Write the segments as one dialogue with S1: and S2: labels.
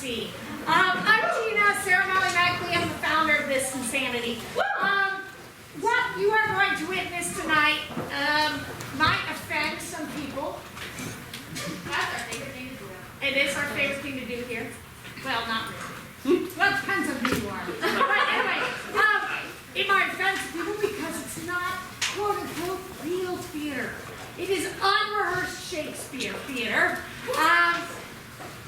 S1: see. I'm Gina, Sarah Mackley. I'm the founder of this Cincinnati. What you are going to witness tonight might offend some people. That's our favorite thing to do. It is our favorite thing to do here. Well, not really. Well, it depends on who you are. But anyway, it might offend some people because it's not quote-unquote real theater. It is unrehearsed Shakespeare theater.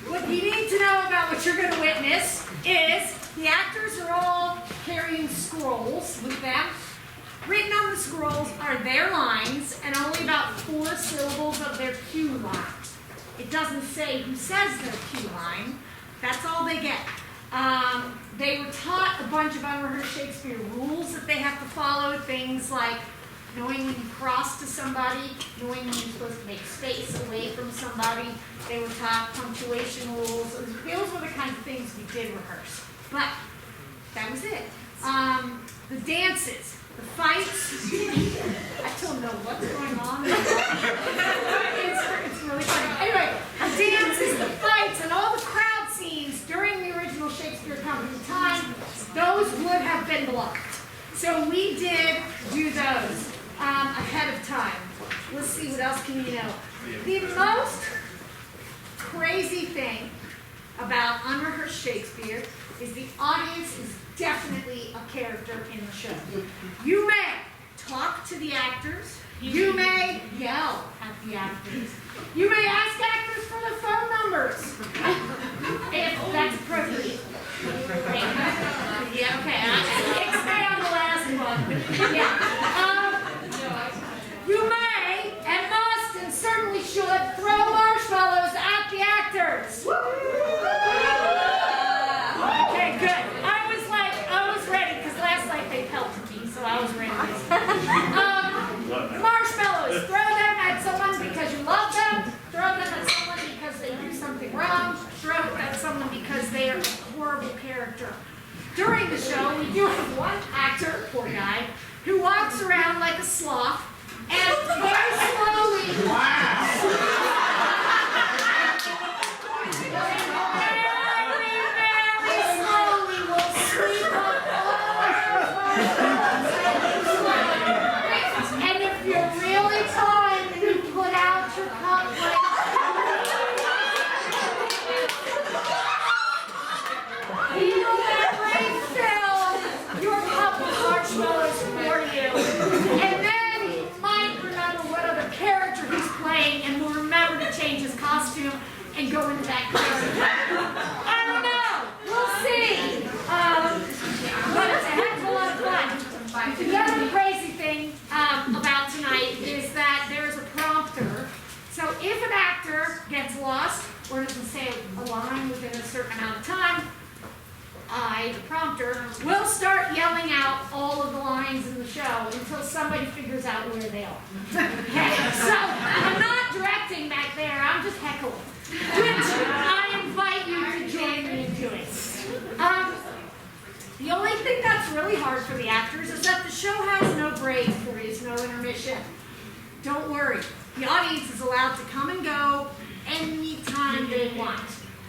S1: What you need to know about what you're going to witness is the actors are all carrying scrolls with them. Written on the scrolls are their lines and only about 4 syllables of their cue line. It doesn't say who says their cue line. That's all they get. They were taught a bunch of unrehearsed Shakespeare rules that they have to follow. Things like knowing when you cross to somebody, knowing when you're supposed to make space away from somebody. They were taught punctuation rules. Those were the kinds of things we did rehearse. But that was it. The dances, the fights, I don't know what's going on. It's really funny. Anyway, the dances, the fights, and all the crowd scenes during the original Shakespeare company time, those would have been blocked. So we did do those ahead of time. Let's see, what else can you know? The most crazy thing about unrehearsed Shakespeare is the audience is definitely a character in the show. You may talk to the actors. You may yell at the actors. You may ask actors for their phone numbers, if that's appropriate. Yeah, okay. Expand on the last one. Yeah. You may and must and certainly should throw marshmallows at the actors. Okay, good. I was ready because last night they pelted me, so I was ready. Marshmallows. Throw them at someone because you love them. Throw them at someone because they do something wrong. Throw them at someone because they are a horrible character. During the show, we do have one actor, poor guy, who walks around like a sloth and very slowly. Wow. And if you're really tired and you put out your cup like you will refill your cup of marshmallows for you. And then he might remember what other character he's playing and will remember to change his costume and go into that character. I don't know. We'll see. But it's a heck of a lot of fun. The other crazy thing about tonight is that there's a prompter. So if an actor gets lost or doesn't say a line within a certain amount of time, I, the prompter, will start yelling out all of the lines in the show until somebody figures out where they are. Okay, so I'm not directing back there, I'm just heckling, which I invite you to join me in doing. The only thing that's really hard for the actors is that the show has no break, there is no intermission. Don't worry, the audience is allowed to come and go anytime they want.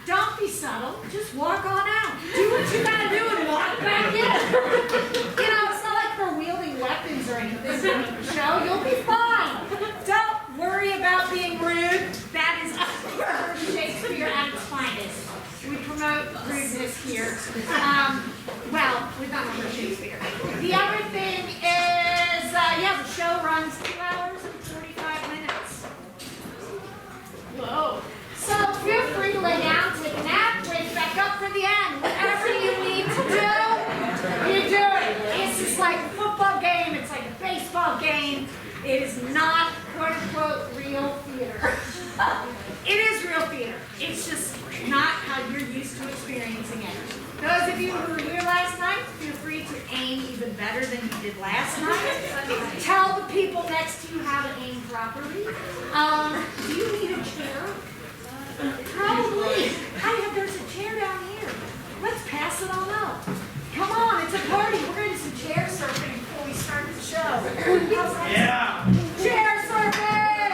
S1: Don't be subtle, just walk on out. Do what you gotta do and walk back in. You know, it's not like they're wielding weapons or anything during the show. You'll be fine. Don't worry about being rude. That is Shakespeare at its finest. We promote rudeness here. Well, we've got over Shakespeare. The other thing is, yeah, the show runs 2 hours and 45 minutes. Whoa. So feel free to lay down, take a nap, wake back up for the end. Whatever you need to do, you do it. It's just like a football game. It's like a baseball game. It is not, quote-unquote, real theater. It is real theater. It's just not how you're used to experiencing it. Those of you who were here last night, feel free to aim even better than you did last night. Tell the people next to you how to aim properly. Do you need a chair? Probably. There's a chair down here. Let's pass it on up. Come on, it's a party. We're going to do some chair surfing before we start the show. Yeah. Chair surfing!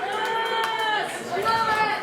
S1: Yes! I love it!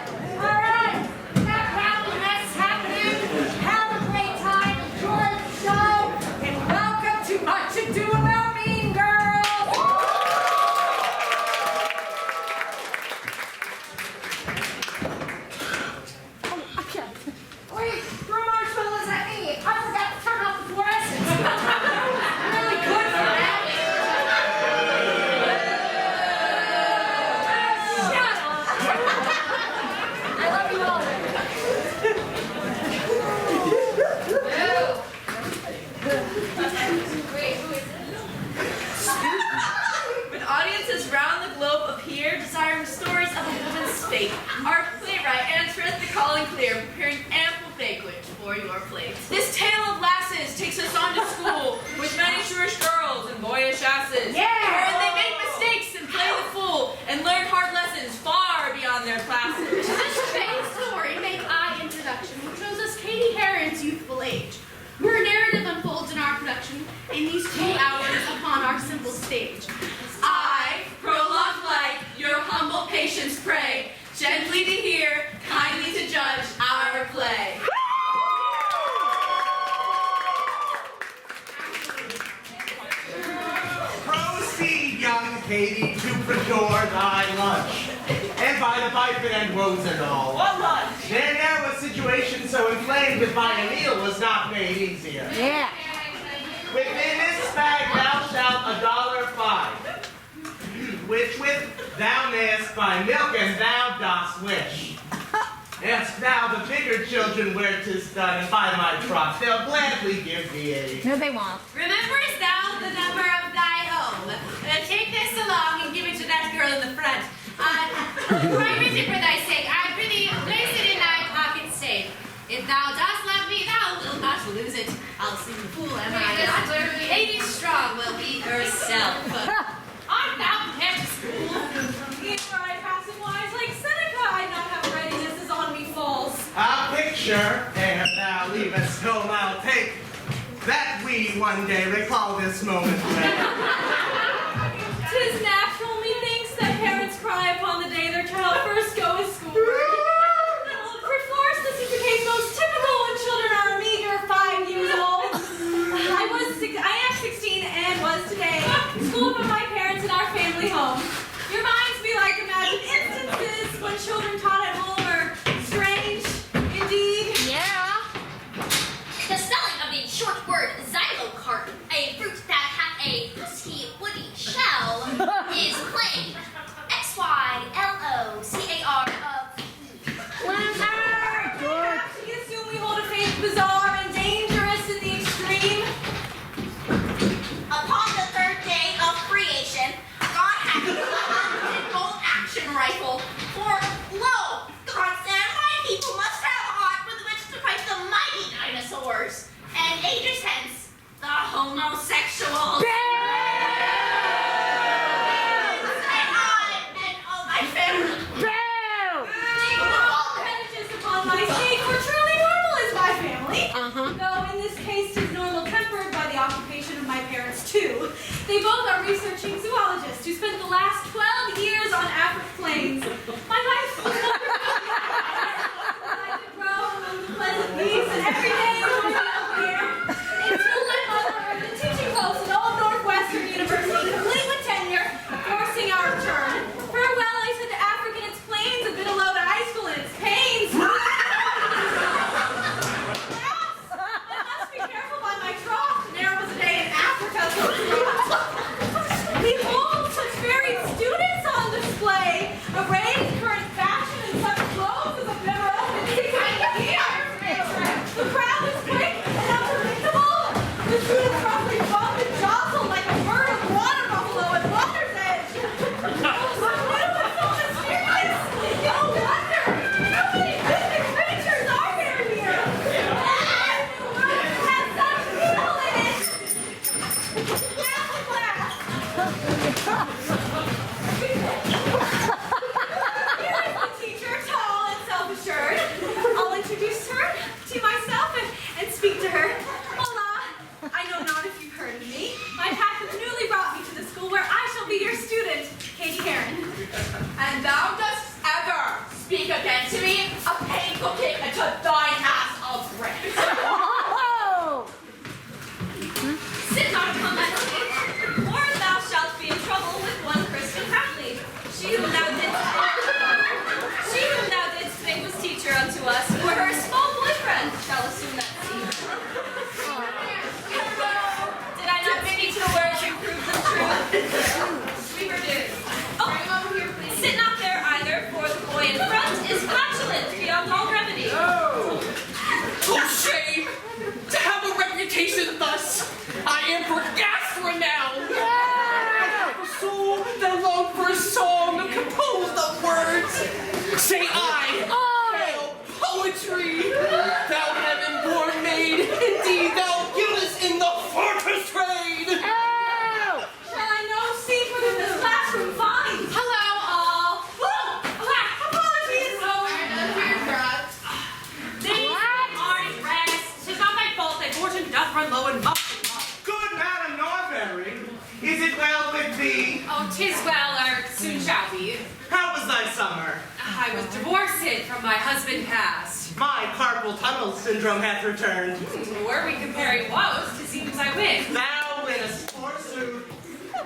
S2: state. Our playwright answereth the calling clear, preparing ample banquet for your plate. This tale of lasses takes us on to school with many shrewish girls and boyish asses. Wherein they make mistakes and play the fool and learn hard lessons far beyond their classes.
S1: To this strange story make I introduction, who shows us Katie Heron's youthful age, where a narrative unfolds in our production in these 2 hours upon our simple stage.
S2: I, prologue like, your humble patience pray, gently to hear, kindly to judge our play.
S3: Proceed, young Katie, to procure thy lunch. And by the pipe and woes and all.
S2: What lunch?
S3: There never was situation so inflamed that by a meal was not made easier.
S4: Yeah.
S3: Within this bag thou shalt $1.05, which with thou mayest buy milk and thou dost wish. Ask thou the bigger children where 'tis done, and by my troth they'll gladly give thee aid.
S4: No, they won't.
S2: Rememberest thou the number of thy home? Take this along and give it to that girl in the front.
S5: I wish it for thy sake. I prithee, place it in thy pocket safe. If thou dost love me, thou wilt not lose it. I'll sing the fool, am I not? Lady strong will be herself. Art thou prepared to school?
S2: Here I pass in wise like Seneca, I not have readiness as on me falls.
S3: A picture, ere thou leavest home, I'll take, that we one day recall this moment well.
S2: 'Tis natural, methinks, that parents cry upon the day their child first goes schoolward. Perforce, this is the case most typical when children are a meager 5 years old. I am 16 and was today schooled by my parents in our family home. Your minds be like imagined instances when children taught at home are strange, indeed.
S4: Yeah.
S5: The spelling of the short word xylocarp, a fruit that hath a husky, woody shell, is plain. XYLOCAR-P.
S2: Perhaps we assume we hold a faith bizarre and dangerous in the extreme.
S5: Upon the 3rd day of creation, God hath given us a bolt action rifle. For lo, God said, my people must have a heart with which to fight the mighty dinosaurs. And ages hence, the homosexuals. Say I and all my family.
S2: All appendages upon my state, for truly normal is my family. Though in this case 'tis normal tempered by the occupation of my parents too. They both are researching zoologists who spent the last 12 years on African plains. My life was I could grow among the pleasant leaves, and every day was there until my mother earned a teaching post at Old Northwestern University, complete with tenure, forcing our return. Farewell, I said to Africa and its plains, a bit of low to high school and its pains. I must be careful by my troth. There was a day in Africa so behold, such varied students on display, arrayed in current fashion in such clothes as I've never owned in 60 years. The crowd was quick and unpredictable. The students roughly bumped and jostled like a herd of water buffalo at water's edge. So new and so mysterious. No wonder. How many mythic creatures are there here? And the world has such people in it. Here is the teacher, tall and self-assured. I'll introduce her to myself and speak to her. Hola, I know not if you've heard of me. My path has newly brought me to the school where I shall be your student, Katie Heron. And thou dost ever speak again to me, a painful kick into thine ass I'll grant.
S4: Oh!
S5: Sit not upon my feet.
S2: Or thou shalt be in trouble with one Christian Catholic. She whom thou didst think was teacher unto us, for her small boyfriend shall assume that seat. Did I not speak to the words and prove them true? Sweeper dude. Oh, sit not there
S6: shall be.
S3: How was thy summer?
S6: I was divorced from my husband passed.
S3: My carpal tunnel syndrome hath returned.
S6: Were we comparing woes, 'tis seems I win.
S3: Thou winnest, forsooth.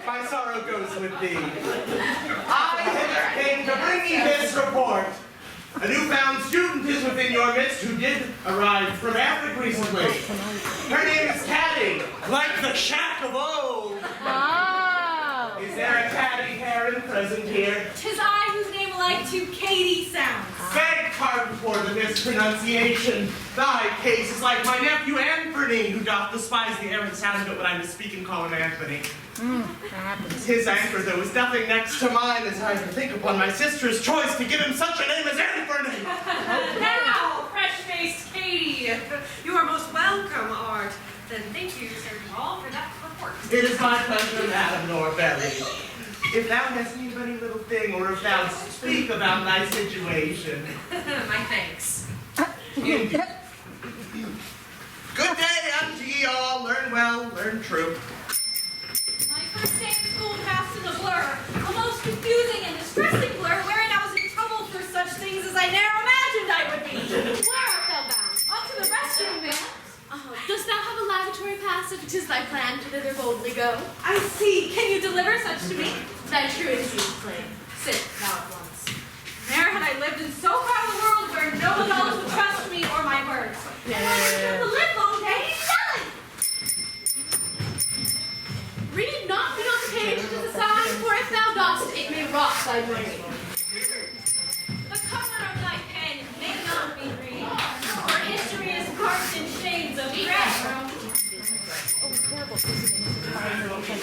S3: My sorrow goes with thee. I hither came to bring thee this report. A newfound student is within your midst who did arrive from Africa recently. Her name is Caddy, like the shack of old.
S4: Oh.
S3: Is there a Caddy Heron present here?
S2: 'Tis I whose name like to Katie sounds.
S3: Beg pardon for the mispronunciation. Thy case is like my nephew Anthony, who doth despise the errant sound of it when I misspeak and call him Anthony.
S4: That happens.
S3: His anchor, though, is nothing next to mine, as I think upon my sister's choice to give him such a name as Anthony.
S6: Now, fresh-faced Katie, you are most welcome, Art. Then thank you, Sir Jamal, for that report.
S3: It is my pleasure, Madam Norbelly. If thou hast any little thing, or if thou speak about thy situation.
S6: My thanks.
S3: Indeed. Good day unto ye all. Learn well, learn true.
S2: My first day in school passed in a blur, a most confusing and distressing blur, wherein I was in trouble for such things as I ne'er imagined I would be.
S1: Where art thou bound?
S2: Up to the restroom, ma'am.
S1: Dost thou have a lavatory pass if 'tis thy plan to thither boldly go?
S2: I see. Can you deliver such to me?
S1: Thy true is plain. Sit thou at once.
S2: Ne'er had I lived in so proud a world where no adults would trust me or my words. And I should have to live long day selling.
S1: Read not beyond the page to the side, for if thou dost, it may rot thy brain.
S2: The cover of thy pen may not be green, for history is carved in shades of gray.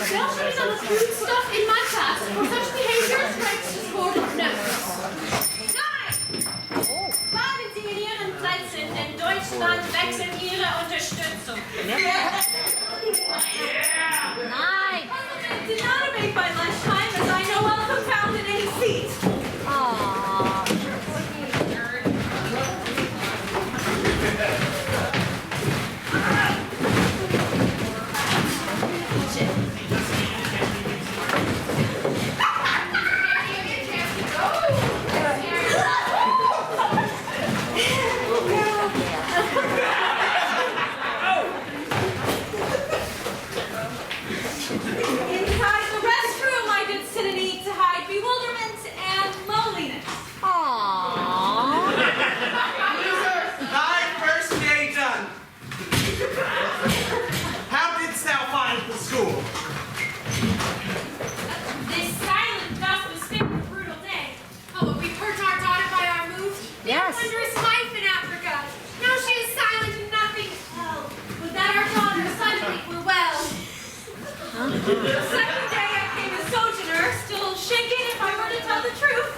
S1: Thou should be done with food stuff in my class, for such behavior strikes discordant notes.
S2: Nein! Wagenlinien und Zeit sind in Deutschland wechseln ihre Unterstützung.
S4: Nice.
S2: Parliament did not obey by lunchtime, as I know welcome found in any seat.
S4: Aww.
S2: Inside the restroom I did sit and eat to hide bewilderment and loneliness.
S4: Aww.
S3: Thy first day done. How didst thou find the school?
S2: This silent dust was fit for brutal day.
S1: Oh, but we heard our daughter by our move.
S4: Yes.
S1: Wondrous life in Africa. Now she is silent and nothing to tell. Would that our daughter suddenly were well.
S2: The second day I came a sojourner, still shaken if I were to tell the truth.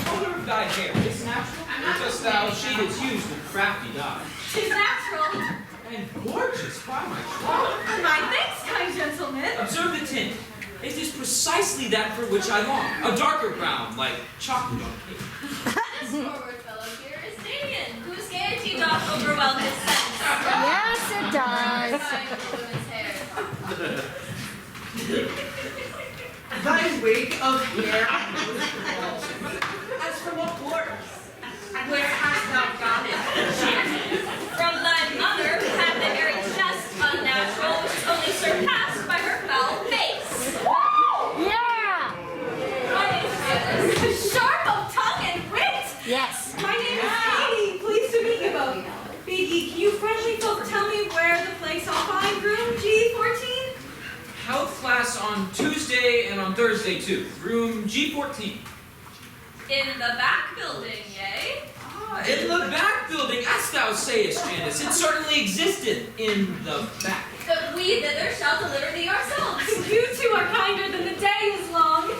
S7: Color of thy hair, is natural? Or dost thou shade its hues with crafty dye?
S2: 'Tis natural.
S7: And gorgeous, by my troth.
S2: My thanks, kind gentlemen.
S7: Observe the tint. It is precisely that for which I long. A darker brown, like chocolate on cake.
S5: This forward fellow here is Damien, whose gaiety doth overwhelm his sense.
S4: Yes, it does.
S5: Fine for women's hair.
S3: Thy wig of hair.
S5: As from what quarters? Where hast thou got it? From thy mother, who had the airy chest unnatural, which is only surpassed by her foul face.
S4: Yeah.
S2: My name is sharp of tongue and wit.
S4: Yes.
S2: My name is Katie. Pleased to meet you both. Biggie, can you friendly folk tell me where the place I'll find room G14?
S7: Health class on Tuesday and on Thursday too. Room G14.
S5: In the back building, yea?
S7: Ah, in the back building, as thou sayest, Janice. It certainly existed in the back.
S5: But we thither shall deliver thee ourselves.
S2: You two are kinder than the day is long.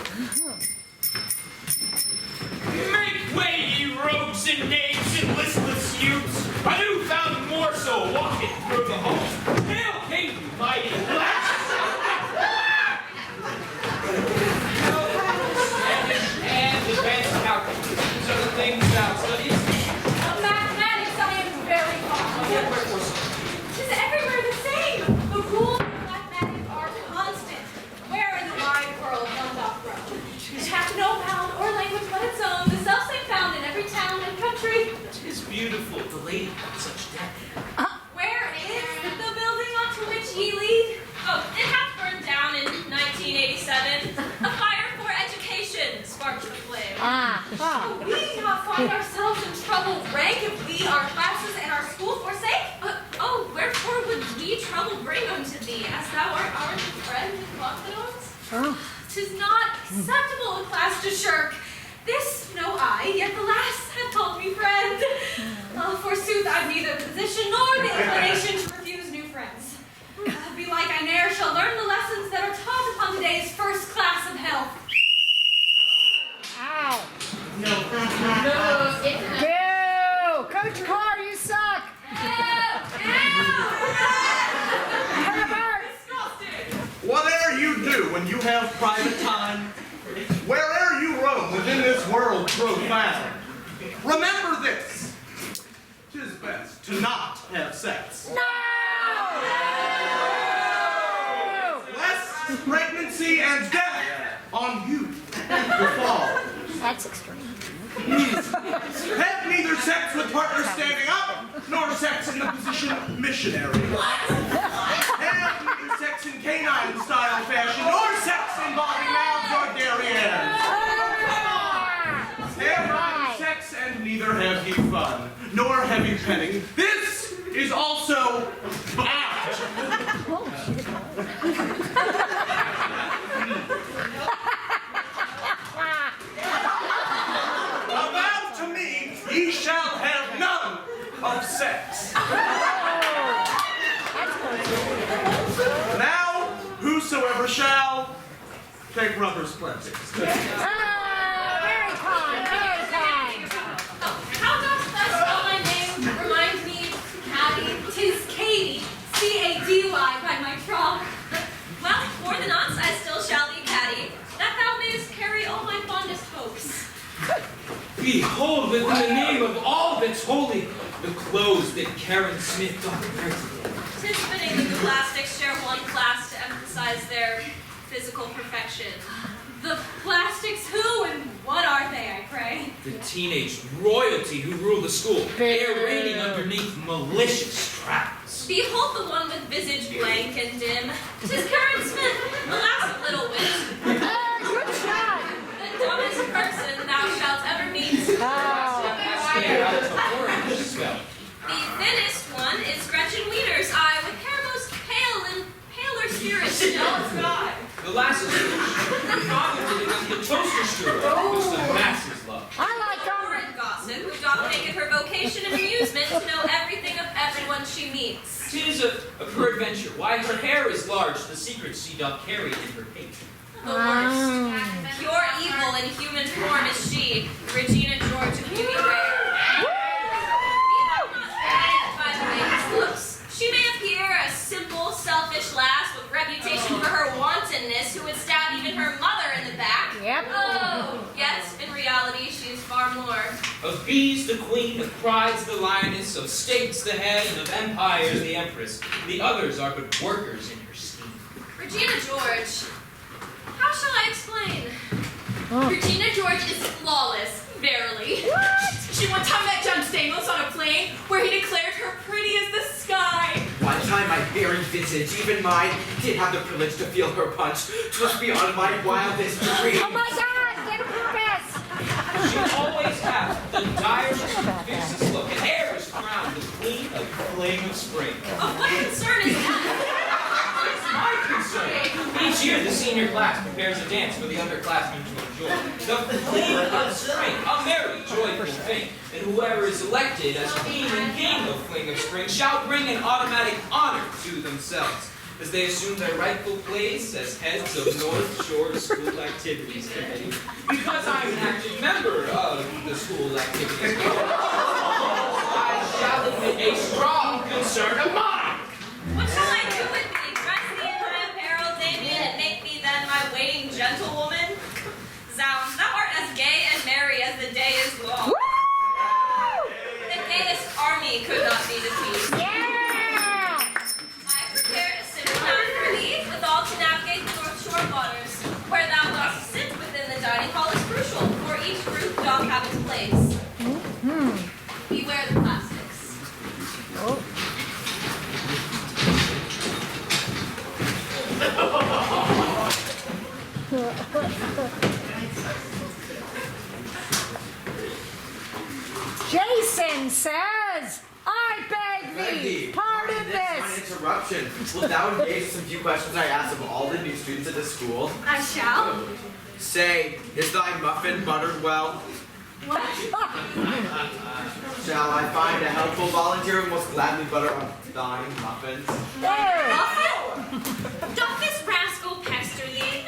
S8: Make way, ye rogues and knaves and listless youths! A new-found morsel walking through the hall. Hail came you, mighty blast!
S7: And advanced calculus. These are the things thou studiest.
S2: Of mathematics I am very fond.
S7: Yet wherefore
S2: 'Tis not acceptable in class to shirk. This know I, yet the last have called me friend. Forsooth, I've neither the position nor the inclination to refuse new friends. Belike I ne'er shall learn the lessons that are taught upon today's first class of health.
S4: Ow.
S1: No,
S4: Boo! Coach Carr, you suck!
S3: Whatever you do when you have private time, wherever you roam within this world profound, remember this: 'tis best to not have sex.
S4: No!
S3: Lest pregnancy and death on you befall.
S4: That's extreme.
S3: Have neither sex with partners standing up, nor sex in the position of missionary. Have neither sex in canine style fashion, nor sex involving mouths or derrieres. Have neither sex and neither have ye fun, nor have ye petting. This is also out. Avow to me, ye shall have none of sex. Now, whosoever shall, take rubber's plenty.
S4: Very kind, very kind.
S2: How dost thou spell my name? Remind me, Caddy, 'tis Katie, C-A-D-Y by my troth.
S5: Well, more than once I still shall be Caddy, that thou mayest carry all my fondest hopes.
S7: Behold, within the name of all that's holy, the clothes that Karen Smith doth wear today.
S5: 'Tis fitting that the plastics share one class to emphasize their physical perfection.
S2: The plastics who and what are they, I pray?
S7: The teenage royalty who rule the school, air reigning underneath malicious traps.
S5: Behold the one with visage blank and dim. 'Tis Karen Smith, alas of little wit.
S4: Good shot.
S5: The dumbest person thou shalt ever meet.
S7: Stand out to orange spell.
S5: The thinnest one is Gretchen Wiener's eye, with hair most pale and paler spirits still.
S7: The last is the commented against the toaster strudel, which the masses love.
S4: I like them.
S5: Horrid gossip, who doth make it her vocation and amusement to know everything of everyone she meets.
S7: 'Tis a peradventure why her hair is large, the secrets she doth carry in her pate.
S5: The worst. Pure evil in human form is she, Regina George of beauty rare. Be thou not frightened by the way this looks. She may appear a simple, selfish lass with reputation for her wantonness, who would stab even her mother in the back.
S4: Yep.
S5: Oh, yet in reality she is far more.
S7: Of bees the queen, of prides the lioness, of states the head, and of empires the empress. The others are but workers in her scheme.
S5: Regina George. How shall I explain? Regina George is flawless, verily.
S4: What?
S5: She one time met John Stamos on a plane where he declared her pretty as the sky.
S9: One time my very visage, even mine, did have the privilege to feel her punch. 'Twas beyond my wildest dreams.
S4: Oh my God! Get a purpose!
S7: She always has the direst, fiercest look, and hair is crowned the queen of flame of spring.
S5: Of what concern is that?
S7: My concern. Each year the senior class prepares a dance for the underclassmen to enjoy. The flame of spring, a merry, joyful thing. And whoever is elected as queen and king of Fling of Spring shall bring an automatic honor to themselves, as they assume their rightful place as heads of North Shore School Activities Committee. Because I'm an active member of the School Activities Committee, I shall admit a strong concern of mine.
S5: What shall I do with thee? Dress thee in my apparel, Damien, and make me then my waiting gentlewoman? Zounds, thou art as gay and merry as the day is long. The gayest army could not be defeated.
S4: Yeah!
S5: I prepared a simple mount for thee, with all to navigate the North Shore waters. Where thou dost sit within the dining hall is crucial, for each group doth have its place. Beware the plastics.
S4: Pardon
S9: One
S4: this.
S9: interruption. Will thou engage some few questions I ask of all the new students at the school?
S2: I shall.
S9: Say, is thy muffin buttered well?
S2: What?
S9: Shall I find a helpful volunteer who most gladly butter on thine muffins?
S4: There.
S5: Muffin? Doth this rascal pester thee?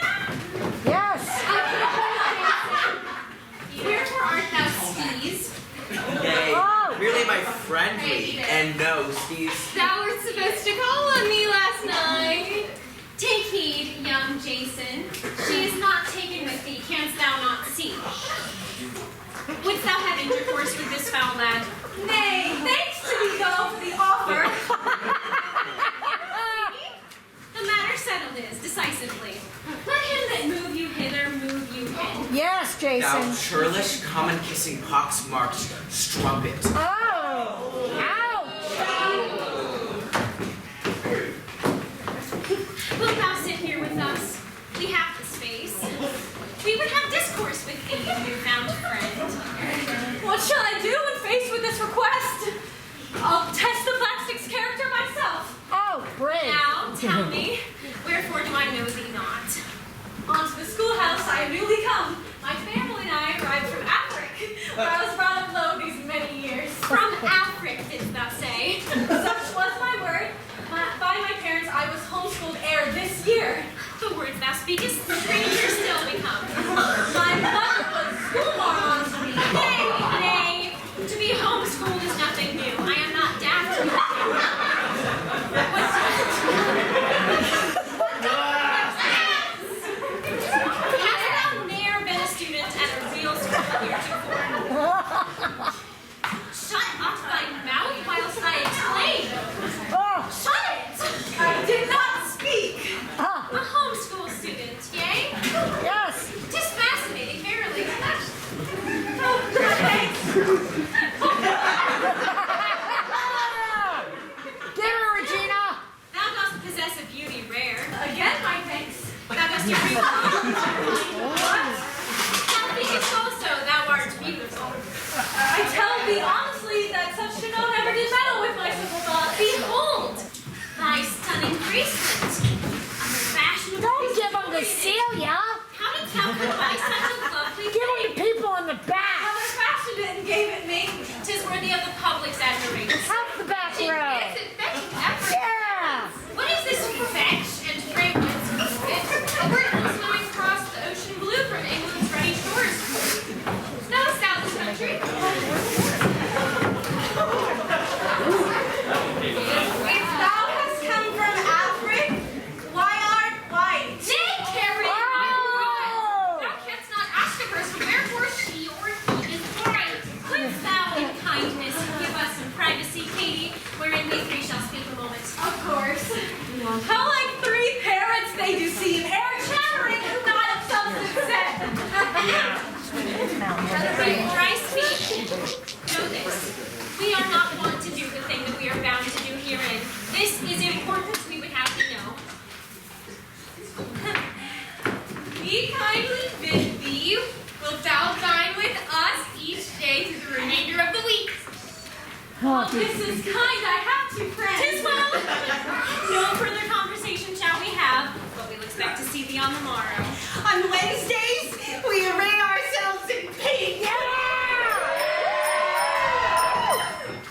S4: Yes.
S5: Wherefore art thou skis?
S9: Yea,
S4: Oh.
S9: merely my friendly, and no, skis.
S5: Thou wert supposed to call on me last night. Take heed, young Jason. She is not taken with thee, canst thou not see? Wouldst thou have intercourse with this foul lad?
S2: Nay, thanks to thee though for the offer.
S5: The matter settled is, decisively. Let him that move you hither move you hin.
S4: Yes,
S9: Thou
S4: Jason.
S9: churlish, common-kissing, pox-marked strumpet.
S4: Oh. Ouch.
S5: Wilt thou sit here with us? We have the space. We would have discourse with thee, newfound friend.
S2: What shall I do when faced with this request? I'll test the plastic's character myself.
S4: Oh, great.
S5: Now, tell me, wherefore do I know thee not?
S2: Onto the schoolhouse I have newly come. My family and I arrived from Africa, where I was brought up low these many years.
S5: From Afric, didst thou say?
S2: Such was my word. By my parents, I was homeschooled ere this year.
S5: The words thou speakest, stranger still become.
S2: My mother was schoolmarm to me.
S5: Nay, nay, to be homeschooled is nothing new. I am not daft to Hast thou ne'er been a student at a real school heretofore? Shut up thy mouth whilst I explain.
S4: Oh.
S5: Shut it!
S2: I did not speak.
S4: Ah.
S5: A homeschool student, yea?
S4: Yes.
S5: 'Tis fascinating, verily.
S2: Oh, thanks.
S4: Ah. Get her, Regina.
S5: Thou dost possess a beauty rare.
S2: Again, my thanks.
S5: Thou dost agree with me.
S2: What?
S5: Thou thinkest also thou art beautiful.
S2: I tell thee honestly that such to know never did meddle with my simple thoughts.
S5: Behold, thy stunning bracelet. Fashionable.
S4: Don't give them to Celia.
S5: How didst thou come by such a lovely
S4: Give them to
S5: thing?
S4: people in the back.
S2: Mother fashioned it and gave it me.
S5: 'Tis worthy of the public's admiration.
S4: Half the back row.
S5: Yes, it fetching effort.
S4: Yeah.
S5: What is this fetch and fragrance? It's a bird swimming across the ocean blue from England's ruddy shores. Knowest thou this country?
S2: If thou hast come from Africa, why art white?
S5: Nay, Karen, my
S4: Oh.
S5: bride, thou canst not ask of her, so wherefore she or he is bright. Couldst thou in kindness give us some privacy, Katie, wherein we three shall speak a moment?
S2: Of course. How like three parrots they do seem, ere chattering and not of substance said.
S5: Before I speak, know this. We are not wont to do the thing that we are bound to do herein. This is important, we would have you know. We kindly bid thee, wilt thou dine with us each day through the remainder of the week?
S2: Oh, this is kind. I have two friends.
S5: 'Tis well. No further conversation shall we have, but we'll expect to see thee on the morrow.
S2: On Wednesdays, we array ourselves in pink.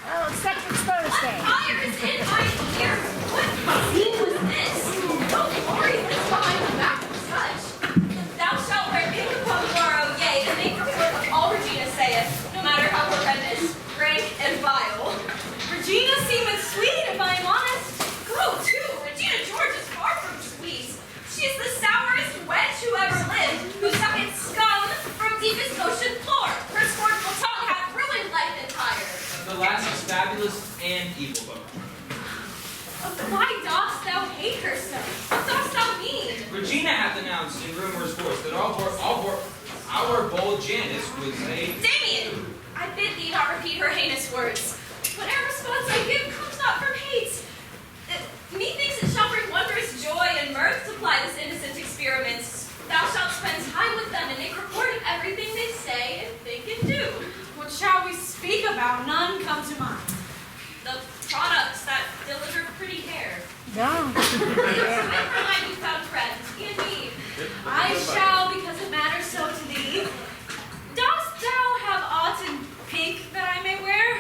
S4: Oh, except it's Thursday.
S5: Fire is in my ear. What scene was this? No glory is behind the back of such.
S2: Thou shalt wear pink upon the morrow, yea, and make report of all Regina saith, no matter how horrendous, rank, and vile. Regina seemeth sweet, if I am honest.
S5: Go to! Regina George is far from sweet.
S2: She is the sourest wench who ever lived, who sucketh scum from deepest ocean floor. Her scornful tongue hath ruined life entire.
S7: The last is fabulous and evil both.
S2: Why dost thou hate her so? What dost thou mean?
S7: Regina hath announced in rumor's voice that our bold Janice was a...
S2: Damien! I bid thee not repeat her heinous words. Whatever response I give comes not from hate. Methinks it shall bring wondrous joy and mirth to ply this innocent experiment. Thou shalt spend time with them and make report of everything they say and think and do. What shall we speak about? None come to mind. The products that deliver
S4: No.
S2: My newfound friend, indeed. I shall, because it matters so to thee. Dost thou have aught in pink that I may wear?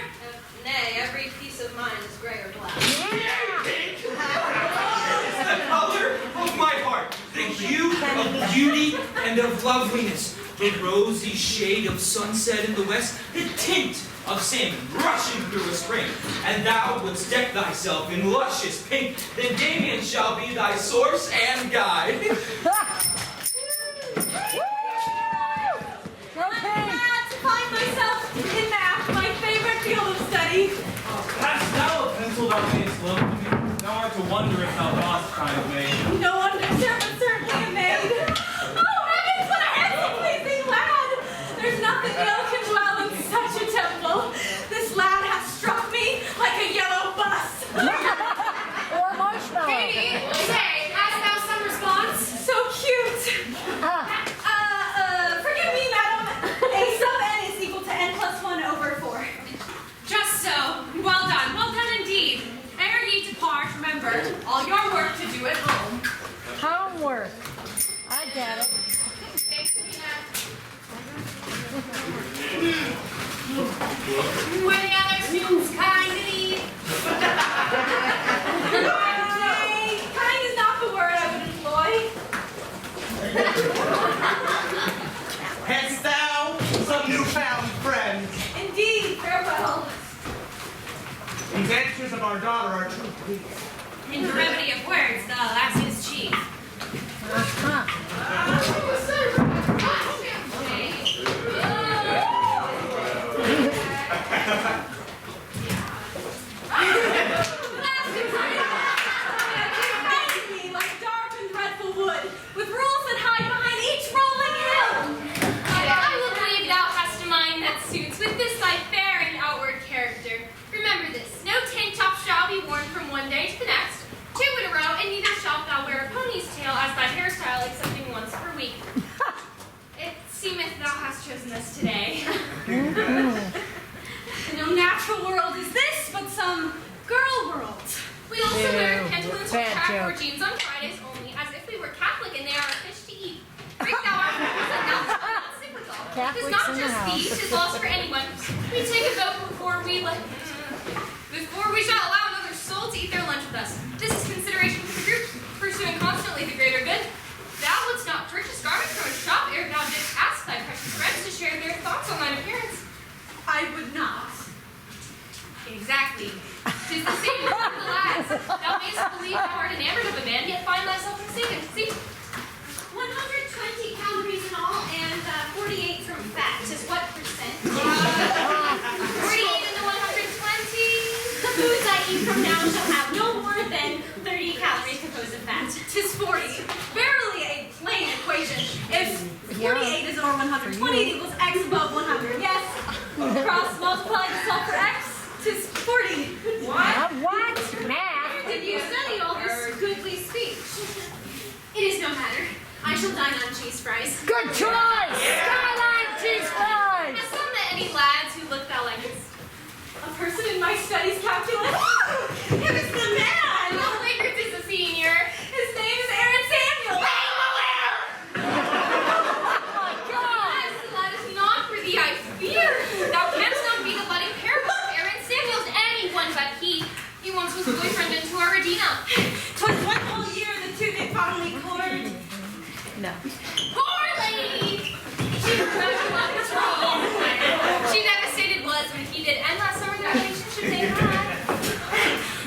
S2: Nay, every piece of mine is gray or black.
S7: It's the color of my heart, the hue of beauty and of loveliness, the rosy shade of sunset in the west, the tint of salmon rushing through a spring. And thou wouldst deck thyself in luscious pink, then Damien shall be thy source and guide.
S2: I'm glad to find myself in math, my favorite field of study.
S8: Hast thou a pencil thou mayest loan to me? Thou art to wonder if thou dost kind of maid.
S2: No wonder servant certainly a maid. Oh, heavens, what a handsome, pleasing lad! There's nothing ill can dwell in such a temple. This lad has struck me like a yellow bus.
S4: Or marshmallow.
S1: Katie, say, hast thou some response?
S2: So cute. Forgive me, madam. A sub n is equal to n plus 1 over 4.
S6: Just so. Well done indeed. Ere ye depart, remember all your work to do at home.
S4: Homework. I get it.
S1: Thanks, Tina. Were the other students kind to thee?
S2: Nay, kind is not the word I would employ.
S3: Hast thou some newfound friends?
S2: Indeed, farewell.
S3: The adventures of our daughter are too brief.
S6: In brevity of words, the lassie is chief.
S2: Like dark and dreadful wood, with rules that hide behind each rolling hill.
S10: I will believe thou hast a mind that suits with this thy fair and outward character. Remember this, no tank top shall be worn from one day to the next, 2 in a row, and neither shalt thou wear a pony's tail as thy hairstyle excepting once per week. It seemeth thou hast chosen this today.
S2: No natural world is this, but some girl world.
S10: We also wear pantaloons or
S4: Bad
S10: track or
S4: joke.
S10: jeans on Fridays only, as if we were Catholic and they are a fish to eat. Break thou our rules and thou shalt not cyclical. Tis
S4: Catholics
S10: not
S4: in the
S10: just
S4: house.
S10: thee, tis lost for anyone. We take a vote before we shall allow another soul to eat their lunch with us. This is consideration for the group, pursuing constantly the greater good. Thou wouldst not purchase garments from a shop ere thou didst ask thy precious friends to share their thoughts on thine appearance.
S2: I would not.
S10: Exactly. Tis the same with the lads. Thou mayst believe thou art enamored of a man, yet find thyself mistaken. See?
S5: 120 calories in all and 48 from fat. Just what percent?
S10: 48 into 120.
S5: The foods I eat from now shall have no more than 30 calories composed of fat.
S2: 'Tis 40. Verily a plain equation. If 48 is over 120, it equals x above 100. Yes. Cross multiply the sum for x. 'Tis 40.
S4: What? What? Math?
S5: Where did you study all this goodly speech? It is no matter. I shall dine on cheese fries.
S4: Good choice! Skyline cheese fries!
S10: Hast thou met any lads who look thou likest?
S2: A person in my studies calculus. Him is the man.
S10: How flagrant is the senior?
S2: His name is Aaron Samuel.
S4: Oh my God!
S10: Yes, that is not for thee, I fear. Thou canst not be the budding parable of Aaron Samuels to anyone but he. He once was boyfriend unto our Regina.
S2: 'Twas one whole year the two did fondly court.
S10: Poor lady! She regretted love was wrong. She devastated was when he did end last summer that relationship they had.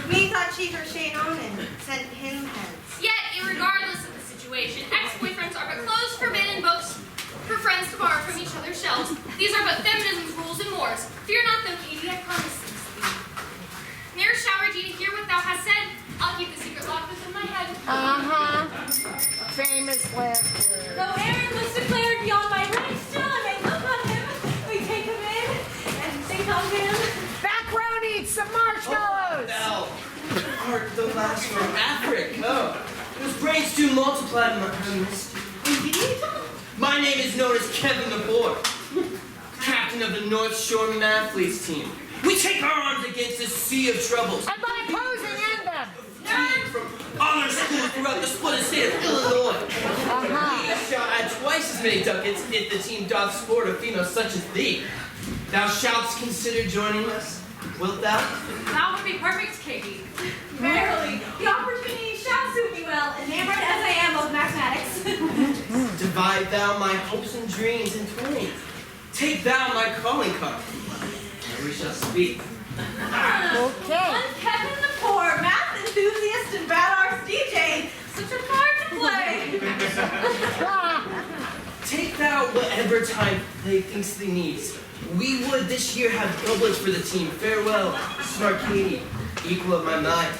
S11: We thought she her shade on and sent him hence.
S10: Yet, irregardless of the situation, ex-boyfriends are but clothes forbidden books for friends to borrow from each other's shelves. These are but feminism's rules and mores. Fear not though, Katie, I promise thee. Ne'er shall Regina hear what thou hast said. I'll keep the secret locked within my head.
S4: Famous last word.
S2: Though Aaron was declared beyond my range, still I may look on him. We take him in and think on him.
S4: Back row needs some marshmallows!
S9: Thou art the last from Africa. Those brains do multiply, my highness. Indeed? My name is known as Kevin the Boy, captain of the North Shore Mathletes team. We take our arms against a sea of troubles.
S4: And by opposing end them!
S9: Fleeing from the split state of Illinois. We shall add twice as many ducats if the team doth sport a female such as thee. Thou shalt consider joining us. Wilt thou?
S2: That would be perfect, Katie. Verily, the opportunity shall suit me well, enamored as I am of mathematics.
S9: Divide thou my hopes and dreams in twain. Take thou my calling card, and we shall speak.
S4: Okay.
S2: One Kevin the poor, math enthusiast and bad arts DJ. Such a part to play.
S9: Take thou whatever time they thinks thee needs. We would this year have doublets for the team. Farewell, smart Katie, equal of my mind.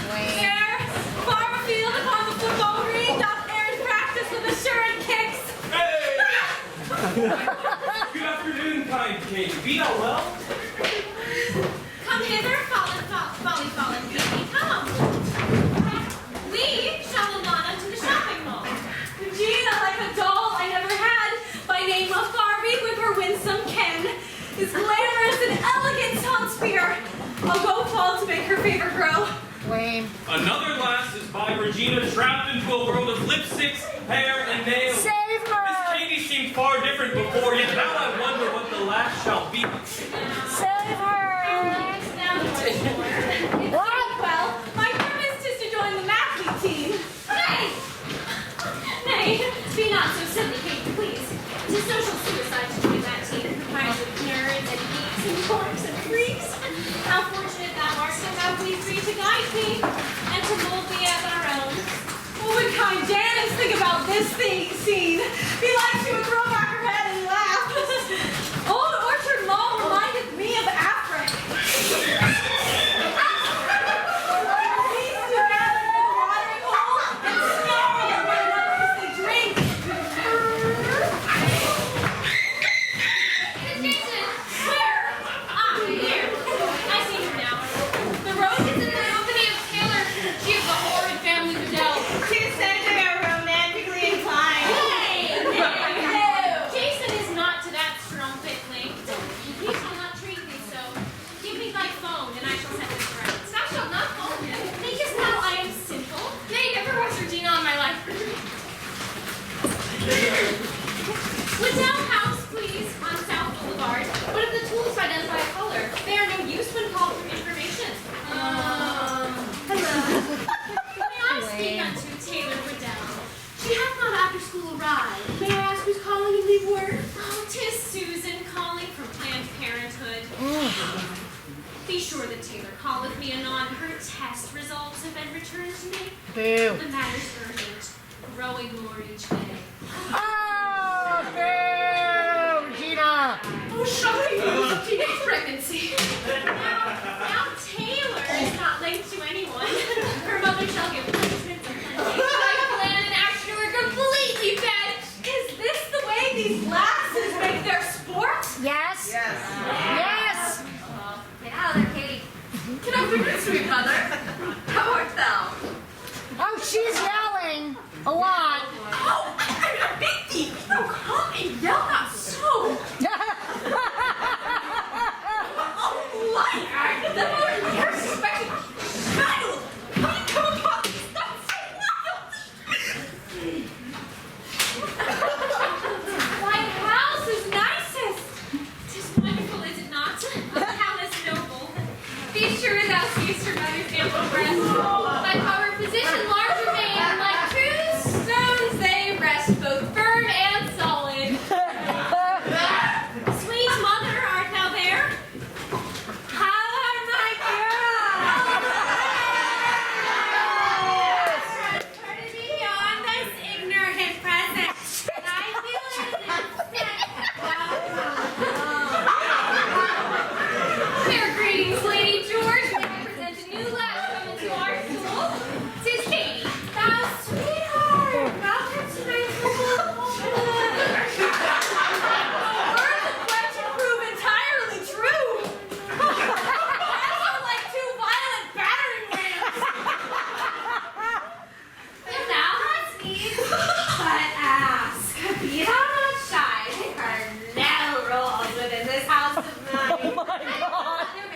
S2: There, far afield upon the football green, doth Aaron practice with assured kicks.
S8: Hey! Good afternoon, kind Katie. Be thou well?
S10: Come hither, fallen baby, come. We shall alone unto the shopping mall.
S2: Gina, like a doll I never had, by name of Barbie, with her winsome Ken, is glamorous and elegant tongue spear. I'll go fall to make her favor grow.
S4: Wayne.
S8: Another lass is by Regina, trapped into a world of lipsticks, hair, and nails.
S4: Save her!
S8: Miss Katie seemed far different before, yet now I wonder what the lass shall be.
S4: Save her! What?
S2: Well, my purpose is to join the math league team.
S10: Nay, be not so silly, Kate, please. It is social suicide to join that team comprised of nerds and geeks and dorks and freaks. How fortunate thou art to have we three to guide thee and to mold thee as our own.
S2: What would kind Janice think about this scene? Be like she would throw back her head and laugh. Old Orchard Mall reminded me of Afric. These two gather in the watering hole and snarl at one another as they drink.
S10: Jason, where? Ah, here. I see her now. The rose is in the company of Taylor. She is the horrid family Vidal.
S11: She said they are romantically inclined.
S10: Hey! No! Jason is not to that strumpet linked. He shall not treat thee so. Give me thy phone, and I shall set this right. Thou shalt not phone him. Thinkest thou I am simple? Nay, never was Regina on my life. Liddell House, please, on South Boulevard. What if the tools identify a color? They are no use when called for information. Hello. May I speak unto Taylor Riddell? She hath not after school arrived. May I ask who's calling and leave word? Oh, 'tis Susan calling from Planned Parenthood. Be sure that Taylor calleth me anon. Her test results have been returned to me.
S4: Boo.
S10: The matter's urgent, growing more each day.
S4: Oh, boo! Regina!
S10: Oh, sorry, teenage pregnancy. Now Taylor is not linked to anyone. Her mother shall give punishment and plenty. My plan and action were completely bad.
S2: Is this the way these lasses make their sport?
S4: Yes? Yes!
S10: Get out of there, Katie.
S2: Good afternoon, sweet mother. How art thou?
S4: Oh, she's yelling a lot.
S2: Oh, I'm a big thief. No, come and yell not so. Oh, liar! The more you're suspected child. How you come upon me? Stop so wild.
S10: My house is nicest. 'Tis wonderful, is it not? A palace noble. Be sure thou seest her mother's ample breast. Thy power position large remain, like true stones they rest, both firm and solid. Sweet mother, art thou there? How art my girl? Turn it beyond this ignorant presence. I feel Fair greetings, Lady George. May I present a new lass coming to our school? 'Tis Katie, thou sweetheart. Welcome to my school.
S2: Words of question prove entirely true. That's like two violent battering rams.
S10: If thou hast needs, but ask. Be thou not shy. There are no rules within this house of mine.
S4: Oh my God.
S10: There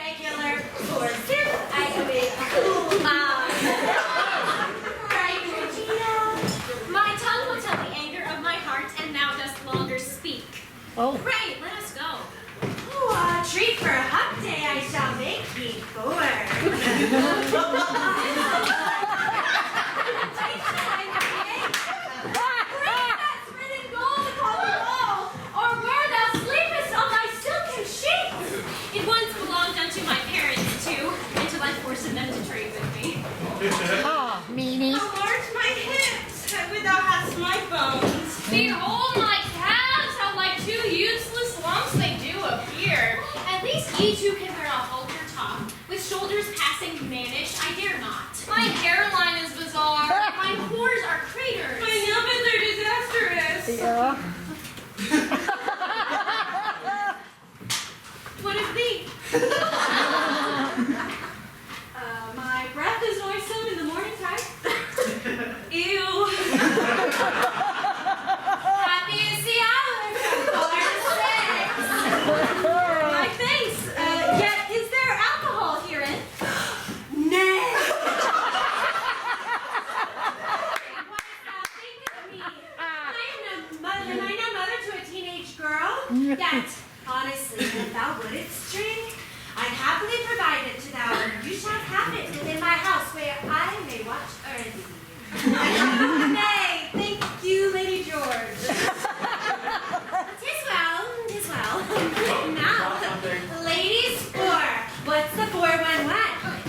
S10: It once belonged unto my parents too, until I forced them to trade with me.
S4: Oh, meanie.
S11: How large my hips, without hast my bones.
S10: Behold my calves, how like two useless lumps they do appear. At least ye two can wear a halter top, with shoulders passing mannish, I dare not. My hairline is bizarre, my pores are craters.
S2: My nubbins are disastrous.
S4: Yeah.
S2: What is thee? My breath is noisome in the morning time. Ew.
S10: Happy is the hour from 4 to 6.
S2: My thanks. Yet, is there alcohol herein? Nay. Why thou thinkest me? I am no mother to a teenage girl. Yet, honestly, if thou wouldst drink, I'd happily provide it to thou. You shalt have it within my house where I may watch o'er thee. Nay, thank you, Lady George. 'Tis well. Now, ladies 4, what's the 411?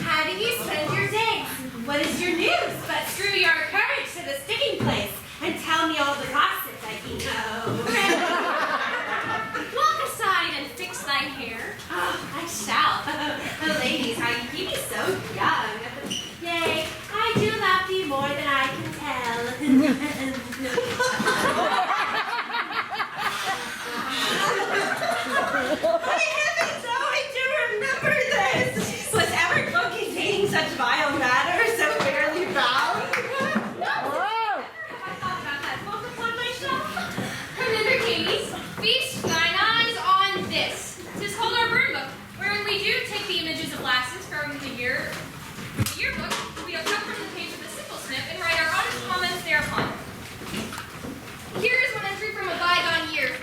S2: How do you spend your days? What is your news? But screw your courage to the sticking place and tell me all the gossip that you know.
S10: Walk aside and fix thy hair.
S2: Oh, I shall. Ladies, how you keep me so young. Yea, I do love thee more than I can tell. My heavens, oh, I do remember this. Was ever book containing such vile matter so barely bound?
S4: Oh.
S10: Have I thought about that book upon my shelf? Remember, Katie, feast thine eyes on this. 'Tis called our burn book, wherein we do take the images of lasses from the yearbook. We have cut from the page with a simple snip and write our honest comments thereupon. Here is one entry from a bygone year.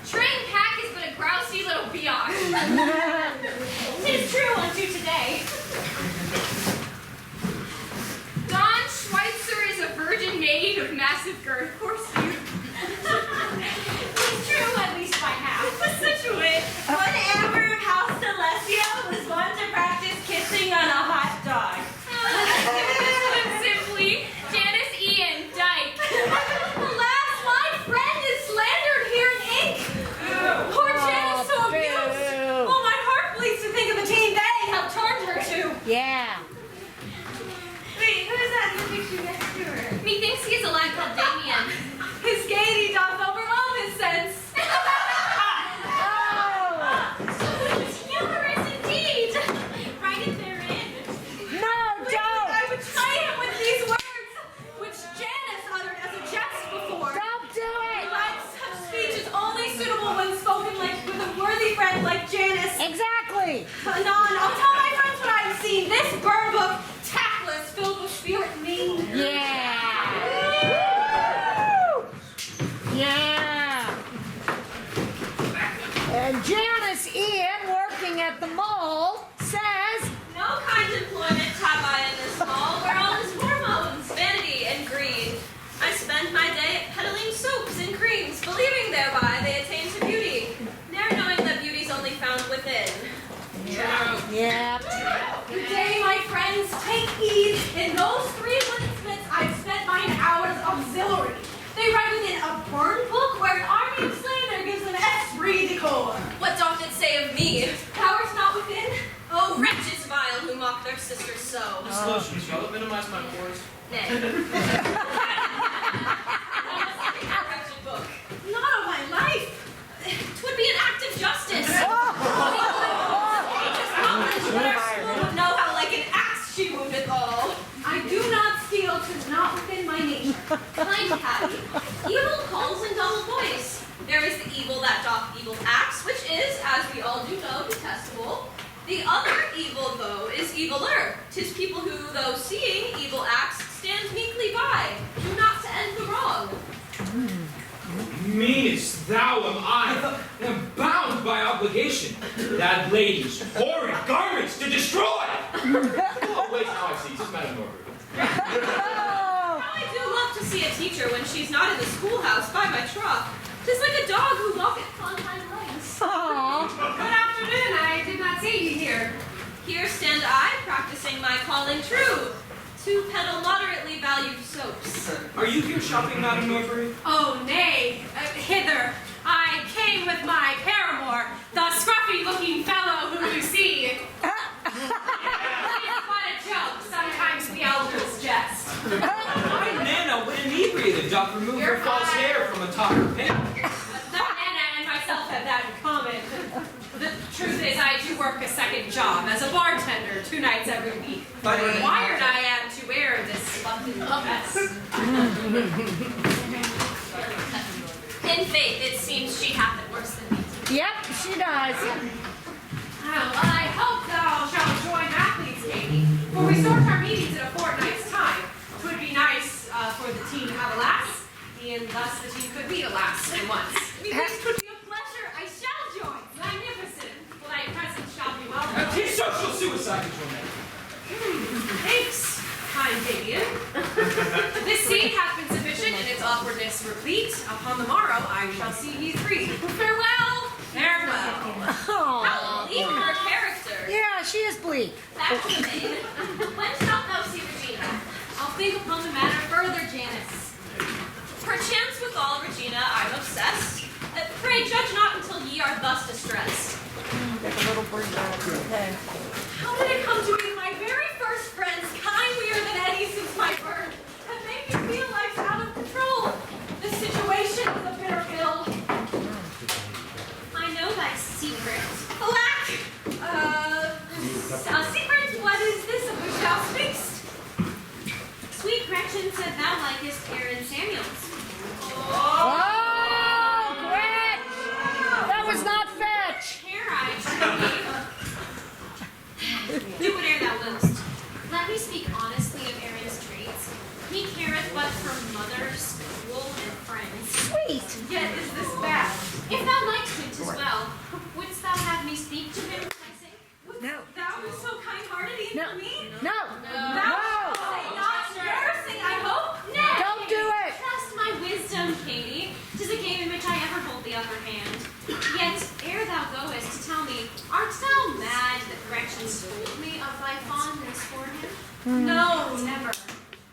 S10: Train pack is but a grousey little biatch. It is true unto today. Don Schweitzer is a virgin maid of massive girth. Course you. It's true, at least by half.
S2: Such a wit. One Amber of House Celestia was one to practice kissing on a hot dog.
S10: This one simply, Janice Ian Dyke.
S2: Alas, my friend is slandered here in ink. Poor Janice, so abused.
S4: boo.
S2: Oh, my heart bleeds to think of the team they have charged her to.
S4: Yeah.
S2: Wait, who is that in the picture next to her?
S10: Methinks he is a lad called Damien.
S2: His gaiety doth overwhelm his sense.
S10: Humorous indeed. Write it therein.
S4: No, don't.
S2: I would try him with these words, which Janice uttered as a jest before.
S4: Don't do it.
S2: But such speech is only suitable when spoken like with a worthy friend like Janice.
S4: Exactly.
S2: Anon, I'll tell my friends what I've seen. This burn book, tactless, filled with spirit mean.
S4: Yeah. Yeah. And Janice Ian, working at the mall, says,
S2: No kind employment have I in this mall, where all is hormones, vanity, and greed. I spend my day at peddling soaps and creams, believing thereby they attain to beauty, ne'er knowing that beauty's only found within.
S4: yeah.
S2: Good day, my friends, take heed. In those 3 minutes I've spent mine hours auxiliary. They write within a burn book where an army of slander gives them esprit de corps.
S5: What doth it say of me?
S2: Powers not within.
S5: Oh, wretches vile who mock their sisters so.
S9: This lotion, shall it minimize my pores?
S5: Nay.
S2: Wretched book. Not of my life.
S5: 'Twould be an act of justice.
S2: Would know how like an axe she woundeth all. I do not steal, 'tis not within my nature.
S5: Kind Patty, evil calls in double voice. There is the evil that doth evil acts, which is, as we all do know, detestable. The other evil, though, is eviler. 'Tis people who, though seeing evil acts, stand meekly by, do not to end the wrong.
S8: Meanest thou am I, am bound by obligation, that lady's horrid garments to destroy.
S2: creature when she's not in the schoolhouse by my trough. 'Tis like a dog who walketh on hind legs.
S4: Aw.
S6: Good afternoon. I did not see you here.
S2: Here stand I, practicing my calling true, to peddle moderately valued soaps.
S7: Are you here shopping, Madam Norbury?
S6: Oh, nay. Hither. I came with my paramour, the scruffy-looking fellow who you see. It's but a joke. Sometimes the elders jest.
S7: My Nana, when inebriated, doth remove
S6: You're
S7: her false
S6: fine.
S7: hair from atop her pin.
S6: Nana and myself have that in common. The truth is, I do work a second job as a bartender 2 nights every week.
S7: By the way-
S6: Wired I am to wear this London dress.
S2: In faith, it seems she hath it worse than me.
S4: Yep, she does.
S6: Well, I hope thou shalt join athletes, Katie, for we start our meetings in a fortnight's time. 'Twould be nice for the team to have a lass, and thus the team could meet a lass for once.
S2: This could be a pleasure. I shall join.
S6: Magnificent. Well, thy presence shall be welcome.
S7: Tis social suicide, woman.
S6: Thanks, kind Fabian. This seat hath been sufficient and its awkwardness replete. Upon the morrow I shall see ye three. Farewell! Farewell!
S2: How bleak her character.
S4: Yeah, she is bleak.
S2: Back to the maid. When shalt thou see Regina?
S6: I'll think upon the matter further, Janice.
S2: Perchance with all Regina I'm obsessed. Pray judge not until ye are thus distressed. How did it come to be my very first friends, kindlier than any since my birth, have made me feel life's out of control? The situation is a bitter pill. I know thy secret. Alack! A secret? What is this of which thou speakst? Sweet Gretchen said thou likest Aaron Samuels.
S4: Oh, Gretch! That was not fetch.
S2: Here I do whate'er thou willst. Let me speak honestly of Aaron's traits. He careth but for mother, school, and friends.
S4: Sweet.
S2: Yet is this bad. If thou likest him, 'tis well. Wouldst thou have me speak to him, I say? Wouldst
S4: No.
S2: thou be so kind-hearted even
S4: No.
S2: to me?
S4: No.
S2: Thou shalt say not nursing, I hope? Nay.
S4: Don't do it.
S2: Trust my wisdom, Katie. 'Tis a game in which I ever hold the upper hand. Yet, ere thou goest to tell me, art thou mad that Gretchen told me of thy fondness for him? No, never.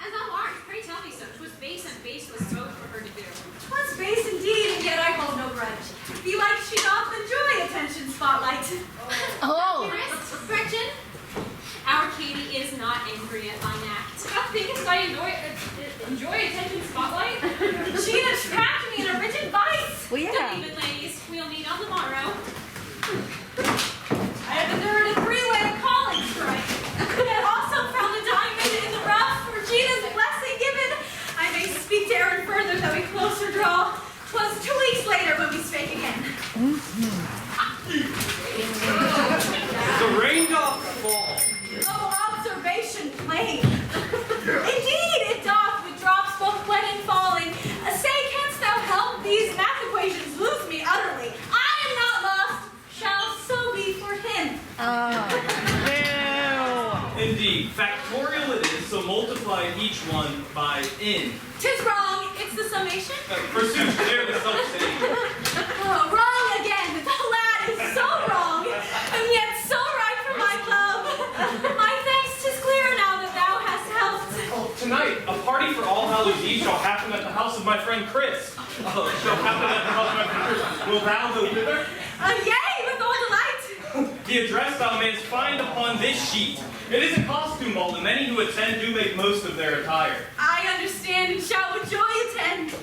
S2: And thou art, pray tell me so. 'Twas base and baseless both for her to do. 'Twas base indeed, and yet I hold no grudge. Belike she doth enjoy attention spotlight.
S4: Oh.
S2: Dearest Gretchen, our Katie is not angry at thine act. Thou thinkest I enjoy attention spotlight? She has trapped me in a rigid vice.
S4: Well, yeah.
S2: Don't even, ladies. We'll meet on the morrow. I have endured a 3-way calling strike. And also found a diamond in the rough. Regina's blessing given. I may speak to Aaron further, though we closer draw. 'Twas 2 weeks later when we spake again.
S7: The rain doth fall.
S2: Oh, observation plain. Indeed, it doth with drops both wet and falling. Say, canst thou help these math equations lose me utterly? I am not lost, shall so be for him.
S8: Indeed, factorial it is, so multiply each one by n.
S2: 'Tis wrong, it's the summation.
S8: Pursuit, there the self-same.
S2: Oh, wrong again. The lad is so wrong, and yet so right for my love. My thanks, 'tis clear now that thou hast helped.
S8: Oh, tonight, a party for All Hallows Eve shall happen at the house of my friend Chris. Shall happen at the house of my friend Chris. Will thou go thither?
S2: Yea, with all delight.
S8: The address thou mayst find upon this sheet. It is a costume ball, and many who attend do make most of their attire.
S2: I understand and shall with joy attend.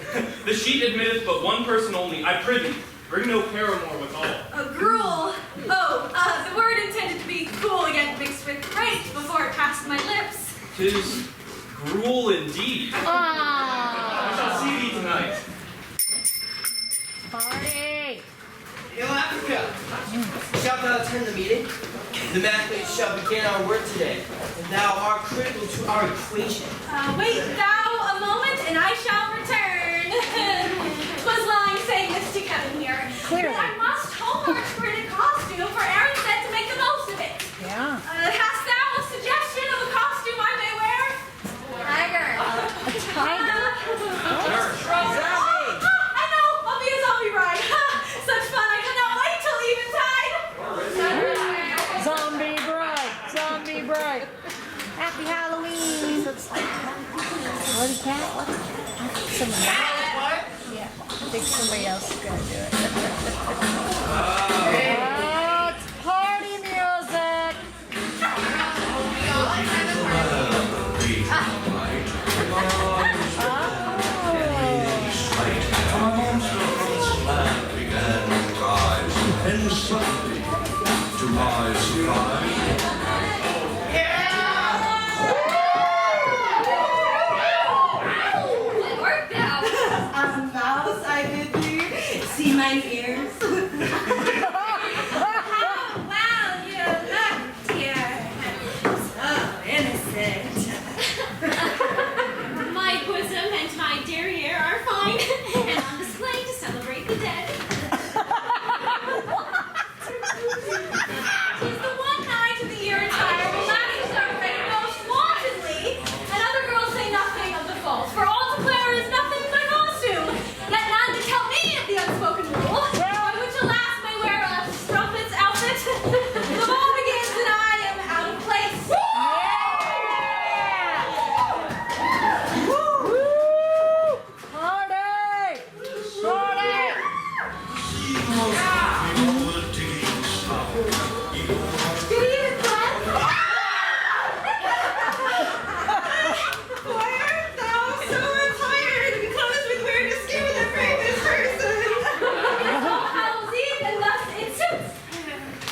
S8: The sheet admitteth but one person only. I prithee, bring no paramour withal.
S2: A gruel. Oh, the word intended to be cool yet mixed with great before it passed my lips.
S8: 'Tis gruel indeed. I shall see thee tonight.
S4: Party.
S9: Hail Africa! Shalt thou attend the meeting? The mathematics shall begin our work today, and thou art critical to our equation.
S2: Wait thou a moment, and I shall return. 'Twas lying saying this to Kevin here.
S4: Clearly.
S2: That I must homework create a costume, for Aaron said to make the most of it.
S4: Yeah.
S2: Hast thou a suggestion of a costume I may wear? Tiger.
S4: A tiger?
S7: There
S4: Alley cat? What's somebody else? Yeah, I think somebody else is gonna do it. Oh, it's party music!
S12: And suddenly, to my surprise,
S10: Good work, Val.
S2: A mouse, I did you. See my ears?
S10: Oh, wow, you look, dear.
S2: So innocent.
S10: My bosom and my derriere are fine and on display to celebrate the dead. Tis the one night of the year entire when lasses are ready most wantedly, and other girls say nothing of the fault, for all to wear is nothing but costume. Let none to tell me of the unspoken rule, by which a lass may wear a strumpet's outfit. The ball begins and I am out of place.
S4: Party! Party!
S2: Good evening, friends. Why art thou so attired and clothed with weirdest skin with a bravest person?
S10: Hallow's Eve, and thus it suits.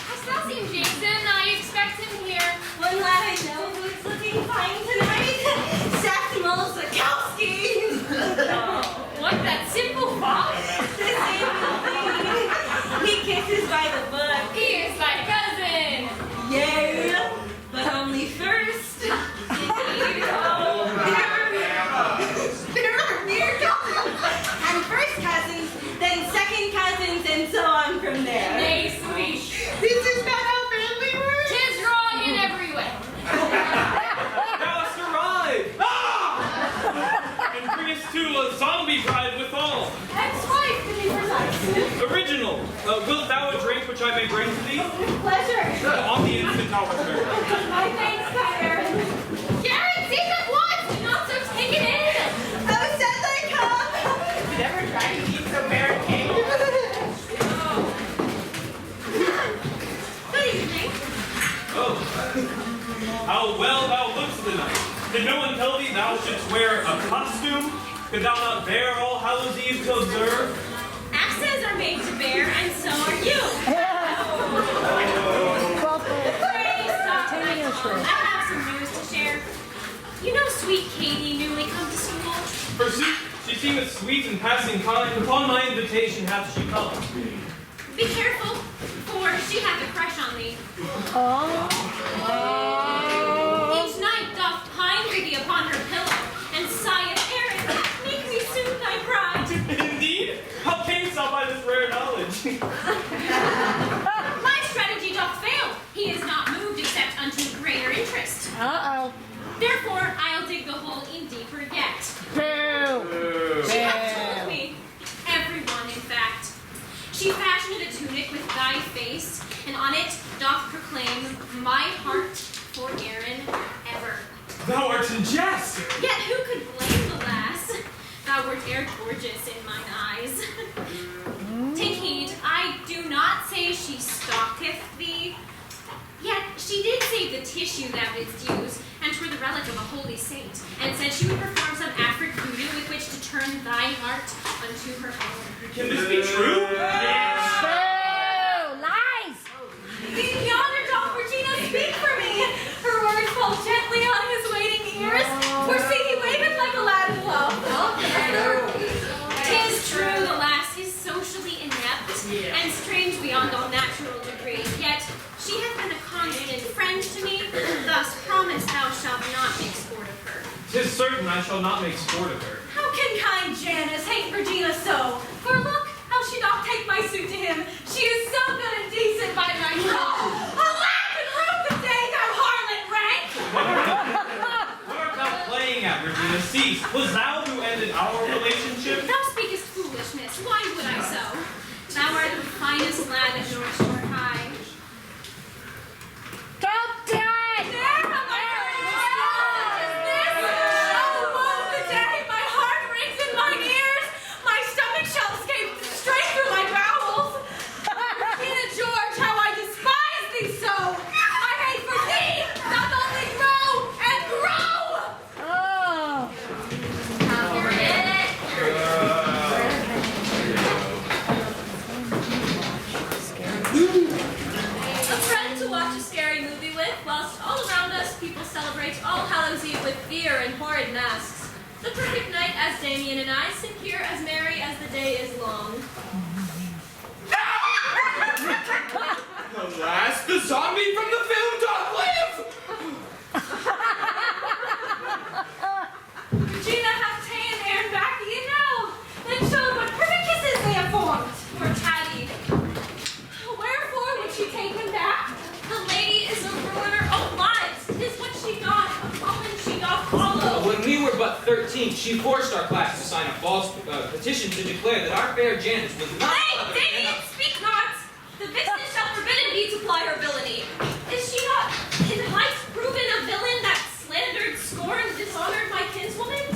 S10: Hast thou seen Jason? I expect him here.
S2: One lad I know who is looking fine tonight. Saximal Zakowski.
S10: What, that simple fox?
S2: The same indeed. He kisses by the book.
S10: He is my cousin.
S2: Yay! But only first. There are near cousins. And first cousins, then second cousins, and so on from there.
S10: Nay, sweet.
S2: This is not how family works.
S10: 'Tis wrong in every way.
S8: Thou hast arrived! Ah! And bringest to a zombie bride withal.
S10: Ex-wife, to be precise.
S8: Original. Wilt thou a drink which I may bring to thee?
S10: Pleasure.
S8: On the instant, I'll return.
S10: My thanks, kind Aaron. Garrett, seize at once. Do not so take it in.
S2: Oh, said they come.
S3: Did ever try to eat some carrot cake?
S10: Good evening.
S8: Oh. How well thou lookst tonight. Did no one tell thee thou shouldst wear a costume? Could thou not bear All Hallows Eve to observe?
S10: Axes are made to bear, and so are you. Pray stop, my tongue. I have some news to share. You know sweet Katie, newly come to school?
S8: Pursuit, she seemeth sweet and passing kind. Upon my invitation hath she come.
S10: Be careful, for she hath a crush on thee. Each night doth pine with thee upon her pillow, and sigheth, Aaron, make me soon thy bride.
S8: Indeed? How camest thou by this rare knowledge?
S10: My strategy doth fail. He is not moved except unto greater interest.
S4: Uh-oh.
S10: Therefore, I'll dig the hole in deeper yet.
S4: Boo!
S10: She hath told me, everyone in fact. She fashioned a tunic with thy face, and on it doth proclaim my heart for Aaron ever.
S8: Thou art in jest!
S10: Yet who could blame the lass? Thou wert e'er gorgeous in mine eyes. Take heed, I do not say she stalketh thee, yet she did save the tissue thou didst use, and 'twere the relic of a holy saint, and said she would perform some Afric voodoo with which to turn thy heart unto her own.
S8: Can this be true?
S4: Boo! Lies!
S10: Yonder doth Regina speak for me. Her words fall gently on his waiting ears. For see, he waveth like a lad in love. 'Tis true, the lass is socially inept, and strange beyond all natural degree. Yet she hath been a constant friend to me. Thus promise thou shalt not make sport of her.
S8: 'Tis certain I shall not make sport of her.
S2: How can kind Janice hate Regina so? For look how she doth take my suit to him. She is so good and decent by my troth. Alack and ruth the day, thou harlot rank!
S8: What art thou playing at, Regina? Cease. Was thou who ended our relationship?
S10: Thou speakest foolishness. Why would I so? Thou art the finest lad at North Shore High.
S4: Don't do it!
S2: There, my friend! Oh, woe the day! with, whilst all around us people celebrate All Hallows Eve with fear and horrid masks. The perfect night as Damien and I sit here as merry as the day is long.
S8: Alas, the zombie from the film doth live!
S2: Regina hath ta'en Aaron back again now, and showed what perfect kisses they have formed. Poor Taddy. Wherefore would she take him back? The lady is a ruiner of lives. 'Tis what she doth, a common she doth follow.
S7: When we were but 13, she forced our class to sign a false petition to declare that our fair Janice was not...
S2: Nay, Damien, speak not! The vixen shall forbidden be to ply her villainy. Is she not in height proven a villain that slandered, scorned, dishonored my kinswoman?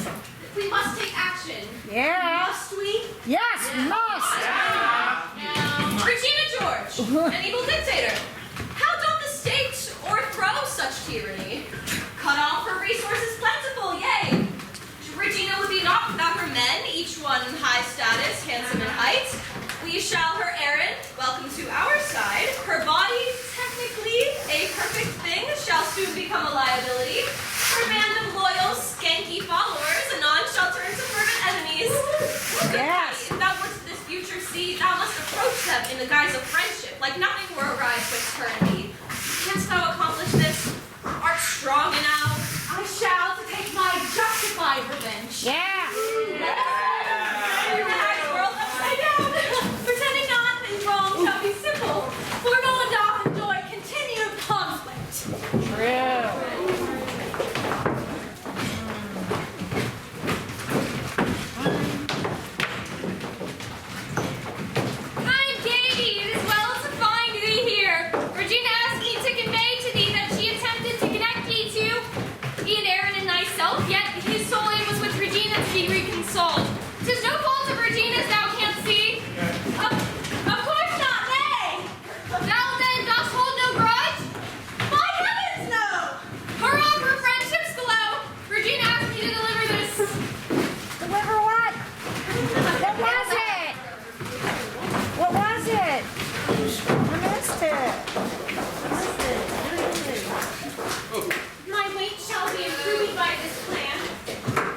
S2: We must take action.
S4: Yeah.
S2: Must we?
S4: Yes, must.
S2: Regina George, an evil dictator. How doth the state o'erthrow such tyranny? Cut off her resources plentiful, yea. Regina would be naught without her men, each one high status, handsome in height. We shall her errand, welcome to our side. Her body, technically a perfect thing, shall soon become a liability. Her band of loyal, skanky followers anon shall turn to fervent enemies.
S4: Yes.
S2: If thou wouldst this future see, thou must approach them in the guise of friendship, like nothing were arise twixt her and me. Canst thou accomplish this? Art strong enow? I shall, to take my justified revenge.
S4: Yeah.
S2: World upside down. Pretending not and wrong shall be simple, for no one doth enjoy continued conflict.
S4: True.
S10: I'm Katie. It is well to find thee here. Regina asked me to convey to thee that she attempted to connect thee to and Aaron and thyself, yet his sole aim was with Regina to be reconsoled. 'Tis no fault of Regina's thou canst see.
S2: Of course not, nay.
S10: Thou then dost hold no grudge?
S2: My heavens, no.
S10: Hurrah for friendship's glow! Regina asked me to deliver this.
S4: Deliver what? What was it? What was it? I missed it.
S10: My weight shall be improved by this plan.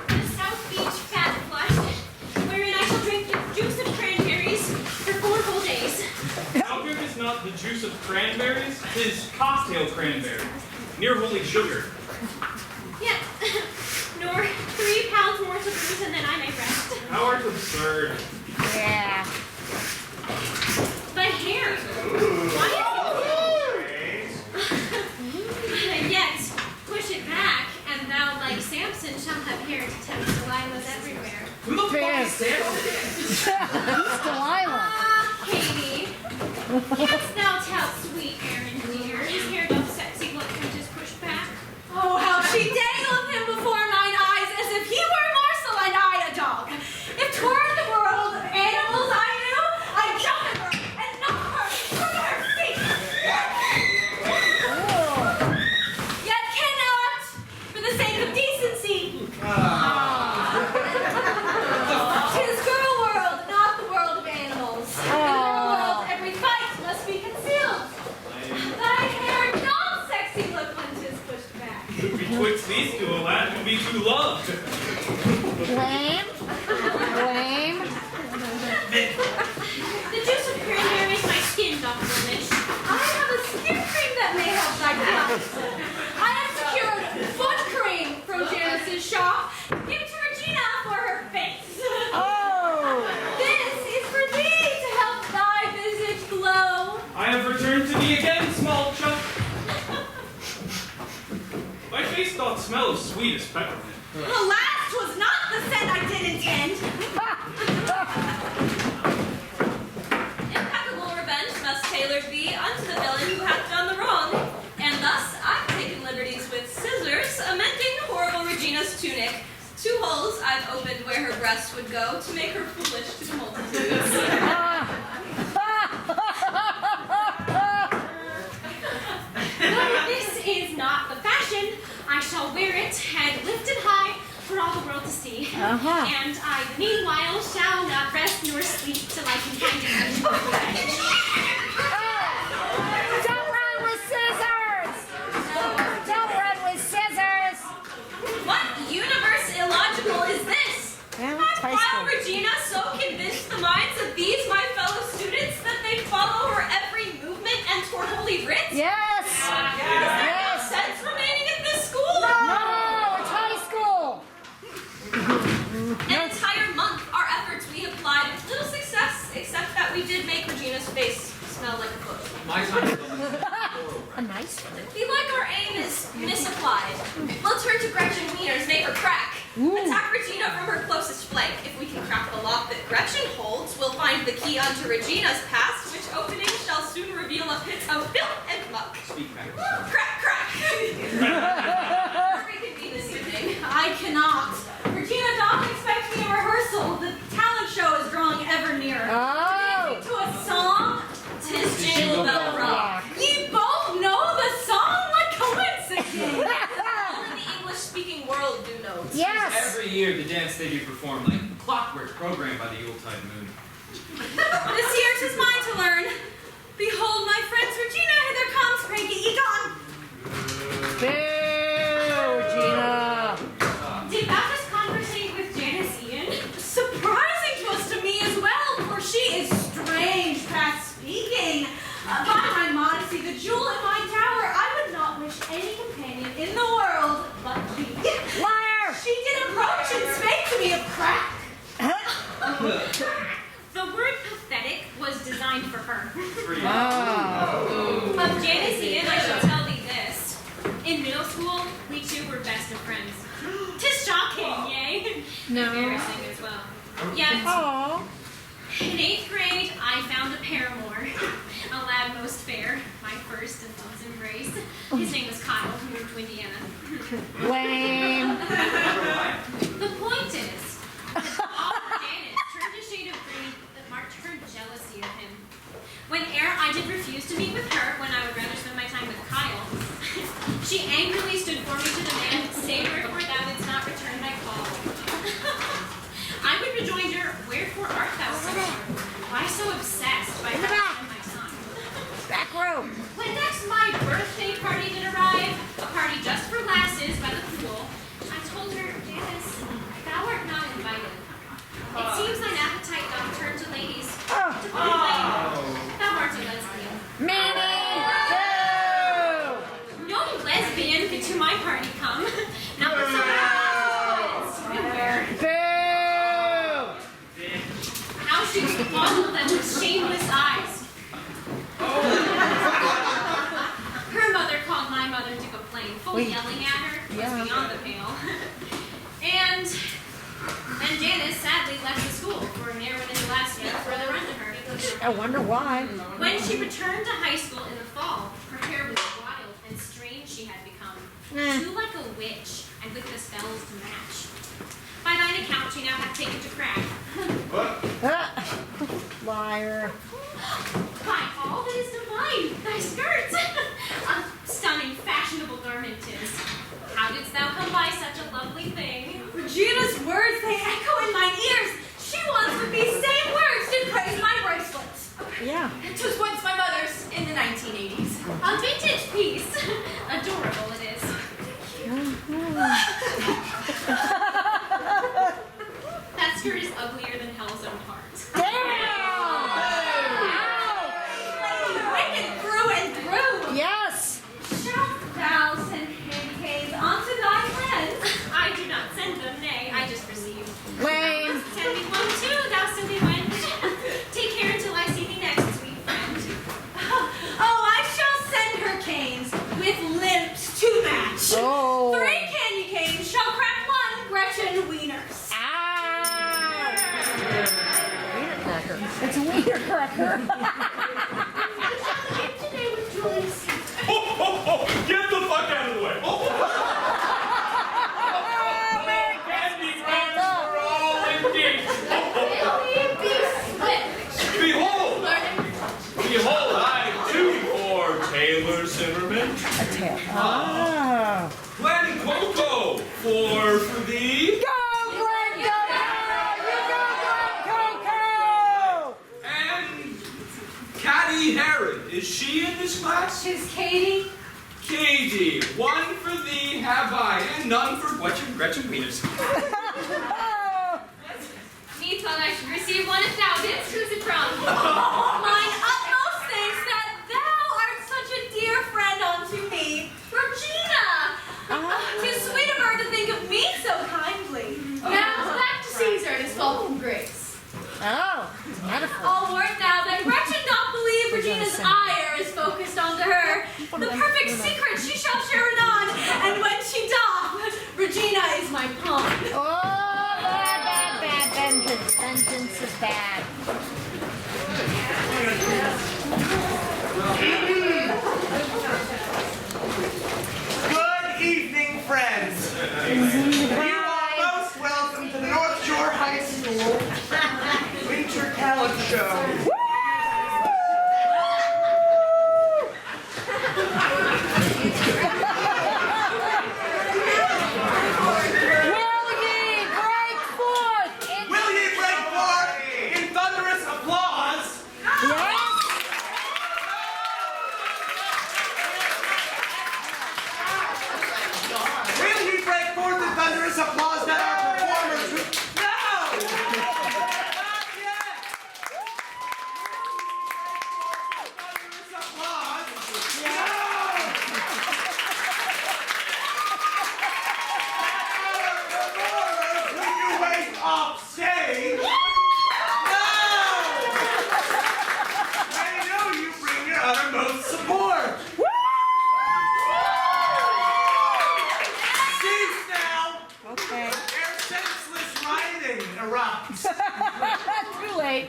S10: The South Beach fat flush, wherein I shall drink the juice of cranberries for 4 whole days.
S8: How good is not the juice of cranberries? 'Tis cocktail cranberry, near holy sugar.
S10: Yet, nor 3 pounds more to booze, and then I may rest.
S8: How art absurd.
S4: Yeah.
S10: My hair. Why and yet, push it back, and thou, like Samson, shall have hair to tempt Delilahs everywhere.
S7: Who the fuck is Samson?
S4: Who's Delilah?
S10: Katie, canst thou tell sweet Aaron, dear, his hair doth sexy what just pushed back?
S2: Oh, how she dangleth him before mine eyes as if he were a morsel and I a dog. If 'twere the world of animals I knew, I'd jump at her and knock her from her feet. Yet cannot, for the sake of decency. 'Tis girl world, not the world of animals. In girl world, every fight must be concealed. Thy hair don't sexy look when 'tis pushed back.
S8: Betwixt these two, a lad will be too loved.
S4: Lame. Lame.
S10: The juice of cranberries my skin doth burnish.
S2: I have a skin cream that may help thy clothes. I have secured foot cream from Janice's shop. Give it to Regina for her face.
S4: Oh.
S2: This is for thee to help thy visage glow.
S8: I have returned to thee again, small chuck. My face doth smell as sweet as peppermint.
S2: Alas, 'twas not the scent I did intend. Impeccable revenge must tailored be unto the villain who hath done the wrong. And thus I've taken liberties with scissors, amending horrible Regina's tunic. 2 holes I've opened where her breast would go to make her foolish to the multitudes.
S10: Though this is not the fashion, I shall wear it head lifted high for all the world to see.
S4: Uh-huh.
S10: And I, the meanwhile, shall not rest nor sleep till I can find it.
S4: Don't run with scissors.
S2: Have Regina so convinced the minds of these, my fellow students, that they follow her every movement and toward Holy Writ?
S4: Yes!
S2: Is there no sense remaining at this school?
S4: No, it's high school.
S2: An entire month, our efforts we applied with little success, except that we did make Regina's face smell like a foot.
S7: My time.
S4: A nice one.
S2: Feel like our aim is misapplied. We'll turn to Gretchen Wiener's neighbor crack. Attack Regina from her closest flank. If we can crack the lock that Gretchen holds, we'll find the key unto Regina's past, which opening shall soon reveal a pit of filth and muck.
S7: Speak back.
S2: Crack, crack! Where we can be this evening. I cannot. Regina, don't expect me in rehearsal. The talent show is drawing ever nearer.
S4: Oh!
S2: To a song, 'tis Jingle Bell Rock. Ye both know the song? What coincidence! Only the English-speaking world do know.
S4: Yes!
S7: Every year, the dance they do perform like clockwork programmed by the Yuletide moon.
S2: This year 'tis mine to learn. Behold, my friends, Regina, hither comes. Pray get ye gone.
S4: Boo, Regina.
S2: Did thou just conversate with Janice Ian? Surprising twas to me as well, for she is strange past speaking. By my modesty, the jewel in my tower, I would not wish any companion in the world but thee.
S4: Liar!
S2: She did approach and spake to me of crack.
S10: The word pathetic was designed for her.
S4: Oh.
S10: Of Janice Ian, I shall tell thee this. In middle school, we two were best of friends. 'Tis shocking, yea?
S4: No.
S10: Embarrassing as well. Yet,
S4: Oh.
S10: in 8th grade, I found a paramour. A lad most fair, my first and love's embrace. His name was Kyle, who moved to Indiana.
S4: Lame.
S10: The point is, all of Janice turned a shade of green that marked her jealousy of him. Whene'er I did refuse to meet with her when I would rather spend my time with Kyle, she angrily stood for me to demand, say wherefore thou didst not return my call. I would rejoinder, wherefore art thou so? Why so obsessed by how I spend my time?
S4: Back row.
S10: When next my birthday party did arrive, a party just for lasses by the pool, I told her, Janice, thou art not invited. It seems thine appetite doth turn to ladies. To put it plain, thou art a lesbian.
S4: Meanie. Boo.
S10: No lesbian could to my party come. Not with some swimwear.
S4: Boo.
S10: How she swallowed them with shameless eyes. Her mother called my mother to complain, full yelling at her was beyond the pale. And then Janice sadly left the school, for ne'er would any last year further unto her.
S4: I wonder why.
S10: When she returned to high school in the fall, her hair was wild and strange she had become. Too like a witch, and with the spells to match. By thine account, she now hath taken to crack.
S4: Liar.
S10: By all that is divine, thy skirts! A stunning, fashionable garment 'tis. How didst thou come by such a lovely thing?
S2: Regina's words, they echo in mine ears. She wants with these same words to praise my bracelets.
S4: Yeah.
S2: 'Twas once my mother's in the 1980s.
S10: A vintage piece. Adorable it is. That skirt is uglier than hell's own heart.
S2: Wicked through and through.
S4: Yes.
S2: Shalt thou send handmaids onto thy friends?
S10: I do not send them, nay, I just receive.
S4: Lame.
S10: Send me one too, thou silly wench. Take care until I see thee next, sweet friend.
S2: Oh, I shall send her canes with limps to match.
S4: Oh.
S2: 3 candy canes shall crack 1 Gretchen Wieners.
S4: Ah. Wiener cracker. It's a wiener cracker.
S10: Today with Julius.
S8: Get the fuck out of the way! Candy grams for all engaged! Behold! Behold, I too for Taylor Zimmerman.
S4: A tail. Ah.
S8: Glenn Coco for thee.
S4: Go, Glenn, go! You go, Glenn Coco!
S8: And Caddy Herod. Is she in this class?
S2: Tis Katie.
S8: Katie, 1 for thee have I, and none for Gretchen Wieners.
S10: Me thought I should receive one if thou didst. Who's it from?
S2: Mine utmost thanks that thou art such a dear friend unto me, Regina. 'Tis sweet of her to think of me so kindly.
S10: Now back to Caesar and his falcon grace.
S4: Oh, wonderful.
S2: All word now that wretched not believe Regina's ire is focused onto her. The perfect secret she shall share anon, and when she doth, Regina is my pawn.
S4: Oh, bad, bad, bad. Vengeance. Vengeance is bad.
S3: Good evening, friends. You are most welcome to the North Shore High School Winter Talent Show.
S4: Will ye break forth
S3: In thunderous applause.
S4: Yes.
S3: Will ye break forth in thunderous applause that our performers who... No! Not yet! Thunderous applause. No! Our performers who you wait off stage. No! I know you bring your uttermost support. Cease now!
S4: Okay.
S3: Their senseless rioting erupts.
S4: Too late.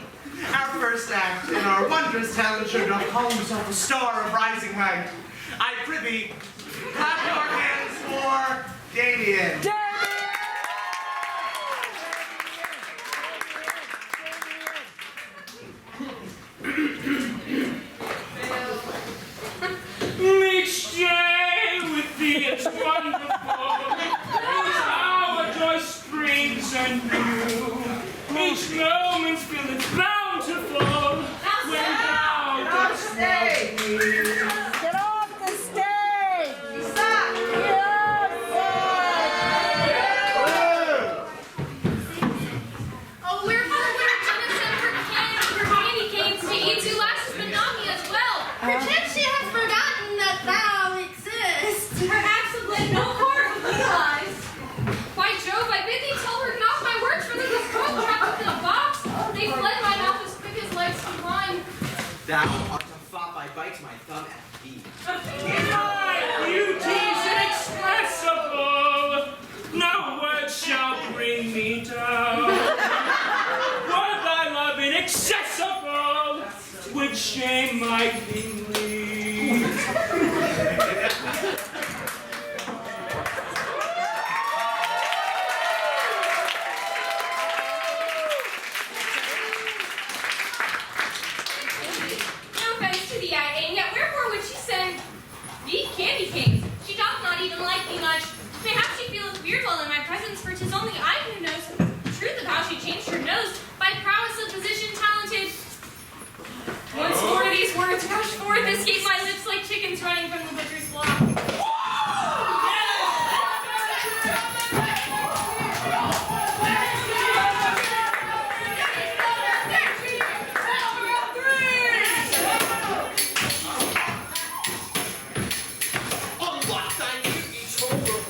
S3: Our first act in our wondrous talent show to call himself a star of rising rank. I prithee, clap your hands for Damien.
S8: Each day with thee it's wonderful. Each hour joy springs anew. Each moment feeleth bountiful. When thou dost love me.
S4: Get off the stage.
S2: Stop.
S4: Get off
S10: Oh, wherefore would Regina send her candy canes to eat two lasses, but not me as well?
S11: Perchance she has forgotten that thou exist.
S2: Her acts of late no court would legalize.
S10: By Jove, I bid thee tell her not my words, for this is pearl trapped within a box. They fled my mouth as quick as legs can climb.
S9: Thou art a fop, I bite my thumb at thee.
S8: My beauty's inexpressible. No words shall bring me down. Were thy love inaccessible, with shame my king leads.
S10: No offense to thee, I aim, yet wherefore would she send thee candy canes? She doth not even like me much. Perhaps she feeleth weird while in my presence, for 'tis only I who knows the truth of how she changed her nose by prowess of position talented. Once more of these words rushed forth, escape my lips like chickens running from the butcher's block.
S9: Unlock thy each hole.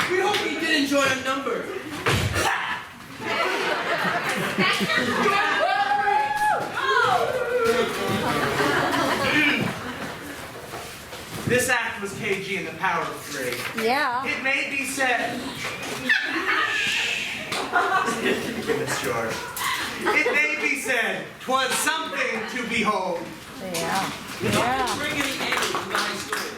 S9: We hope you did enjoy our number.
S3: This act was KG in the power of three.
S4: Yeah.
S3: It may be said. Miss George. It may be said, 'twas something to behold.
S4: Yeah.
S7: Don't
S4: Yeah.
S7: bring any angle to my story.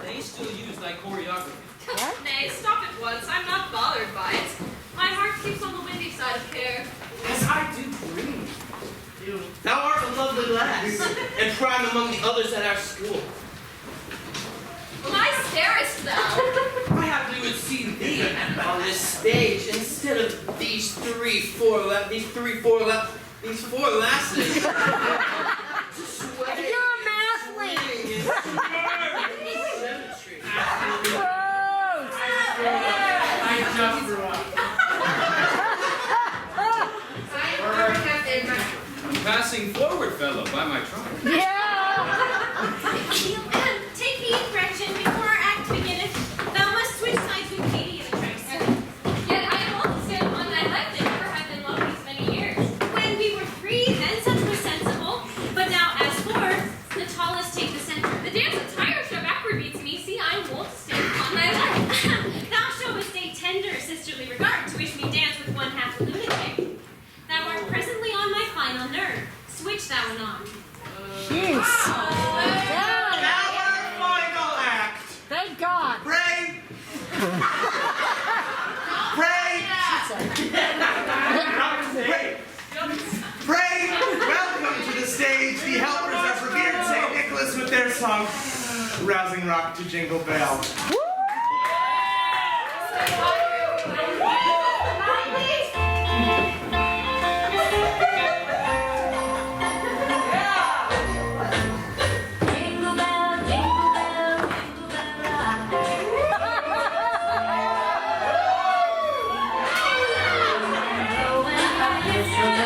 S7: They still use thy choreography.
S4: What?
S6: Nay, stop it once. I'm not bothered by it. My heart keeps on the windy side of care.
S9: As I do grieve. Thou art a lovely lass, and prime among the others at our school.
S6: Why starest thou?
S9: I happily would see thee on this stage instead of these four lasses.
S4: You're a mathlete. Gross.
S8: I just grew up. Passing forward, fellow, by my trunk.
S4: Yeah.
S5: Take heed, Gretchen, before our act beginneth. Thou must switch sides with Katie in a trice.
S10: Yet I am also stand upon thy left and never have been loved these many years.
S5: When we were free, then such was sensible. But now as for the tallest take the center.
S10: The dance of tyrants shall backward beats me. See, I won't stand upon thy left.
S5: Thou showest a tender sisterly regard to wish me dance with one half a lunatic. Thou art presently on my final nerve. Switch thou anon.
S4: Jeez.
S3: Now our final act.
S4: Thank God.
S3: Pray. Pray. Pray. Welcome to the stage, the helpers of revered St. Nicholas with their song, Rousing Rock to Jingle Bell.
S5: Jingle bell,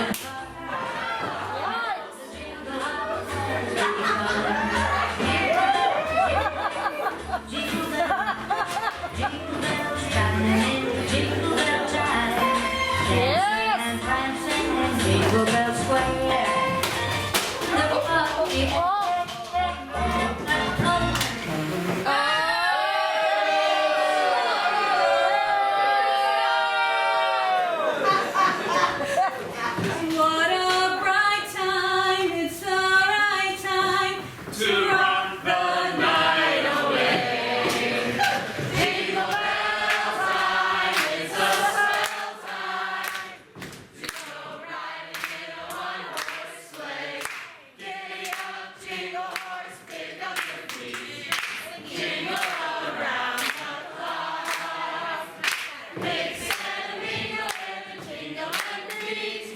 S5: jingle bell, jingle bell What a bright time, it's the right time to rock the night away. Jingle bell time, it's a swell time to go riding in a one-horse sleigh. Giddy up, jingle horse, pick up your feet, jingle around the clock. Mix and mingle and the jingle and the beat.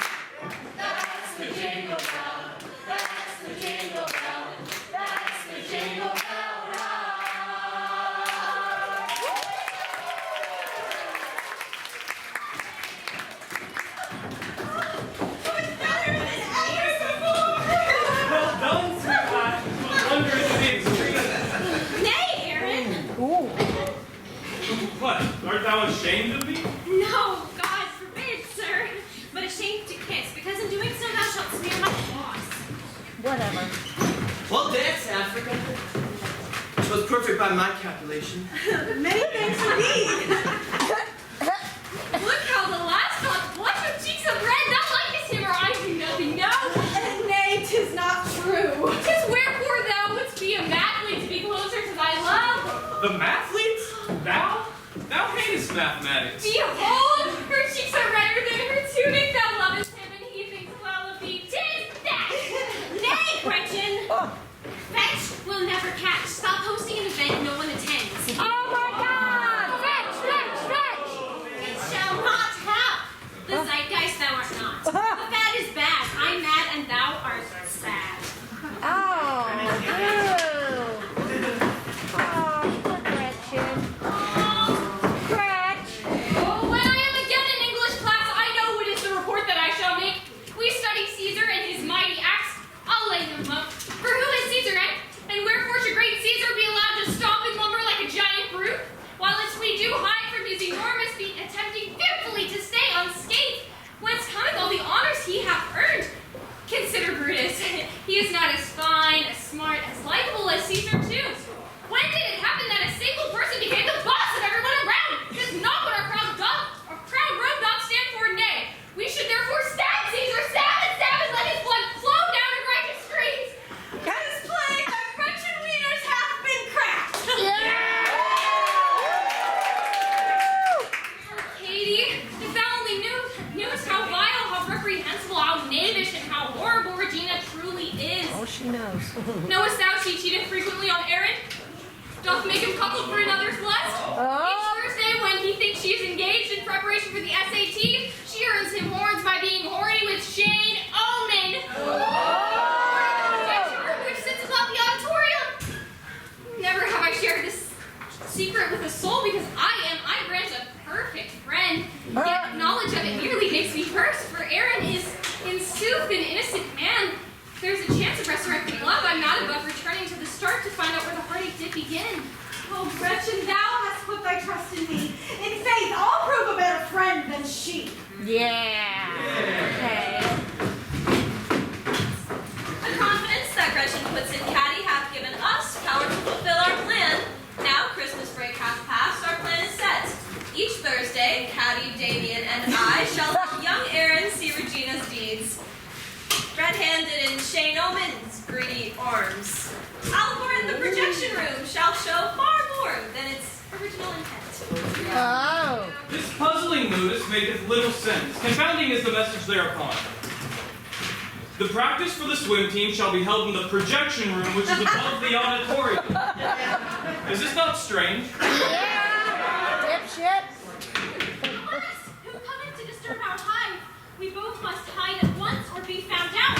S5: That's the jingle bell, that's the jingle bell, that's the jingle bell rock.
S8: Well done, sweetheart. Wonder if it is
S5: Nay, Aaron!
S8: What? Art thou ashamed of me?
S5: No, God forbid, sir, but ashamed to kiss, because in doing so thou shalt smear my boss.
S4: Whatever.
S9: Well, dance, Africa. 'Twas perfect by my calculation.
S11: Many thanks indeed.
S10: Look how the last one blush with cheeks of red. Thou likest him, or I do nothing know.
S2: Nay, 'tis not true.
S10: 'Tis wherefore thou wouldst be a madly to be closer to thy love.
S8: The mathlete? Thou hatest mathematics.
S10: Behold, her cheeks are redder than her tunic. Thou lovest him, and he thinks well of thee. 'Tis that.
S5: Nay, Gretchen! Fetch will never catch. Stop hosting an event no one attends.
S4: Oh my God! Fetch, fetch, fetch!
S5: It shall not have. The zeitgeist thou art not. The fad is bad. I'm mad and thou art sad.
S4: Oh, ew. Oh, poor Gretchen. Gretch.
S10: Oh, when I am again in English class, I know what is the report that I shall make. We study Caesar and his mighty acts. I'll lay them up. For who is Caesar, eh? And wherefore should great Caesar be allowed to stomp and lumber Knowest thou she cheateth frequently on Aaron? Doth make him coupled for another's lust? Each Thursday when he thinks she is engaged in preparation for the SAT, she earns him horns by being horny with Shane Omen. Which sits above the auditorium. Never have I shared this secret with a soul because I grant, a perfect friend. Yet knowledge of it nearly makes me curse, for Aaron is in sooth an innocent man. There's a chance of resurrecting love. I'm not above returning to the start to find out where the heartache did begin.
S2: Oh, Gretchen, thou hast put thy trust in me. In faith, I'll prove a better friend than she.
S4: Yeah. Okay.
S5: The confidence that Gretchen puts in Caddy hath given us power to fulfill our plan. Now Christmas break hath passed, our plan is set. Each Thursday, Caddy, Damien, and I shall help young Aaron see Regina's deeds. Red-handed in Shane Omen's greedy arms. Alvor in the projection room shall show far more than its original intent.
S4: Oh.
S7: This puzzling mood maketh little sense. Confounding is the message thereupon. The practice for the swim team shall be held in the projection room, which is above the auditorium. Is this not strange?
S4: Yeah. Dipshit.
S10: Honest, who cometh to disturb our hive? We both must hide at once or be found out.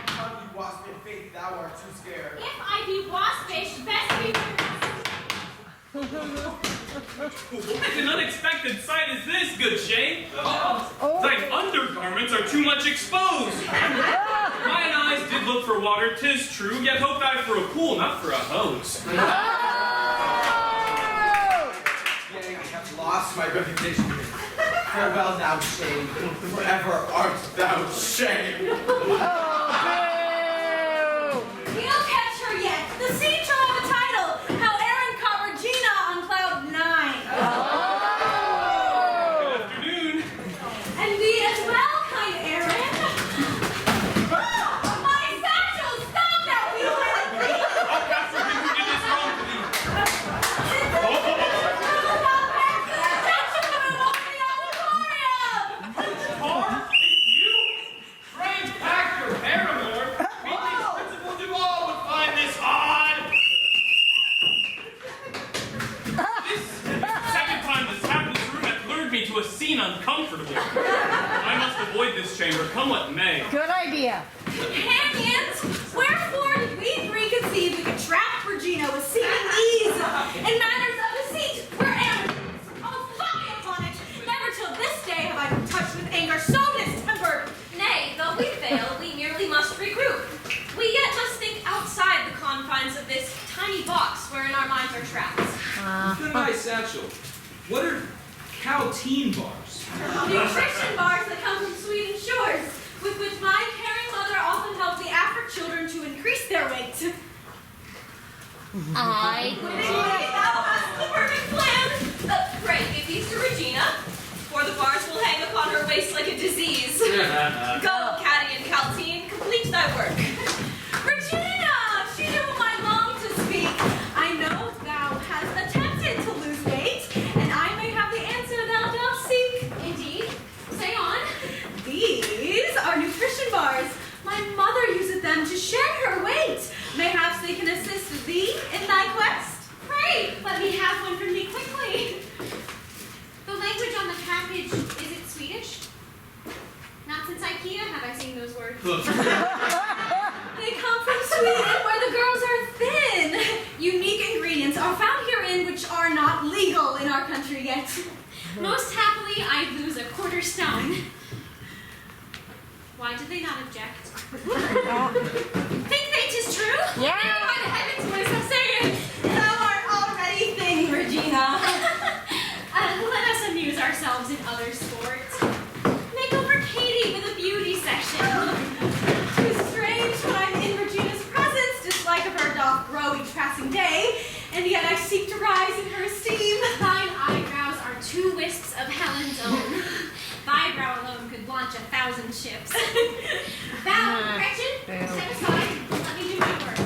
S9: How you wasp in faith, thou art too scared.
S10: If I be waspish, best be
S8: What an unexpected sight is this, good Shane? Thine undergarments are too much exposed. Mine eyes did look for water, 'tis true, yet hoped I for a pool, not for a hose.
S9: Yea, I have lost my reputation. Farewell thou shame, forever art thou shame.
S2: We'll catch her yet. The scene shall have a title. How Aaron caught Regina on cloud 9.
S8: Good afternoon.
S2: And thee as well, kind Aaron. My satchel! Stop that, you
S8: I'll pass for him who did this wrong to thee. Car? It's you? Frank Packer, Paramore. Meeting's principal Duval would find this odd. This second time this happened, this room hath lured me to a scene uncomfortable. I must avoid this chamber, come what may.
S4: Good idea.
S2: Companions, wherefore did we three conceive we could trap Regina with seeming ease in matters of deceit, where Aaron is, oh fie upon it! Never till this day have I been touched with anger so distempered.
S5: Nay, though we fail, we merely must regroup. We yet must think outside the confines of this tiny box wherein our minds are trapped.
S7: Within my satchel, what are Caltine bars?
S2: Nutrition bars that come from Sweden shores, with which my caring mother often helped the African children to increase their weight.
S4: I.
S5: Thou hast the perfect plan. Pray, give these to Regina, for the bars will hang upon her waist like a disease. Go, Caddy and Caltine, complete thy work.
S2: Regina, she whom I long to speak. I know thou hast attempted to lose weight, and I may have the answer thou dost seek.
S10: Indeed. Say on.
S2: These are nutrition bars. My mother useth them to shed her weight. Mayhaps they can assist thee in thy quest.
S10: Pray, let me have one from thee quickly. The language on the package, is it Swedish? Not since IKEA have I seen those words.
S2: They come from Sweden, where the girls are thin. Unique ingredients are found herein which are not legal in our country yet.
S10: Most happily, I lose a quarter stone. Why did they not object? Think they 'tis true?
S4: Yeah.
S10: By the heavens, what is that saying?
S2: Thou art already thin, Regina.
S10: Let us amuse ourselves in other sports. Make over Katie with a beauty section.
S2: 'Tis strange when I'm in Regina's presence, dislike of her doth grow each passing day, and yet I seek to rise in her esteem.
S10: Thine eyebrows are 2 wisps of Helen's own. Thy brow alone could launch 1,000 ships. Thou, Gretchen, step aside. Let me do my work.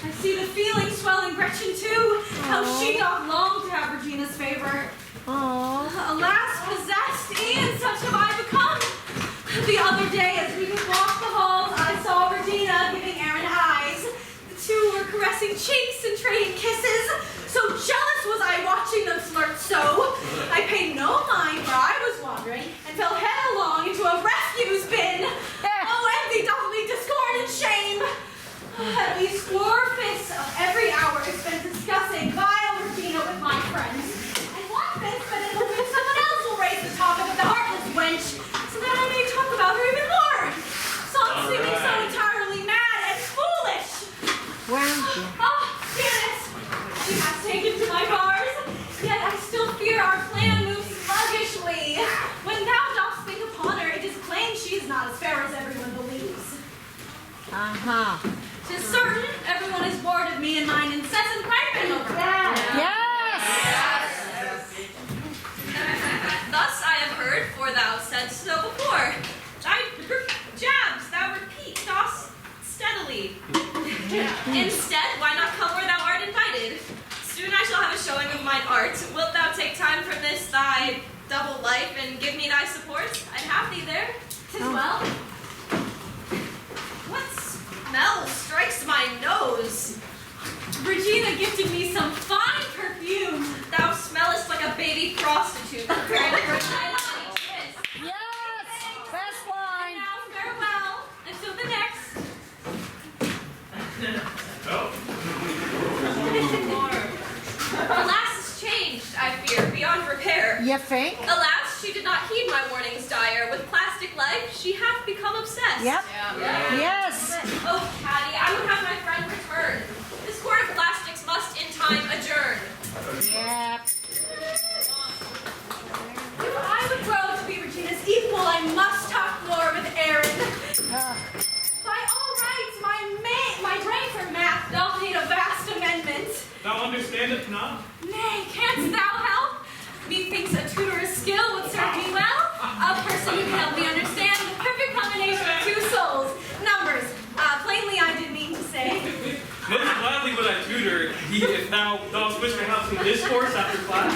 S2: I see the feeling swell in Gretchen too, how she doth long to have Regina's favor.
S4: Aww.
S2: Alas, possessed, and such have I become. The other day, as we would walk the halls, I saw Regina giving Aaron eyes. kissing cheeks and trading kisses. So jealous was I watching them flirt so. I paid no mind where I was wandering and fell headlong into a refuse bin. Oh, envy, doubly, discord, and shame. At least 4/5 of every hour is spent discussing vile Regina with my friends. And 1/5 spent in hoping someone else will raise the topic of the heartless wench so that I may talk about her even more. Stop seeming so entirely mad and foolish. Oh, Janice, she has taken to my bars, yet I still fear our plan moves sluggishly. When thou dost think upon her, it is plain she is not as fair as everyone believes.
S4: Uh-huh.
S2: 'Tis certain everyone is bored of me and mine incessant griping over her.
S4: Yes!
S5: Thus I have heard, for thou saidst so before. Thy jabs thou repeat dost steadily. Instead, why not come where thou art invited? Soon I shall have a showing of mine art. Wilt thou take time from this thy double life and give me thy support? I'd have thee there. 'Tis well. What smell strikes my nose?
S2: Regina gifted me some fine perfume.
S5: Thou smellest like a baby prostitute preparing for a tiny kiss.
S4: Yes! Best line!
S2: Now farewell until the next.
S5: Alas, is changed, I fear, beyond repair.
S4: You think?
S5: Alas, she did not heed my warnings dire. With plastic life, she hath become obsessed.
S4: Yep. Yes!
S5: Oh, Patty, I would have my friend return. This court of plastics must in time adjourn.
S4: Yep.
S2: If I would grow to be Regina's equal, I must talk more with Aaron. By all rights, my brain for math doth need a vast amendment.
S8: Thou understandest not?
S2: Nay, canst thou help? Methinks a tutor's skill would serve me well. A person who can help me understand the perfect combination of two souls. Numbers. Plainly I did mean to say.
S8: Most gladly would I tutor thee if thou dost wish to have some discourse after class.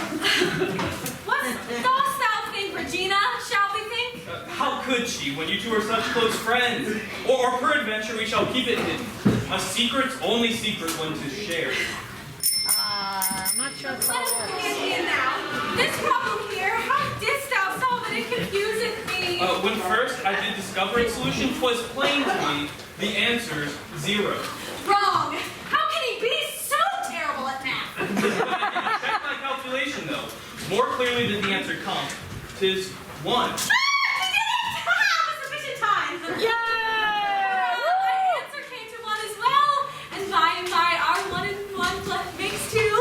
S2: What dost thou think, Regina? Shall we think?
S8: How could she, when you two are such close friends? Or peradventure we shall keep it hidden. A secret's only secret when 'tis shared.
S4: I'm not sure if
S2: Let us
S4: that
S2: begin
S4: works.
S2: here now. This problem here, how didst thou solve it? It confuseth me.
S8: When first I did discover its solution, 'twas plain to me, the answer's 0.
S2: Wrong. How can he be so terrible at math?
S8: Check my calculation though. More clearly did the answer come. 'Tis 1.
S2: He did it! Ha! With sufficient time.
S4: Yay!
S2: My answer came to 1 as well, and by and by our 1 and 1 makes 2.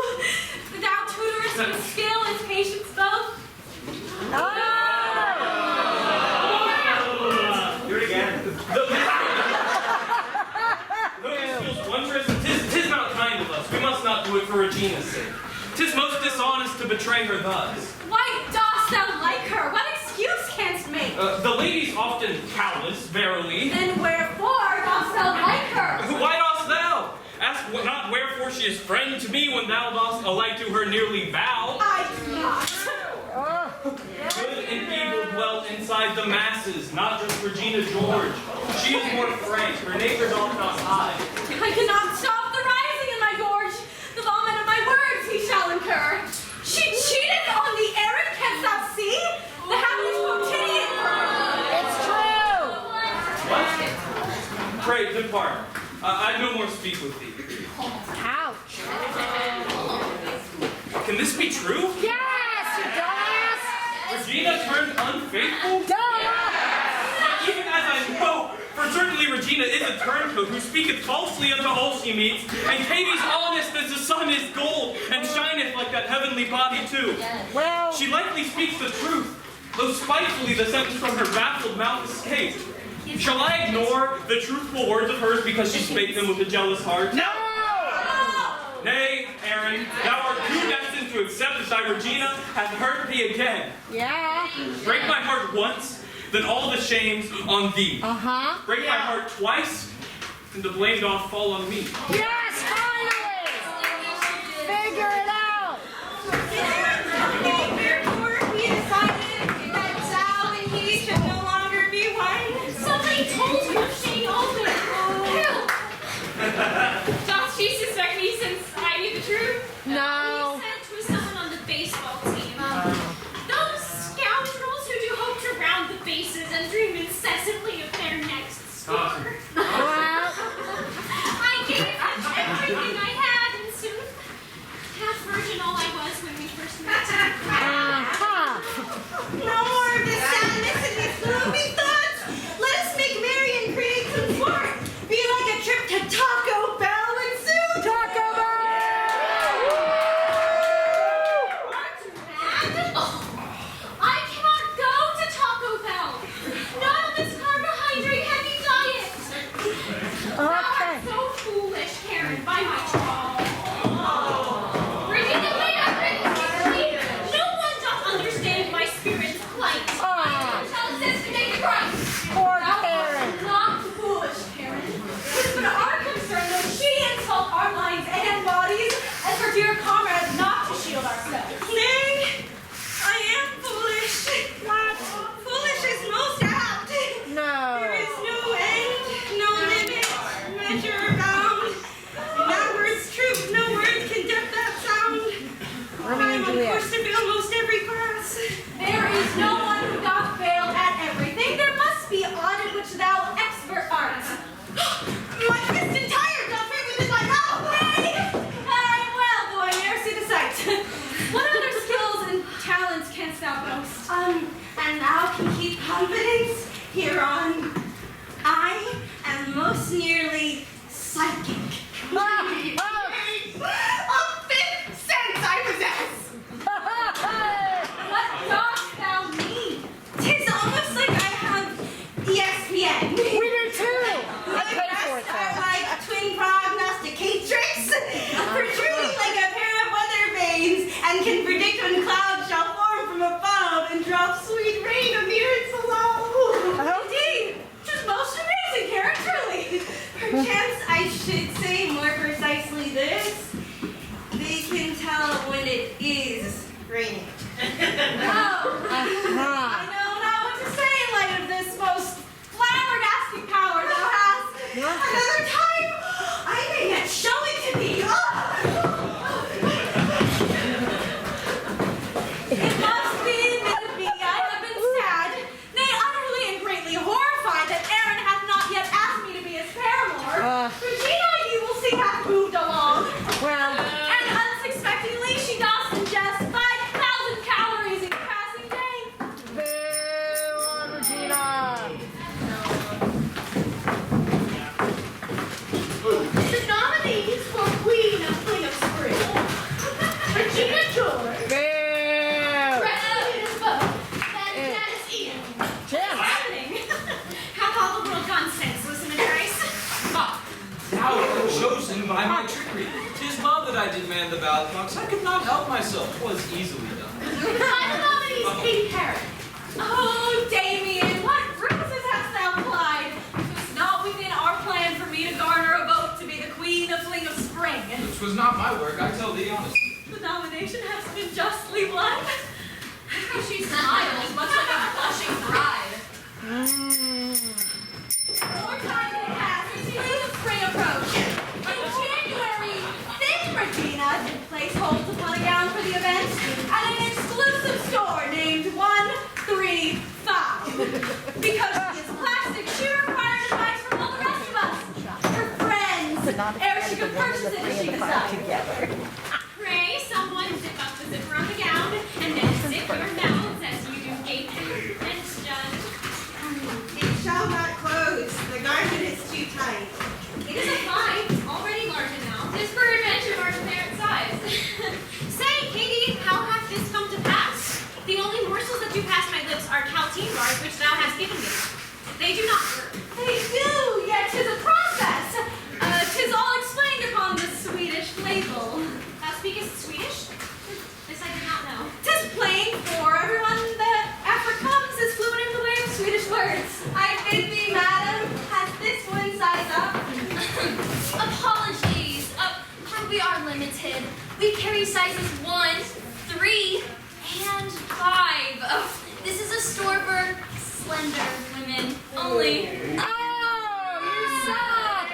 S2: Thou tutorest with skill and patience both.
S3: Do it again.
S8: Though this feels wondrous, 'tis not kind of us. We must not do it for Regina's sake. 'Tis most dishonest to betray her thus.
S2: Why dost thou like her? What excuse canst make?
S8: The lady's often callous, verily.
S2: Then wherefore dost thou like her?
S8: Why dost thou? Ask not wherefore she is friend to me when thou dost alike to her nearly vow.
S2: I do not.
S8: Good and evil dwelt inside the masses, not just Regina George. She is more frank, her nature doth not hide.
S2: I cannot stop the rising in my gorge. The vomit of my words he shall incur. She cheated on the errand, canst thou see? The habit is quotidian for her.
S4: It's true!
S8: What? Pray, depart. I no more speak with thee.
S4: Ouch!
S8: Can this be true?
S4: Yes, you dumbass!
S8: Regina turned unfaithful?
S4: Duh!
S8: Even as I know, for certainly Regina is a turncoat who speaketh falsely unto all she meets, and Katie's honest as the sun is gold, and shineth like that heavenly body too.
S4: Well,
S8: She likely speaks the truth, though spitefully the sentence from her baffled mouth escaped. Shall I ignore the truthful words of hers because she spake them with a jealous heart?
S4: no!
S8: Nay, Aaron, thou art too destined to accept that thy Regina hath hurt thee again.
S4: Yeah.
S8: Break my heart once, then all the shame's on thee.
S4: Uh-huh.
S8: Break my heart twice, then the blame doth fall on me.
S4: Yes, finally! Figure it out!
S2: Therefore, we decided that Sal and he should no longer be one.
S10: Somebody told you Shane opened. Doth she suspect me
S11: Nay, I am foolish. What? Foolish is most apt.
S4: No.
S11: There is no end, no limit, measure or bound. In that word's truth, no word can depth that sound.
S4: Romeo
S11: I
S4: and
S11: am on
S4: Juliet.
S11: course to fail most every class.
S2: There is no one who doth fail at everything. There must be on it which thou expert art.
S11: My fist entire doth fit within my mouth.
S2: Ay, well, boy, ne'er see the sight. What other skills and talents canst thou boast?
S11: And thou can keep confidence hereon. I am most nearly psychic. A fifth sense I possess.
S2: What dost thou mean?
S11: 'Tis almost like I have ESPN.
S4: We do too. I pay for it
S11: Rest are
S4: though.
S11: like twin prognosticatrix, protruding like a pair of weather vanes, and can predict when clouds shall form from above and drop sweet rain amidst below.
S2: Indeed, 'tis most amazing, Karen, truly.
S11: Perchance I should say more precisely this. They can tell when it is raining.
S2: Oh, I know not what to say in light of this most flabbergasting power thou hast.
S11: Another time, I may yet show it to thee.
S2: It must be admitted me, I have been sad, nay, utterly and greatly horrified that Aaron hath not yet asked me to be his paramour. Regina, you will see, hath moved along.
S4: Well,
S2: And unsuspectingly, she doth ingest 5,000 calories in passing day.
S4: boo on Regina.
S1: The nominees for Queen of Fling of Spring. Regina George.
S4: Boo.
S1: President Vote. And Janice Ian.
S4: Jim.
S1: Hath all the world gone senseless in a trice?
S7: Ha! Thou art chosen by my trickery. 'Tis well that I did man the ballot box. I could not help myself. 'Twas easily done.
S1: Final nominees, Katie Parrott.
S2: Oh, Damien, what ruses hast thou plied? 'Twas not within our plan for me to garner a vote to be the Queen of Fling of Spring.
S7: Which was not my work, I tell thee honestly.
S2: The nomination has been justly won.
S10: How she smiles, much like a blushing bride.
S2: More time than passed, the Fling of Spring approached. In January, then Regina did place holds upon a gown for the event at an exclusive store named 135. Because she is plastic, she required advice from all the rest of us, her friends, ere she could purchase it if she decided.
S10: Pray someone zip up the zipper on the gown, and then zip your mouths as you do gape and judge.
S11: It shall not close. The garment is too tight.
S10: It is a fine, already large enough. This peradventure marks their size. Say, Katie, how hath this come to pass? The only morsels that do pass my lips are caltine bars which thou hast given me. They do not work.
S2: They do, yet 'tis a process. 'Tis all explained upon the Swedish label.
S10: Thou speakest Swedish? This I did not know.
S2: 'Tis plain for everyone that Afrikaans is fluent in the way of Swedish words. I bid thee, madam, has this one size up?
S10: Apologies, for we are limited. We carry sizes 1, 3, and 5. This is a store for slender women only.
S4: Oh, you suck.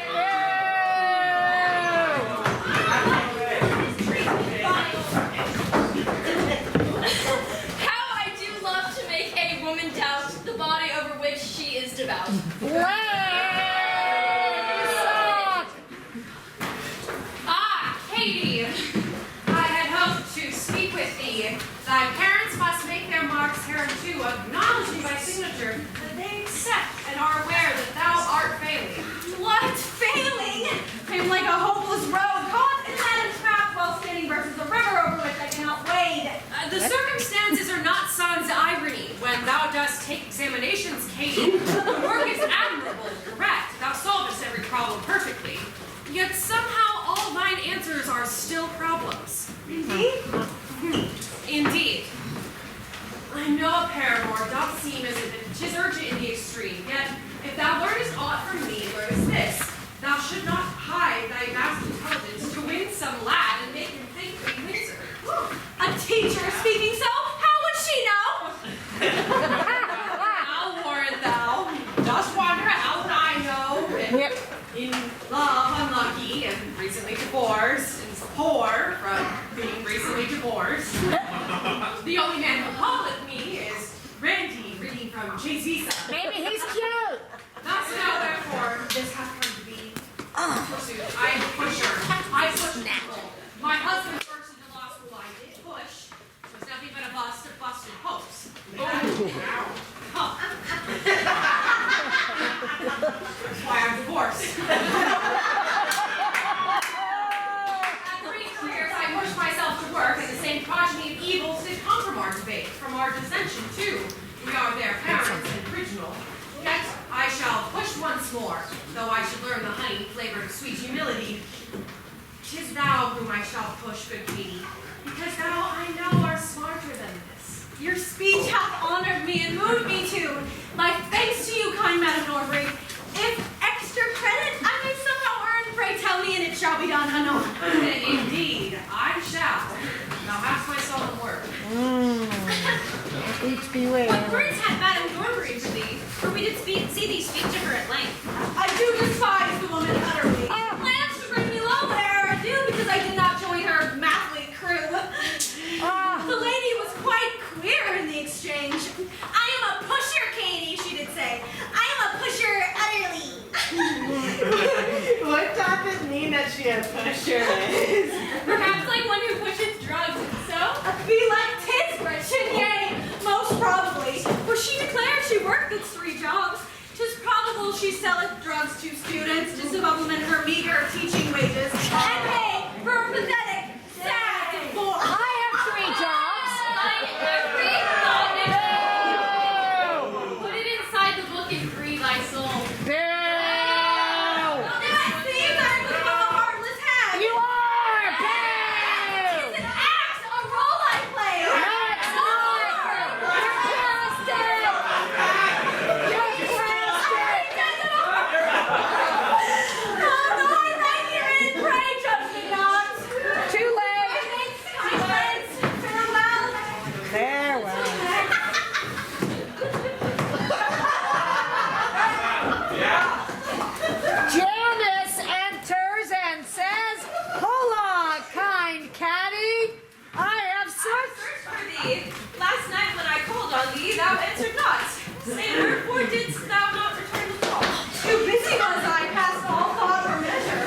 S10: How I do love to make a woman doubt the body over which she is devout.
S4: Boo. You suck.
S6: Ah, Katie! I had hoped to speak with thee. Thy parents must make their marks hereunto, acknowledging by signature that they accept and are aware that thou art failing.
S2: What? Failing? I'm like a hopeless rogue caught in that entrap while standing versus a river over which I cannot wade.
S6: The circumstances are not sans irony when thou dost take examinations, Katie. The work is admirable and correct. Thou solvest every problem perfectly. Yet somehow all thine answers are still problems.
S2: Indeed?
S6: Indeed. I know a paramour doth seem as if it is urgent in the extreme, yet if thou learnest aught from me, learnest this. Thou should not hide thy vast intelligence to win some lad and make him think thee wiser.
S2: A teacher teacher is speaking so. How would she know?
S6: Now, Warren, thou dost wander out, I know.
S4: Yep.
S6: In love, unlucky, and recently divorced, and poor from being recently divorced. The only man who calleth me is Randy, reading from Jay's Visa.
S4: Maybe he's cute.
S6: Thus now, therefore, this hath come to be. Pursuit. I am a pusher. I push people. My husband first into law school, I did push. It was nothing but a bust of busted hopes. That's why I'm divorced. At 3 careers, I pushed myself to work, and the same progeny of evils did come from our debate, from our dissension too. We are their parents and original. Yet I shall push once more, though I should learn the honey flavored of sweet humility. 'Tis thou whom I shall push, good Katie, because thou, I know, art smarter than this.
S2: Your speech hath honored me and moved me to. My thanks to you, kind Madam Norbury. If extra credit I may somehow earn, pray tell me, and it shall be done anon.
S6: Indeed, I shall. Thou hast my solemn word.
S4: Each beware.
S10: What words had Madame Norbury for thee? For we did see thee speak to her at length.
S2: I do despise the woman utterly.
S10: Plans to bring me low.
S2: Where I do, because I did not join her mathlete crew. The lady was quite queer in the exchange. I am a pusher, Katie, she did say. I am a pusher utterly.
S11: What doth it mean that she a pusher is?
S10: Perhaps like one who pushes drugs, so?
S2: Be like tis, Gretchen, yea, most probably. For she declared she worked its 3 jobs. 'Tis probable she selleth drugs to students to supplement her meager teaching wages and pay for her pathetic, sad divorce.
S4: I have 3 jobs.
S10: Find every thought and put it inside the book and free thy soul.
S4: Boo!
S2: It seems I'm a heartless hag.
S4: You are! Boo!
S2: It's an act, a role I play.
S4: No, it's not! You're plastic! You're plastic!
S2: Oh, no, I write herein, pray judge me not.
S4: Too late!
S2: Kind friends, farewell.
S4: Farewell. Janice enters and says, "Hola, kind caddy. I have searched."
S2: Search for thee. Last night when I called on thee, thou answered not. Say, wherefore didst thou not return the call? Too busy was I, past all thought or measure.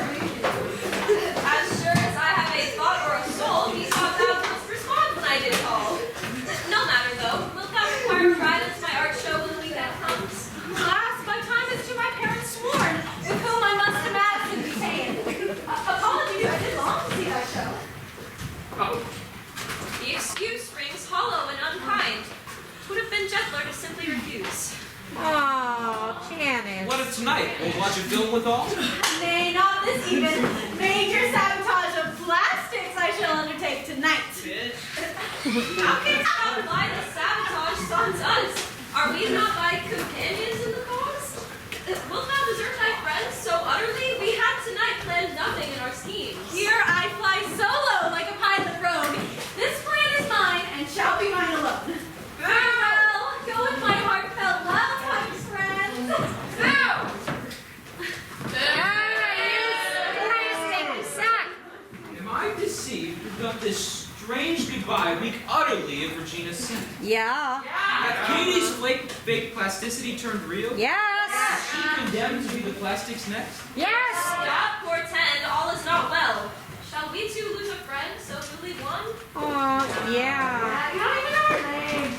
S2: As sure as I have a thought or a soul, methought thou wouldst respond when I did call.
S10: No matter though, wilt thou require private my art show when the weekend comes?
S2: Alas, my time is to my parents sworn, with whom I must amass and detain. Apologies, I did long to see thy show.
S10: The excuse rings hollow and unkind. Would have been gentler to simply refuse.
S4: Oh, Janice.
S7: What of tonight? We'll watch a film with all?
S2: Nay, not this even. Major sabotage of plastics I shall undertake tonight.
S10: How canst thou lie the sabotage sons us? Are we not thy companions in the cause? Wilt thou desert thy friends so utterly? We had tonight planned nothing in our schemes.
S2: Here I fly solo like a pilot rogue. This plan is mine and shall be mine alone. Farewell. Go with my heartfelt love, kind friends.
S4: Plastic sack.
S7: Am I deceived about this strange goodbye weak utterly of Regina's scent?
S4: Yeah.
S7: Hath Katie's fake plasticity turned real?
S4: Yes.
S7: Is she condemned to be the plastic's next?
S4: Yes.
S10: That portend all is not well. Shall we two lose a friend so newly won?
S4: Oh, yeah.
S2: Not even our name.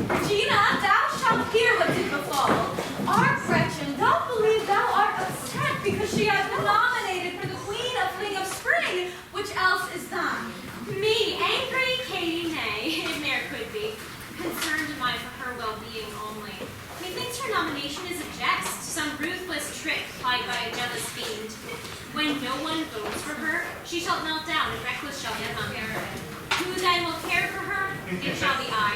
S2: Regina, thou shalt hear what did befall. Our Gretchen, don't believe thou art upset because she has been nominated for the Queen of Fling of Spring, which else is thine.
S10: Me, angry Katie, nay, it ne'er could be. Concerned am I for her well-being only. Methinks her nomination is a jest, some ruthless trick plied by a jealous fiend. When no one votes for her, she shall melt down and reckless shall become. Who then will care for her? It shall be I.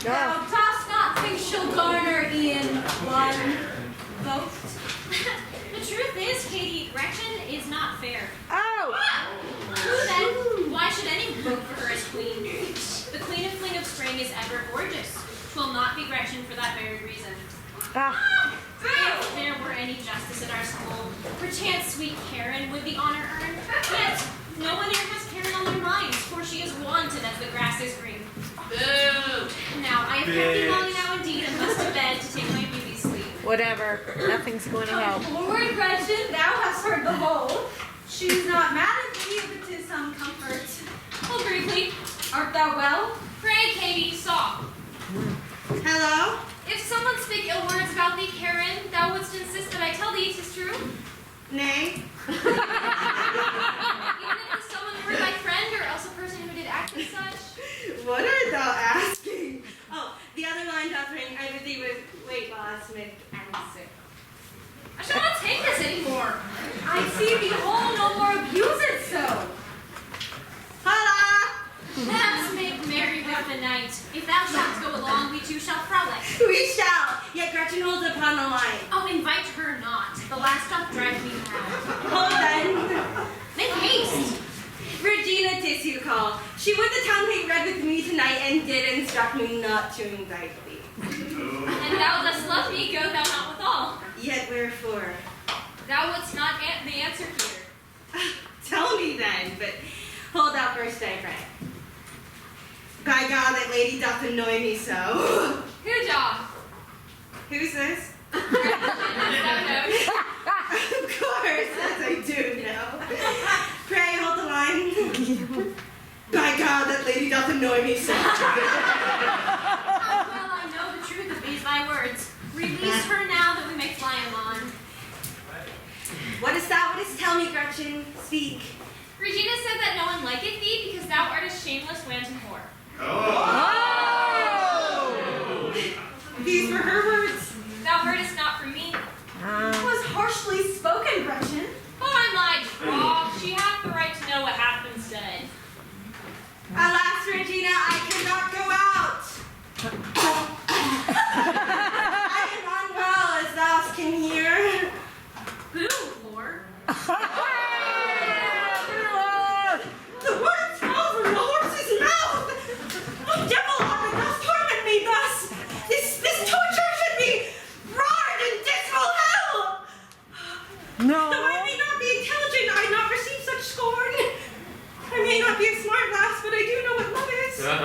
S2: Thou dost not think she'll garner Ian one vote?
S10: The truth is, Katie, Gretchen is not fair.
S4: Oh,
S10: 'Twill not be Gretchen for that very reason.
S4: Ah,
S10: If there were any justice in our school, perchance sweet Karen would the honor earn. Yet no one here has Karen on their minds, for she is wanted as the grass is green. Boo! Now, I have kept thee long now indeed, and must to bed to take my beauty sleep.
S4: whatever. Nothing's going to help.
S2: Lord Gretchen, thou hast heard the whole. She's not mad at thee, but 'tis some comfort.
S10: Oh, briefly,
S2: Art thou well?
S10: pray, Katie, stop.
S11: Hello?
S10: If someone speak ill words about thee, Karen, thou wouldst insist that I tell thee 'tis true?
S11: Nay?
S10: Even if the someone were thy friend, or else a person who did act as such?
S11: What art thou asking? Oh, the other line doth ring. I would thee would wait while I make answer.
S10: I shall not take this anymore.
S2: I see thee whole, no more abuse it so.
S11: Holla!
S10: Let us make merry with the night. If thou shalt go along, we two shall frolic.
S11: We shall. Yet Gretchen holds upon the line.
S10: Oh, invite her not. The last doth drive me mad.
S11: Hold then.
S10: Make haste.
S11: Regina Tissue call. She would the town take read with me tonight and did instruct me not to invite thee.
S10: And thou dost love me, go thou not withal.
S11: Yet wherefore?
S10: Thou wouldst not the answer here.
S11: Tell me then, but hold out first I pray. By God, that lady doth annoy me so.
S10: Who jaw?
S11: Who's this?
S10: Thou knows.
S11: Of course, as I do know. Pray, hold the line. By God, that lady doth annoy me so.
S10: Well, I know the truth of these thy words. Release her now that we may fly him on.
S11: What is thou wouldst tell me, Gretchen? Speak.
S10: Regina said that no one liketh thee because thou art a shameless wanton whore.
S11: These were her words.
S10: Thou heardest not from me.
S2: It was harshly spoken, Gretchen.
S10: By my troth, she hath the right to know what hath been said.
S11: Alas, Regina, I cannot go out. I am unwell, as thou can hear.
S10: Boo, whore.
S11: The words fall from the horse's mouth. Oh, devil, Aubrey, thou torment me thus. This torture should be roared in dismal hell.
S4: No.
S11: Though I may not be intelligent, I not receive such scorn. I may not be a smart lass, but I do know what love is. And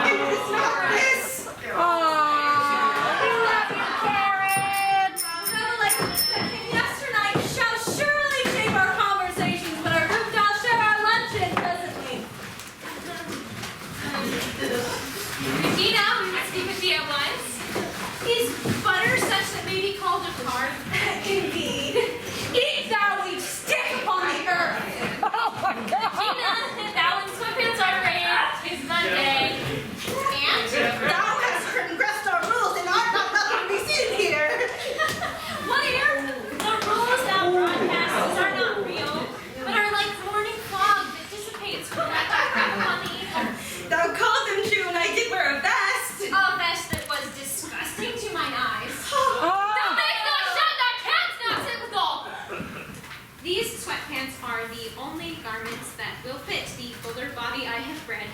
S11: it is not this.
S4: Oh, we love you, Karen.
S2: Revelation that came yesternight shall surely shape our conversations, but our group shall share our luncheon presently.
S10: Regina, we must speak with thee at once. Is butter such that may be called a carb?
S2: Indeed. Eat thou each stick upon the earth.
S4: Oh my God.
S10: Regina, if thou in sweatpants are arrayed, 'tis Monday. And
S11: Thou hast transgressed our rules and art not welcome to be seen here.
S10: what here? The rules thou broadcastest are not real, but are like morning fog that dissipates when I crack upon the ether.
S11: Thou called them true, and I did wear a vest.
S10: A vest that was disgusting to mine eyes.
S4: Oh.
S10: Thou mayst not shout, thou canst not sit withal. These sweatpants are the only garments that will fit the fuller body I have bred.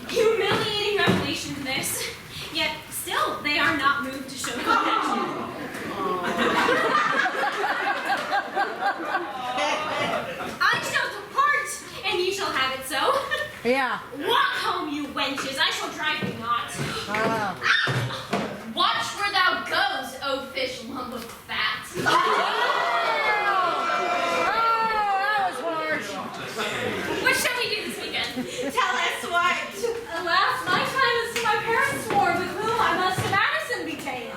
S10: Humiliating revelation this, yet still they are not moved to show compassion. I shall depart, and ye shall have it so.
S4: Yeah.
S10: Walk home, you wenches, I shall drive you not.
S4: Oh.
S10: Watch where thou goes, O fish lump of fat.
S4: That was harsh.
S10: What shall we do this weekend?
S11: Tell us what.
S2: Alas, my time is to my parents' ward, with whom I must to Madison be ta'en.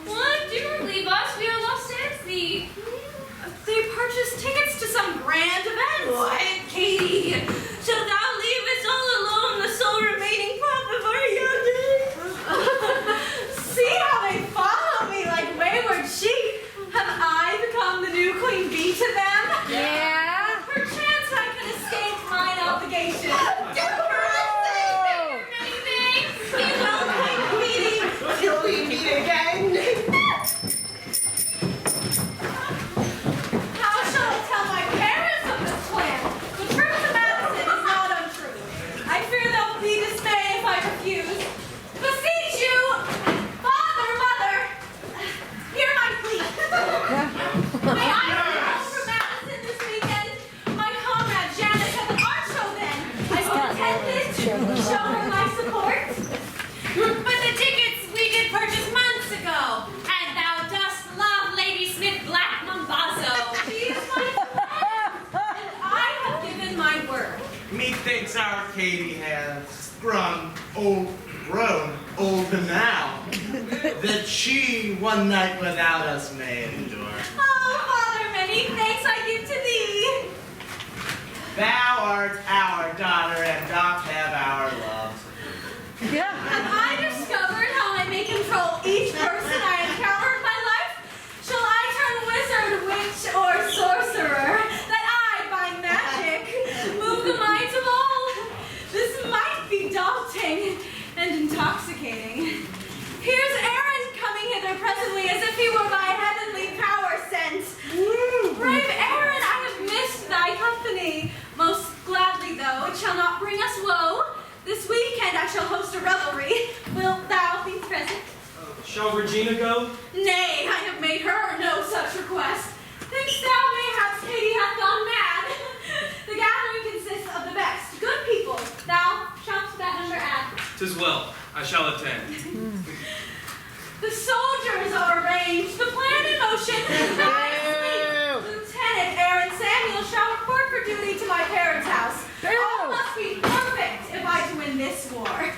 S10: What? Do not leave us, we are lost as thee.
S2: They purchased tickets to some grand event.
S11: What, Katie? Shall thou leave us all alone, the sole remaining prop of our young days?
S2: See how they follow me like wayward sheep. Have I become the new queen bee to them?
S4: Yeah.
S2: Perchance I can escape mine obligation.
S11: Do for us sake,
S10: Many things.
S11: be well, kind Queenie, till we meet again.
S2: How shall I tell my parents of this plan? The trip to Madison is not untrue. I fear they'll be dismayed
S3: Methinks our Katie has grown old now, that she one night without us may endure.
S2: Oh, Father, many thanks I give to thee.
S3: Thou art our daughter, and doth have our love.
S2: Have I discovered how I may control each person I encounter in my life? Shall I turn wizard, witch, or sorcerer, that I, by magic, move the minds of all? This might be daunting and intoxicating. Here's Aaron coming hither presently as if he were by heavenly power sent. Brave Aaron, I have missed thy company. Most gladly, though, it shall not bring us woe. This weekend I shall host a revelry. Wilt thou be present?
S8: Shall Regina go?
S2: Nay, I have made her no such request. Thinkst thou mayhaps Katie hath gone mad? The gathering consists of the best, good people. Thou shalt to that number add.
S8: 'Tis well. I shall attend.
S2: The soldiers are arranged, the plan in motion. Lieutenant Aaron Samuel shall report for duty to my parents' house. All must be perfect if I to win this war.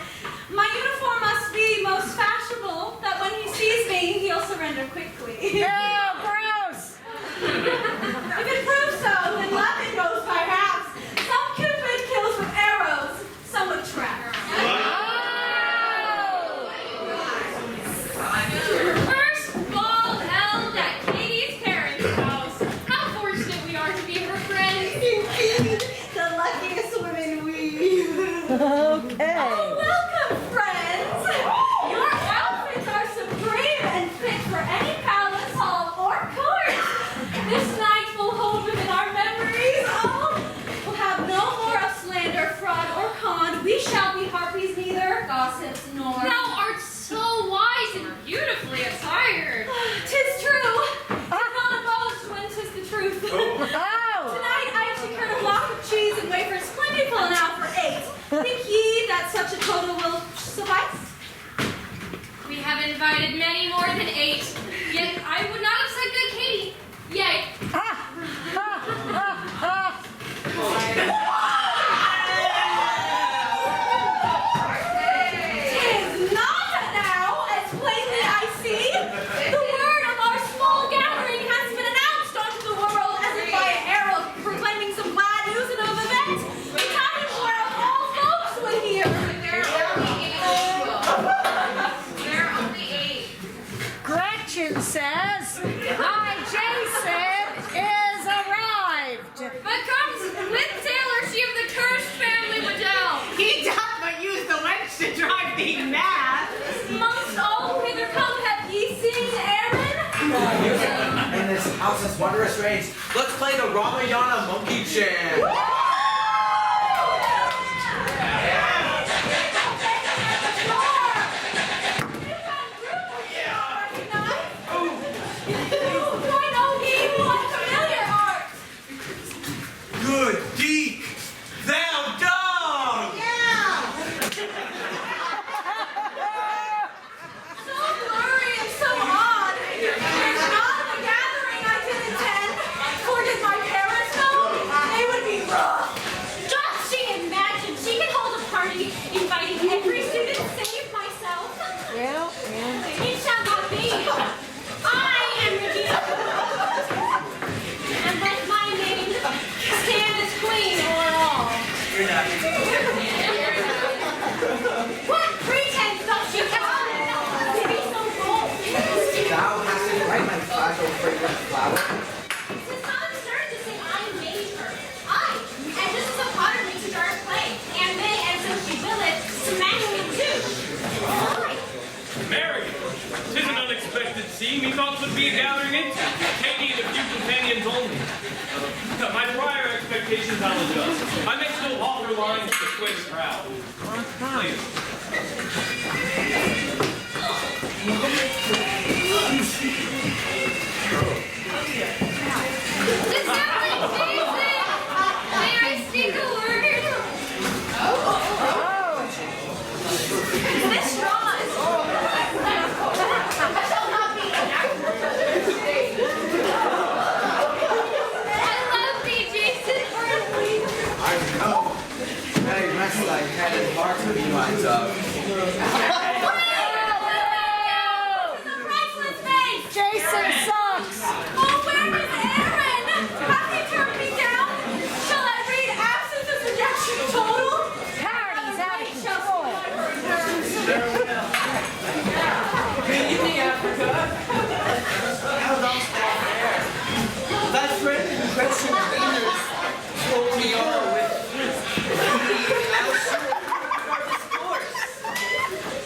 S2: My uniform must be most fashionable, that when he sees me, he'll surrender quickly.
S4: Gross!
S2: If it proves so, then Levin goes by halves. Some Cupid kills with arrows, some with traps.
S10: First ball held at Katie's parents' house. How fortunate we are to be her friends.
S11: Indeed, the luckiest women we.
S4: Okay.
S2: Oh, welcome, friends! Your outfits are supreme and fit for any palace, hall, or court. This night will hold within our memories. Oh, we'll have no more of slander, fraud, or con. We shall be harpies, neither gossips nor.
S10: Thou art so wise and beautifully attired.
S2: Tis true. Tis not a boast when 'tis the truth. Tonight I have secured a block of cheese and wafers plentiful enough for 8. Think ye that such a total will suffice?
S10: We have invited many more than 8, yet I would not have said good Katie. Yea.
S2: Tis not now, as plainly I see. The word of our small gathering has been announced unto the world as if by an herald proclaiming some glad news and of event. The tidings whereof all folks would hear.
S10: There are only 8.
S4: Gretchen says, "Hi, Jason is arrived."
S10: But comes with Taylor, she of the cursed family Waddell.
S1: He doth but use the wench to drive thee mad.
S2: Amongst all who hither come, have ye seen Aaron?
S9: In this house's wondrous reigns, let's play the Ramayana monkey chant. Good Deke, thou dog!
S2: So blurry and so odd. There's not the gathering I did attend. For did my parents know? They would be rough.
S10: Doth she imagine she can hold a party inviting every student save myself?
S4: Yeah.
S10: It shall not be. I am Regina. And let my name stand as queen o'er all. What pretense doth she have to be so bold?
S9: Thou hast it right, my fragile fragrant flower.
S10: Tis not absurd to say I made her. And this is a pottery to jar clay. And may, and so she will it, smash me too.
S8: Mary, 'tis an unexpected scene. Methought 'twould be a gathering into. Katie and a few companions only. My prior expectations I'll adjust. I make no offer lines to sway the crowd. Please.
S10: Discovering Jason! May I speak a word?
S2: Is this Ron?
S10: I shall not be I love thee, Jason.
S9: I know.
S2: Have you turned me down? Shall I read absence as rejection total?
S4: Party's out of control.
S9: Good evening, Africa. How long's that hair? That friend who Gretchen Wieners told me are with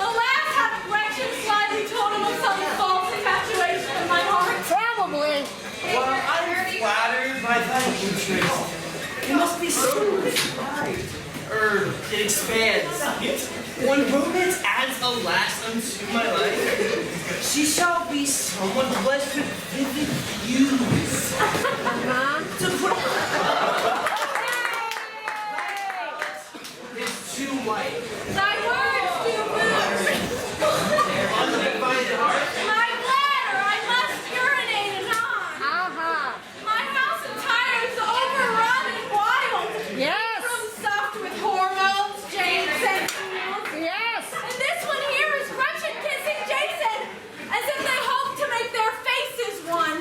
S2: Alas, hath Gretchen slyly told him of some false infatuation of my heart?
S4: Probably.
S9: Well, I'm flattered by that interest. It must be so right. It expands. When romance adds a last unto my life, she shall be someone blessed with vivid views. To put it's too white.
S2: Thy words do move.
S9: Undivided heart.
S2: My bladder, I must urinate anon. My house entire is overrun and wild.
S4: Yes.
S2: From stuffed with hormones, James and Fields.
S4: Yes.
S2: And this one here is Gretchen kissing Jason, as if they hope to make their faces one.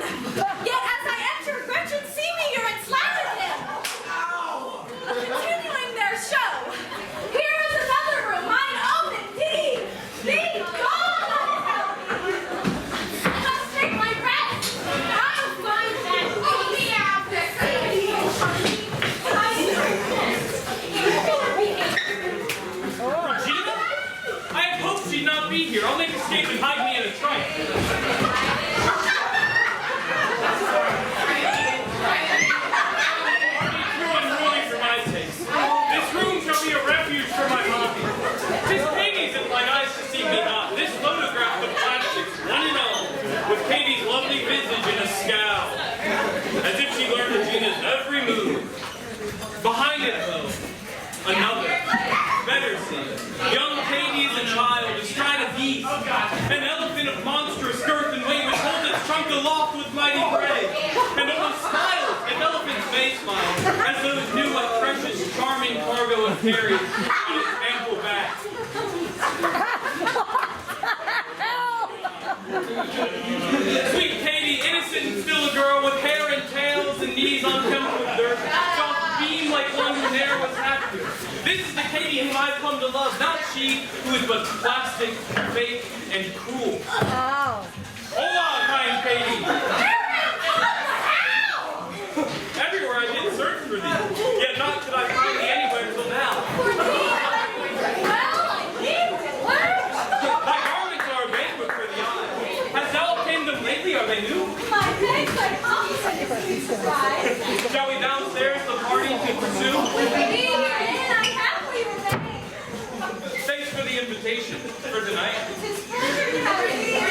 S2: Yet as I enter, Gretchen see me here and slap at him. Continuing their show. Here is another room, mine own indeed. Be gone, I tell thee. I must take my rest. I'll find that only after.
S8: Regina? I had hoped she'd not be here. I'll make escape and hide me in a trunk. Too unruly for my taste. This room shall be a refuge for my hobby. Tis Katie's that mine eyes deceive me not. This photograph of plastics, one and all, with Katie's lovely visage in a scowl, as if she learned Regina's every move. Behind it, though, another, better scene. Young Katie is a child, astride a beast, an elephant of monstrous girth and weight, which holds its trunk aloft with mighty prey, and almost smiles, if elephants may smile, as those knew what precious, charming cargo it carried on its ample back. Sweet Katie, innocent and still a girl, with hair and tails and knees unkempt with dirt, soft beam like one whose hair was active. This is the Katie whom I've come to love, not she who is but plastic, fake, and cruel.
S4: Oh.
S8: Hola, kind Katie! Everywhere I did search for thee, yet not could I find thee anywhere till now. Thy garments are a banquet for the eye. Hast thou obtained them lately? Are they new?
S2: My legs are opposite, please surprise.
S8: Shall we downstairs the party to pursue?
S2: Herein I happily remain.
S8: Thanks for the invitation for tonight.
S2: Tis pleasure to have you here.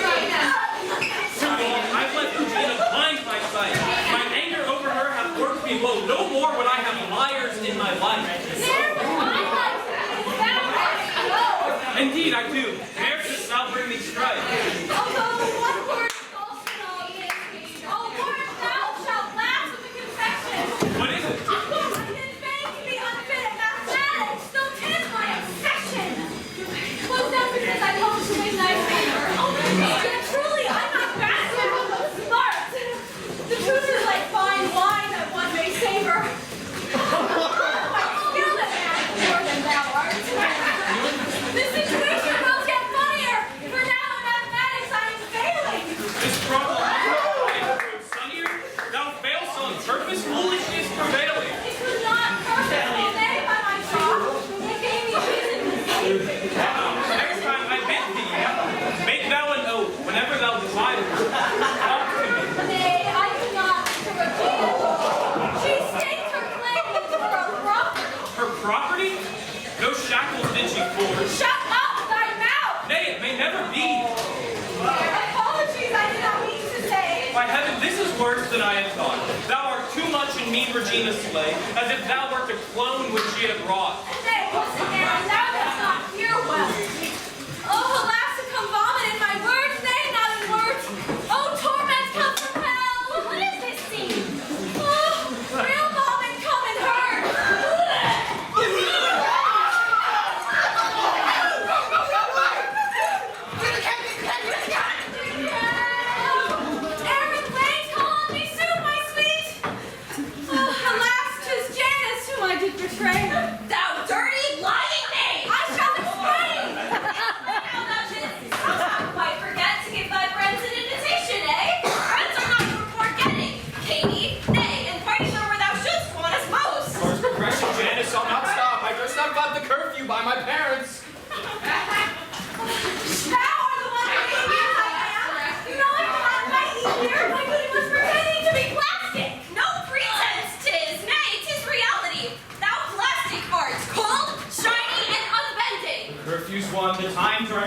S8: Too long, I've let Regina blind my sight. My anger over her hath worked me woe. No more would I have liars in my life.
S2: There was my life is bound to go.
S8: Indeed, I do. Marriages shall bring me strife.
S2: Although one word is false in all this, all word thou shalt laugh at the confession.
S8: What is it?
S2: I can feign to be unfit at mathematics, though 'tis my obsession. Was that because I hoped to win thy favor? Yet truly I'm not bastard, but smart. The truth is like fine wine that one may savor. My skill at math more than thou art. This situation will get funnier, for now in mathematics I am failing.
S8: This problem is sunnier. Thou failst on purpose, foolishness prevailing.
S2: It was not perfect, nay, by my troth. It gave me reason to think.
S8: Next time I bid thee, make thou an oath whenever thou desirest. Talk to me.
S2: Nay, I cannot to repeat. She staked her claim into her property.
S8: Her property? No shackles did she forge.
S2: Shut up, thy mouth!
S8: Nay, it may never be.
S2: Apologies, I did not mean to say.
S8: By heaven, this is worse than I had thought. Thou art too much in mean Regina's slay, as if thou wert a clone which she had wrought.
S2: Nay, pussy man, thou dost not hear well. Oh, alas, to come vomit in my words, nay, not in words. Oh, torment come from hell. What is this scene? Oh, real vomit come and hurt. Aaron, wait, call on me soon, my sweet.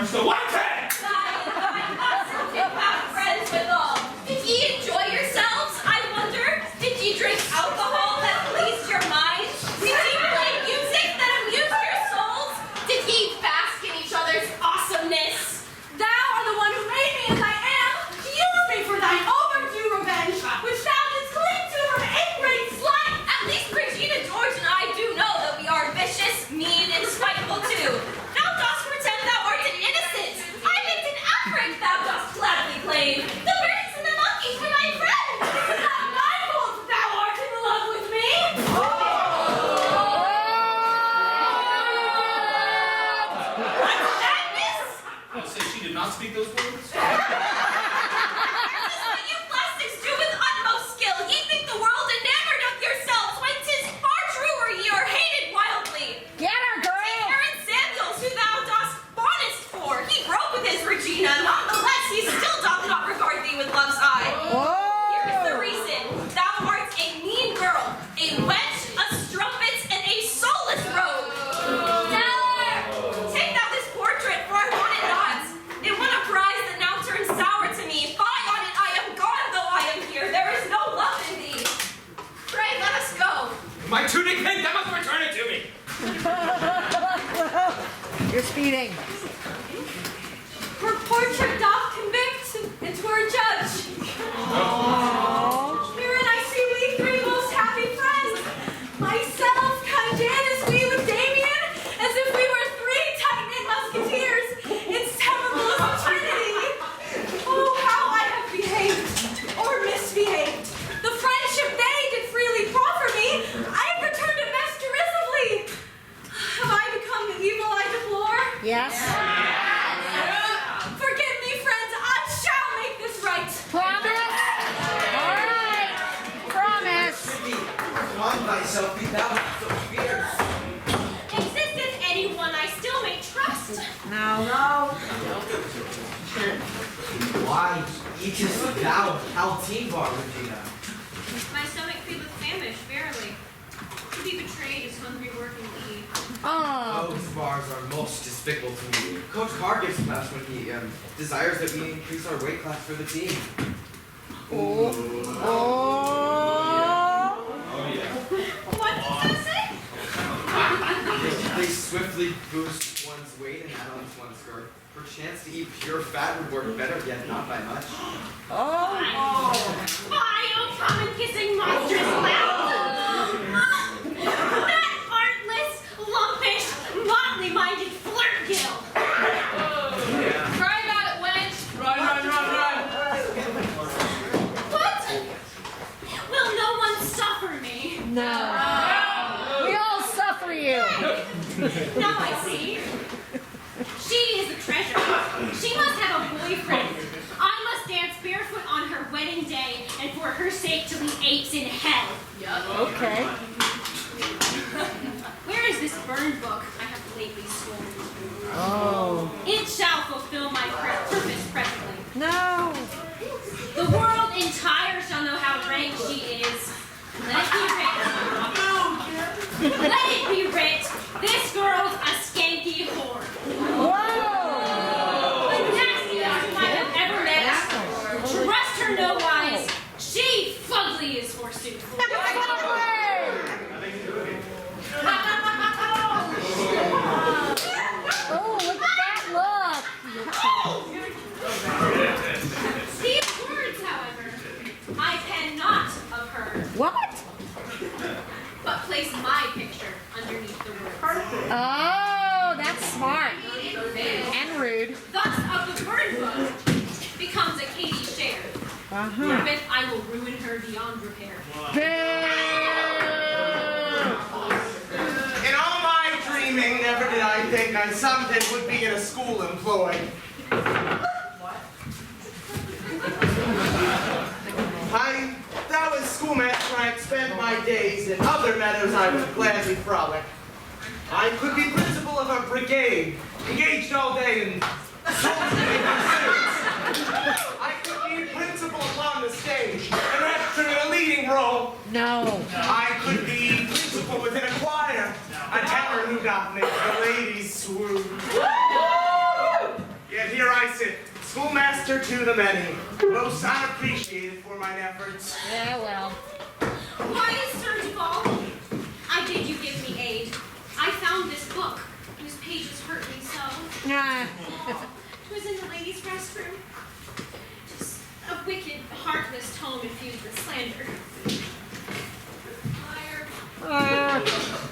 S8: So what's it?
S5: Friends with all. Did ye enjoy yourselves? I wonder. Did ye drink alcohol that pleased your minds? Did ye play music that amused your souls? Did ye bask in each other's awesomeness?
S2: Thou art the one who made me as I am. Use me for thine overdue revenge, which thou didst cling to from 8th grade slight.
S5: At least Regina, George, and I do know that we are vicious, mean, and spiteful too. Thou dost pretend thou art an innocent. I lived in Africa, thou dost gladly claim. The birds and the monkeys were thy friends.
S2: It's not my fault that thou art in love with me.
S5: What's that, miss?
S7: I'll say she did not speak those words.
S5: This is what you plastics do with utmost skill. Ye think the world enamored of yourselves, when 'tis far truer ye are hated wildly.
S4: Get her, girl!
S5: Take Aaron Samuels, who thou dost fawnest for. He broke with his Regina, nonetheless he still doth not regard thee with love's eye. Here is the reason. Thou art a mean girl, a wench, a strumpet, and a soulless rogue. Take thou this portrait, for I want it not. It won a prize that now turns sour to me. Fie on it, I am gone, though I am here. There is no love in thee. Pray, let us go.
S7: My tunic pink, I must return it to me.
S4: You're speeding.
S2: Her portrait doth convict, and 'twere a judge. Herein I see we three most happy friends. Myself, kind Janice, we with Damien, as if we were 3 tight-knit musketeers, inseparable as a trinity. Oh, how I have behaved, or misbehaved. The friendship they did freely proffer me, I have returned it best derisively. Have I become the evil I deplore?
S4: Yes.
S2: Forgive me, friends, I shall make this right.
S4: Promise? All right. Promise.
S9: Calm thyself, be thou not so fierce.
S5: Existeth anyone I still may trust?
S4: No.
S9: Why eatest thou Haltine bar, Regina?
S6: My stomach filled with famish, verily. To be betrayed is hungry work indeed.
S4: Oh.
S13: Those bars are most despicable to me. Coach Carr gives them us when he desires that we increase our weight class for the team.
S4: Oh.
S5: What did that say?
S13: They swiftly boost one's weight and add on to one's girth. Perchance to eat pure fat would work better, yet not by much.
S5: Why, oh common kissing monstrous mouth! That artless, lumpish, motley-minded flirtgill!
S6: Cry about it, wench.
S8: Run!
S5: What? Will no one suffer me?
S4: No. We all suffer you.
S5: Now I see. She is a treasure. She must have a boyfriend. I must dance barefoot on her wedding day, and for her sake to lead apes in hell.
S4: Okay.
S5: Where is this burned book I have lately stolen?
S4: Oh.
S5: It shall fulfill my purpose presently.
S4: No.
S5: The world entire shall know how rank she is. Let it be writ. Let it be writ. This girl's a skanky whore.
S4: Whoa.
S5: The nastiest whom I have ever met. Trust her no wise. She fugly is forsooth.
S4: Oh, look at that look.
S5: These words, however, I pen not of her,
S4: What?
S5: but place my picture underneath the words.
S4: Oh, that's smart. And rude.
S5: Thus of the burn book becomes a Katie share.
S4: Uh-huh.
S5: Wherewith I will ruin her beyond repair.
S3: In all my dreaming, never did I think I someday would be in a school employ. That was schoolmaster I had spent my days. In other meadows I would gladly frolic. I could be principal of a brigade, engaged all day in soldierly pursuits. I could be principal upon the stage, an actor in a leading role.
S4: No.
S3: I could be principal within a choir, a tenor who doth make the ladies swoon. Schoolmaster to the many, most unappreciated for mine efforts.
S4: Yeah, well.
S10: Why, Sir Duval? I bid you give me aid. I found this book, whose pages hurt me so.
S4: Nah.
S10: It was in the ladies' restroom. Just a wicked, heartless tome infused with slander.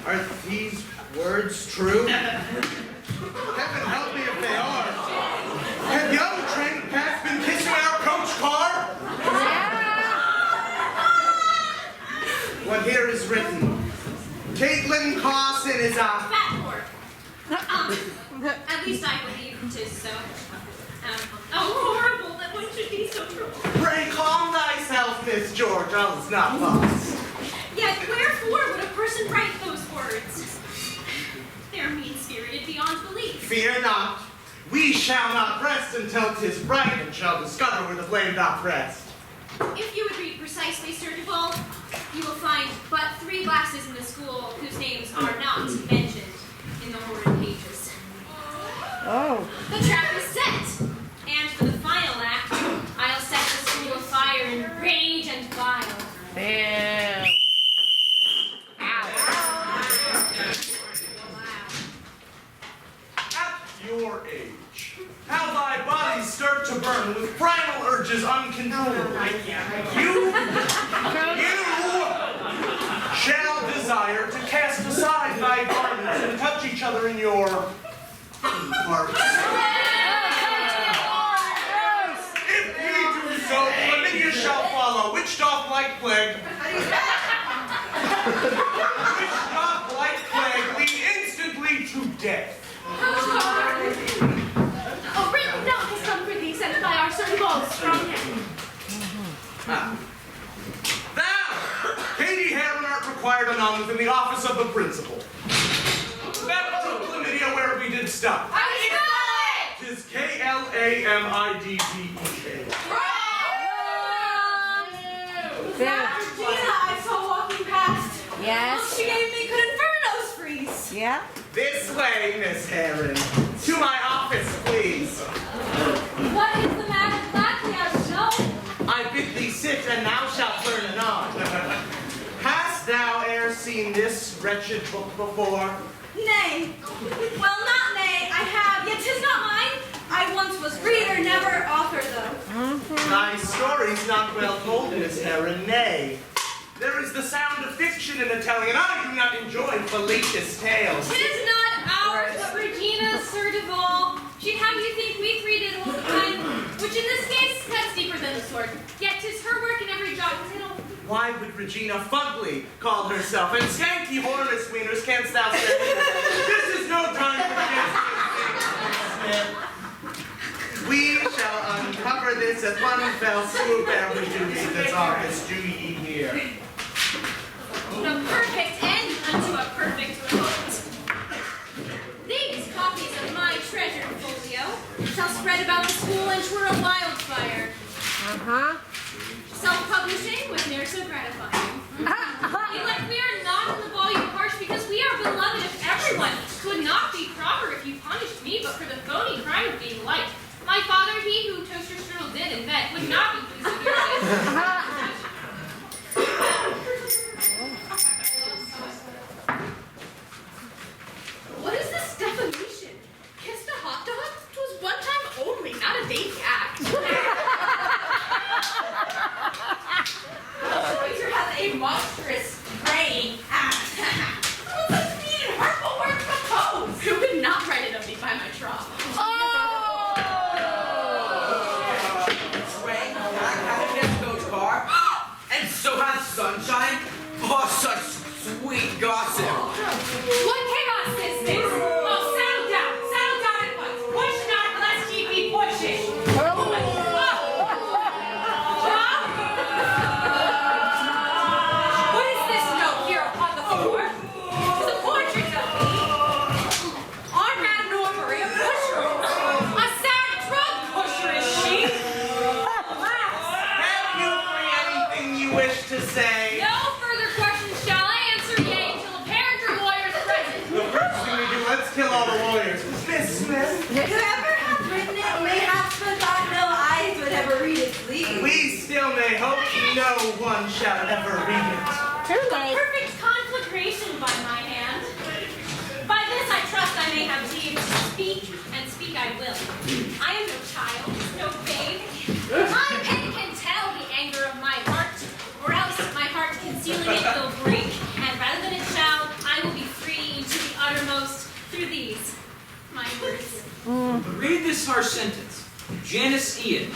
S3: Are these words true? Heaven help me if they are. Have young trained cats been kissing our coach car? What here is written? Caitlin Carson is a...
S10: Fat whore. At least I believe it is so. Oh, horrible that one should be so cruel.
S3: Pray calm thyself, Miss George. All is not lost.
S10: Yet wherefore would a person write those words? They are mean-spirited beyond belief.
S3: Fear not. We shall not rest until 'tis right, and shall discover where the blame doth rest.
S10: If you would read precisely, Sir Duval, you will find but 3 glasses in the school whose names are not mentioned in the horrid pages.
S4: Oh.
S10: The trap is set, and for the final act, I'll set the school afire in rage and bile.
S4: Yeah.
S3: At your age, how thy body stirred to burn with primal urges uncontrollable. You shall desire to cast aside thy garments and touch each other in your hearts. If ye do so, chlamydia shall follow, which doth like plague. Which doth like plague lead instantly to death.
S10: A written note has come for thee, sent by our Sir Duval's strong hand.
S3: Thou, Katie Harrenhart, required anon within the office of the principal. Back to chlamydia where we did stop.
S10: I spell it!
S3: 'Tis Klamidda.
S2: Regina, I saw walking past.
S4: Yes.
S2: She gave me good infernos freeze.
S4: Yeah.
S3: This way, Miss Herron. To my office, please.
S2: What is the matter? Gladly I would know.
S3: I bid thee sit, and thou shalt learn anon. Hast thou e'er seen this wretched book before?
S2: Nay. Well, not nay. I have, yet 'tis not mine. I once was reader, never author, though.
S3: Thy story's not well told, Miss Herron, nay. There is the sound of fiction in the telling, and I do not enjoy fallacious tales.
S10: It is not ours, but Regina's, Sir Duval. She'd have you think we read it all the time, which in this case cuts deeper than the sword. Yet 'tis her work in every jot and tittle.
S3: Why would Regina Fugly call herself? And skanky hornless wieners canst thou say? This is no time for this. We shall uncover this at one fell swoop ere we do leave this office. Do ye hear?
S10: The perfect end unto a perfect report. These copies of my treasured folio shall spread about the school and twirl wildfire. Self-publishing was ne'er so gratifying. Elect, we are not in the volume harsh because we are beloved of everyone. 'Twould not be proper if you punished me, but for the phony crime of being liked. My father, he who toaster strudel did and met, would not be pleased to hear this. What is this defamation? Kissed a hot dog? 'Twas one time only, not a daily act.
S2: Fraser has a monstrous graying act. What's this mean and hurtful word proposed?
S10: Who could not write it of me by my trough?
S9: Ray, I have Coach Carr. And so has Sunshine. Oh, such sweet gossip.
S10: What chaos is this? Oh, settle down at once. Push not, lest ye be pushish. What is this note here upon the floor? It's a portrait of me. On Madame Norbury, a pusher. A sad drug pusher is she.
S3: Have you free anything you wish to say?
S10: No further questions shall I answer yea until a parent or lawyer is present.
S3: The first thing we do, let's kill all the lawyers. Miss Smith?
S2: Whoever hath written it may have forgotten I will. I am no child, no babe.
S10: My pen can tell the anger of my heart, or else my heart concealing it will break, and rather than it shall, I will be free to the uttermost through these, my words.
S7: Read this harsh sentence. Janice Ian,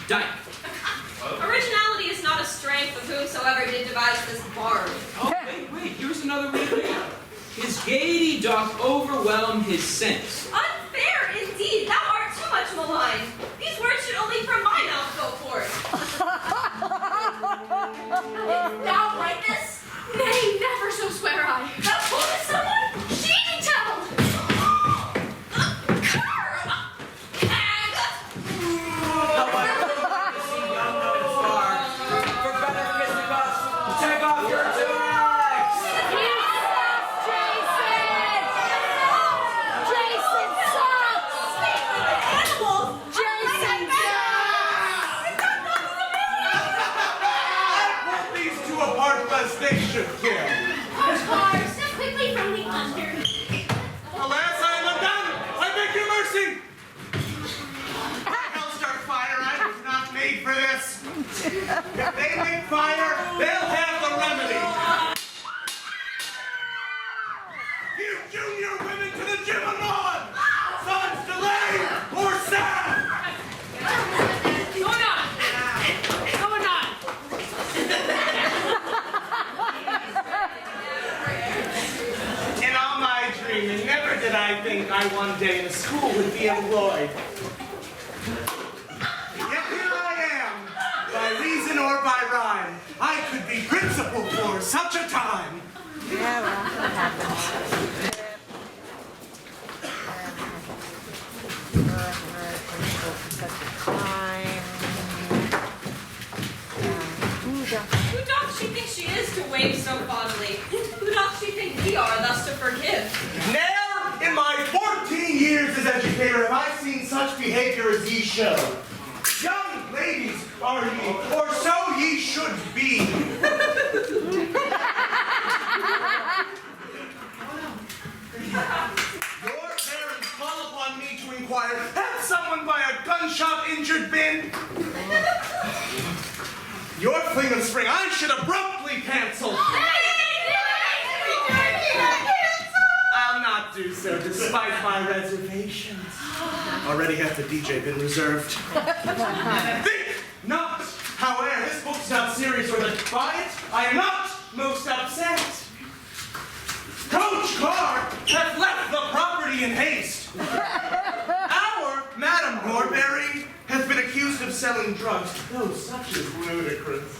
S7: Dyke.
S2: Originality is not a strength of whomsoever did devise this bard.
S7: Oh, wait, here's another reading. His gaiety doth overwhelm his sense.
S2: Unfair indeed, thou art too much maligned. These words should only from my mouth go forth.
S10: Didst thou write this? Nay, never so swear I.
S2: Thou toldest someone?
S10: She me tell!
S9: For better fisticuffs, take off your tunics!
S3: Put these two apart lest they should kill.
S10: Postcard, step quickly from the under.
S3: Alas, I am undone. I beg your mercy. Hell start fire. I was not made for this. If they make fire, they'll have the remedy. You junior women to the gym on! Sons delay or sad!
S6: Going on! Going on!
S3: In all my dreaming, never did I think I one day in a school would be employed. Yet here I am, by reason or by rhyme. I could be principal for such a time.
S4: Yeah, well, that happens.
S2: Who doth she think she is to wave so fondly? Who doth she think we are thus to forgive?
S3: Ne'er in my 14 years as educator have I seen such behavior as ye show. Young ladies are ye, or so ye should be. Your parents call upon me to inquire, has someone by a gunshot injured been? Your fling of spring I should abruptly cancel. I'll not do so, despite my reservations. Already hath the DJ been reserved. Think not, however, this book's not serious or that by it I am not most upset. Coach Carr hath left the property in haste. Our Madam Norbury has been accused of selling drugs, though such is ludicrous.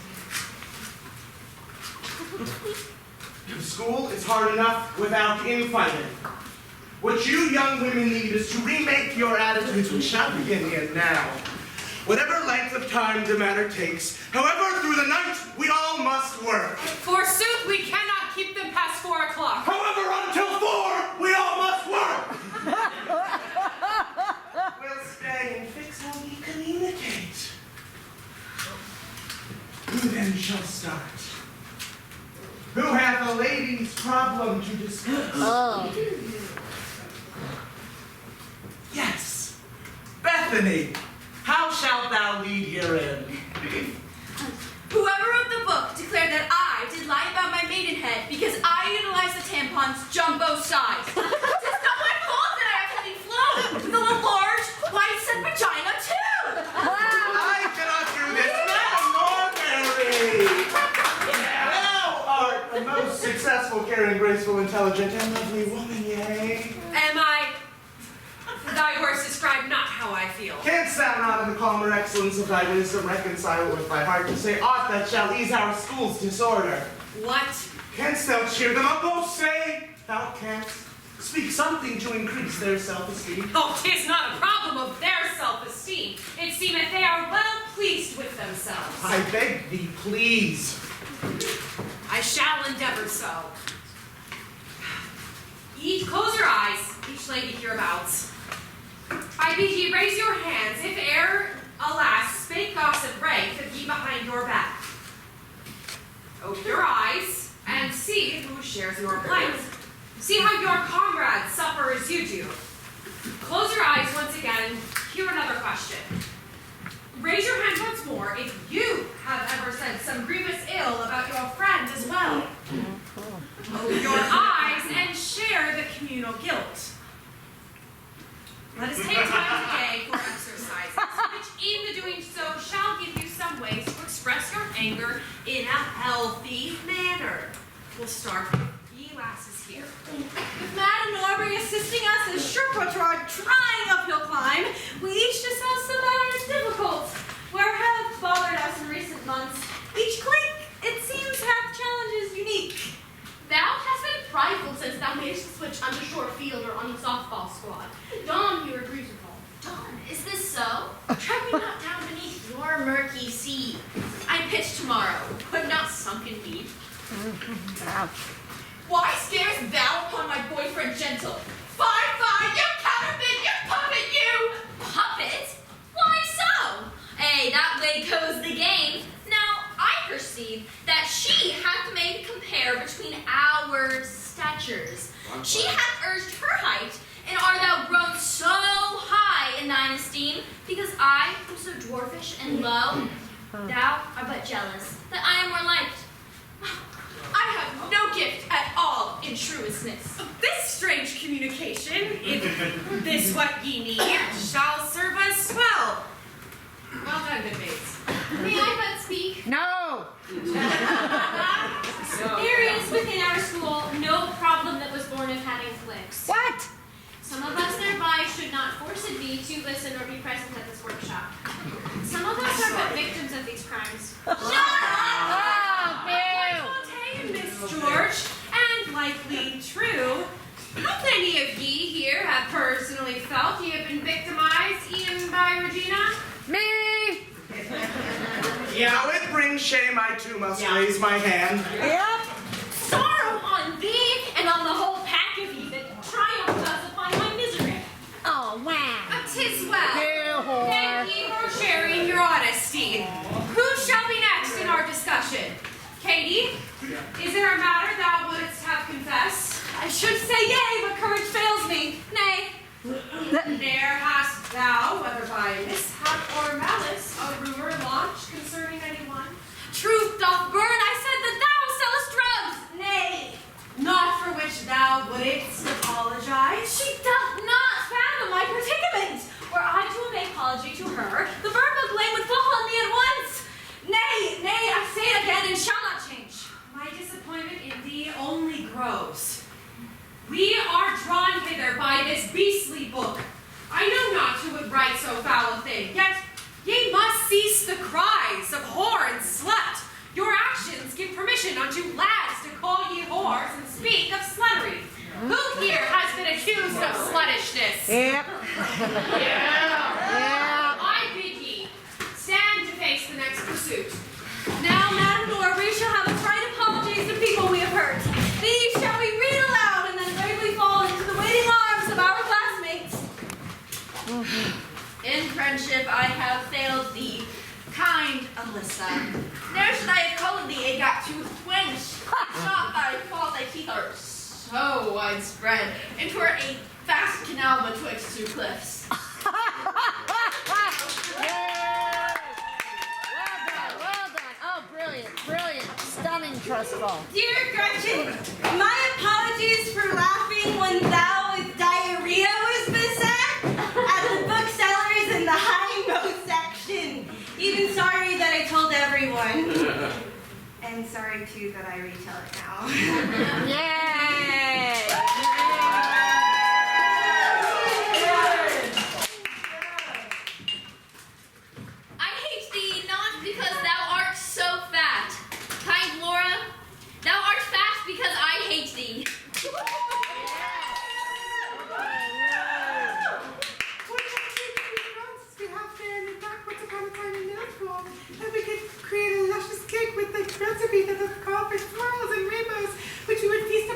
S3: School is hard enough without infighting. What you young women need is to remake your attitudes, which shall begin here now. Whatever length of time the matter takes, however through the night we all must work.
S6: Forsooth, we cannot keep them past 4 o'clock.
S3: However, until 4, we all must work. We'll stay and fix how we communicate. Who then shall start? Who hath a lady's problem to discuss?
S4: Oh.
S3: Yes, Bethany, how shalt thou lead herein?
S2: Whoever wrote the book declared that I did lie about my maidenhead because I utilized the tampon's jumbo size. Tis not my fault that I have heavy flow, with a large, white-set vagina too.
S3: I cannot do this, Madam Norbury! Thou art the most successful, caring, graceful, intelligent, and lovely woman, yea?
S6: Am I? Thy words describe not how I feel.
S3: Canst thou not in the calmer excellence of thy wisdom reconcile it with thy heart to say aught that shall ease our school's disorder?
S6: What?
S3: Canst thou cheer them up? Oh, say thou canst. Speak something to increase their self-esteem.
S6: Oh, 'tis not a problem of their self-esteem. It seemeth they are well pleased with themselves.
S3: I beg thee, please.
S6: I shall endeavor so. Each close your eyes, each lady hereabouts. I bid ye raise your hands, if e'er, alas, spake gossip rank of ye behind your back. Open your eyes, and see who shares your plight. See how your comrades suffer as you do. close your eyes once again and hear another question. Raise your hand once more if you have ever said some grievous ill about your friend as well. Open your eyes and share the communal guilt. Let us take time today for exercises, which in the doing so shall give you some ways to express your anger in a healthy manner. We'll start with ye lasses here.
S2: With Madame Norbury assisting us as Sherpa to our trying uphill climb, we each discussed some matters difficult, where have bothered us in recent months. Each clique, it seems, hath challenges unique.
S10: Thou hast been prideful since thou madest the switch on the short field or on the softball squad. Don here agrees with all.
S5: Don, is this so? Tread me not down beneath your murky sea. I pitch tomorrow, but not sunken deep. Why starest thou upon my boyfriend gentle? Fie, you counterfeit, you puppet, you! Puppet? Why so? Hey, that way goes the game. Now, I perceive that she hath made compare between our statures. She hath urged her height, and art thou grown so high in thine esteem, because I am so dwarfish and low? Thou art but jealous that I am more liked. I have no gift at all in truestness.
S6: This strange communication, if this what ye need, shall serve us well. Well done, good mates.
S10: May I but speak?
S4: No!
S10: There is within our school no problem that was born of having cliques.
S4: What?
S10: Some of us thereby should not forced be to listen or be present at this workshop. Some of us are but victims of these crimes.
S4: Oh,
S6: Hey, Miss George, and likely true. How many of ye here have personally felt ye have been victimized even by Regina?
S4: me!
S3: Yeah, it brings shame, I too must raise my hand.
S4: Yep.
S10: Sorrow on thee and on the whole pack of ye that triumph us upon my misery.
S4: Oh, wow.
S6: 'Tis well.
S4: You whore.
S6: Thank ye for sharing your honesty. Who shall be next in our discussion? Katie, is there a matter thou wouldst have confessed?
S2: I should say yea, but courage fails me. Nay.
S6: Ne'er hast thou, whether by mishap or malice, a rumor launched concerning anyone?
S2: Truth doth burn, I said that thou sellest drugs. Nay.
S6: Not for which thou wouldst apologize?
S2: She doth not fathom my predicament. Were I to make apology to her, the verbal blame would fall on me at once. Nay, I say it again and shall not change.
S6: My disappointment in thee only grows. We are drawn hither by this beastly book. I know not who would write so foul a thing, yet ye must cease the cries of whore and slut. Your actions give permission unto lads to call ye whores and speak of sluttery. Who here has been accused of sluttishness?
S4: Yep.
S6: Yeah. I bid ye stand to face the next pursuit.
S2: Now, Madame Norbury shall have us write apologies to people we have hurt. These shall we read aloud and then bravely fall into the waiting arms of our classmates.
S5: In friendship I have failed thee, kind Alyssa. Ne'er should I have called thee a got-tooth wench. Not thy fault thy teeth are so widespread, and 'twere a vast canal betwixt two cliffs.
S4: Well done. Oh, brilliant. Stunning trustful.
S11: Dear Gretchen, my apologies for laughing when thou with diarrhea was beset at the booksellers in the hindmost section. Even sorry that I told everyone. And sorry too that I retell it now.
S4: Yay!
S5: I hate thee not because thou art so fat. Kind Laura, thou art fat because I hate thee.
S14: We have there in fact once upon a time in middle school that we could create a luscious cake with the recipe that was called for smiles and rainbows, which we would feast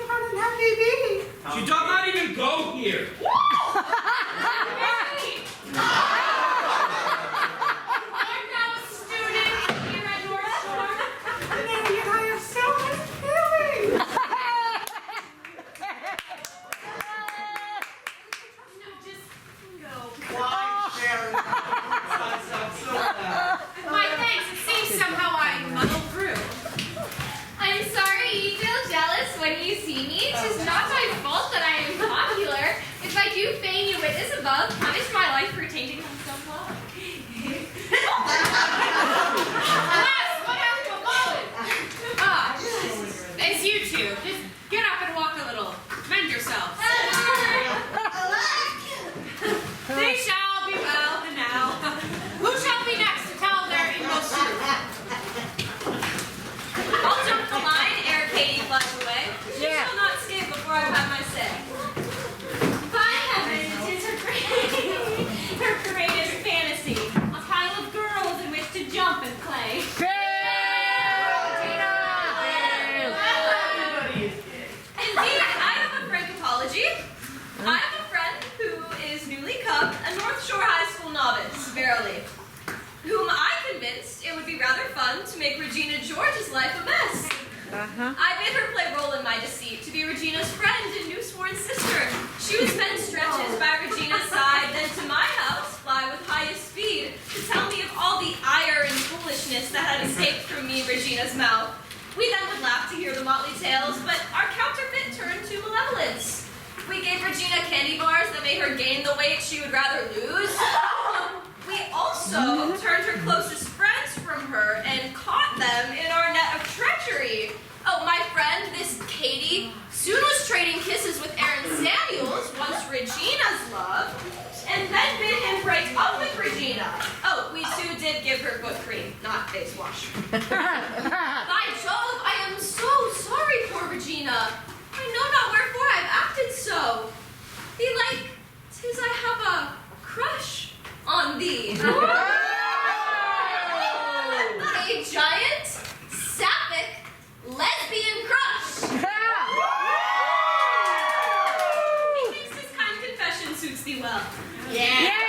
S10: when you see me, 'tis not my fault that I am popular. If I do feign you witness above, punish my life for tainting myself love. Alas, what has befallen? Ah, it's you two. Just get up and walk a little. Mend yourselves. They shall be well, and now, who shall be next to tell their inmost truth? I'll jump the line ere Katie flies away. She shall not skip before I've had my say.
S2: By heaven, it is her greatest fantasy. A pile of girls in which to jump and play.
S6: Indeed, I have a frank apology. I have a friend who is newly come, a North Shore High School novice, verily, whom I convinced it would be rather fun to make Regina George's life a mess. I bid her play role in my deceit to be Regina's friend and new sworn sister. She would spend stretches by Regina's side, then to my house fly with highest speed to tell me of all the ire and foolishness that had escaped from me, Regina's mouth. We then would laugh to hear the motley tales, but our counterfeit turned to malevolence. We gave Regina candy bars that made her gain the weight she would rather lose. We also turned her closest friends from her and caught them in our net of treachery. Oh, my friend, this Katie, soon was trading kisses with Aaron Samuels, once Regina's love, and then bid him break up with Regina. Oh, we too did give her foot cream, not face wash. By Jove, I am so sorry, poor Regina. I know not wherefore I've acted so. Belike, 'tis I have a crush on thee. A giant, sapphic, lesbian crush. Methinks this kind confession suits thee well. Yeah.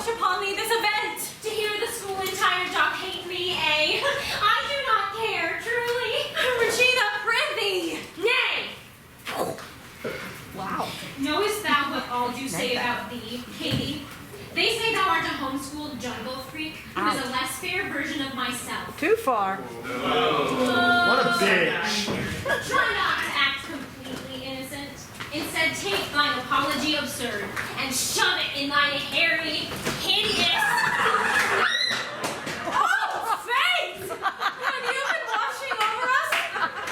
S2: Upon me this event, to hear the school entire doth hate me, eh? I do not care, truly. Regina, prithee. Nay.
S4: Wow.
S2: Knowest thou what all do say about thee, Katie? They say thou art a homeschooled jungle freak who is a less fair version of myself.
S4: Too far.
S3: What a bitch.
S2: Try not to act completely innocent. Instead, take thine apology absurd and shove it in thine hairy, hideous... Oh, faith! Have you been watching over us?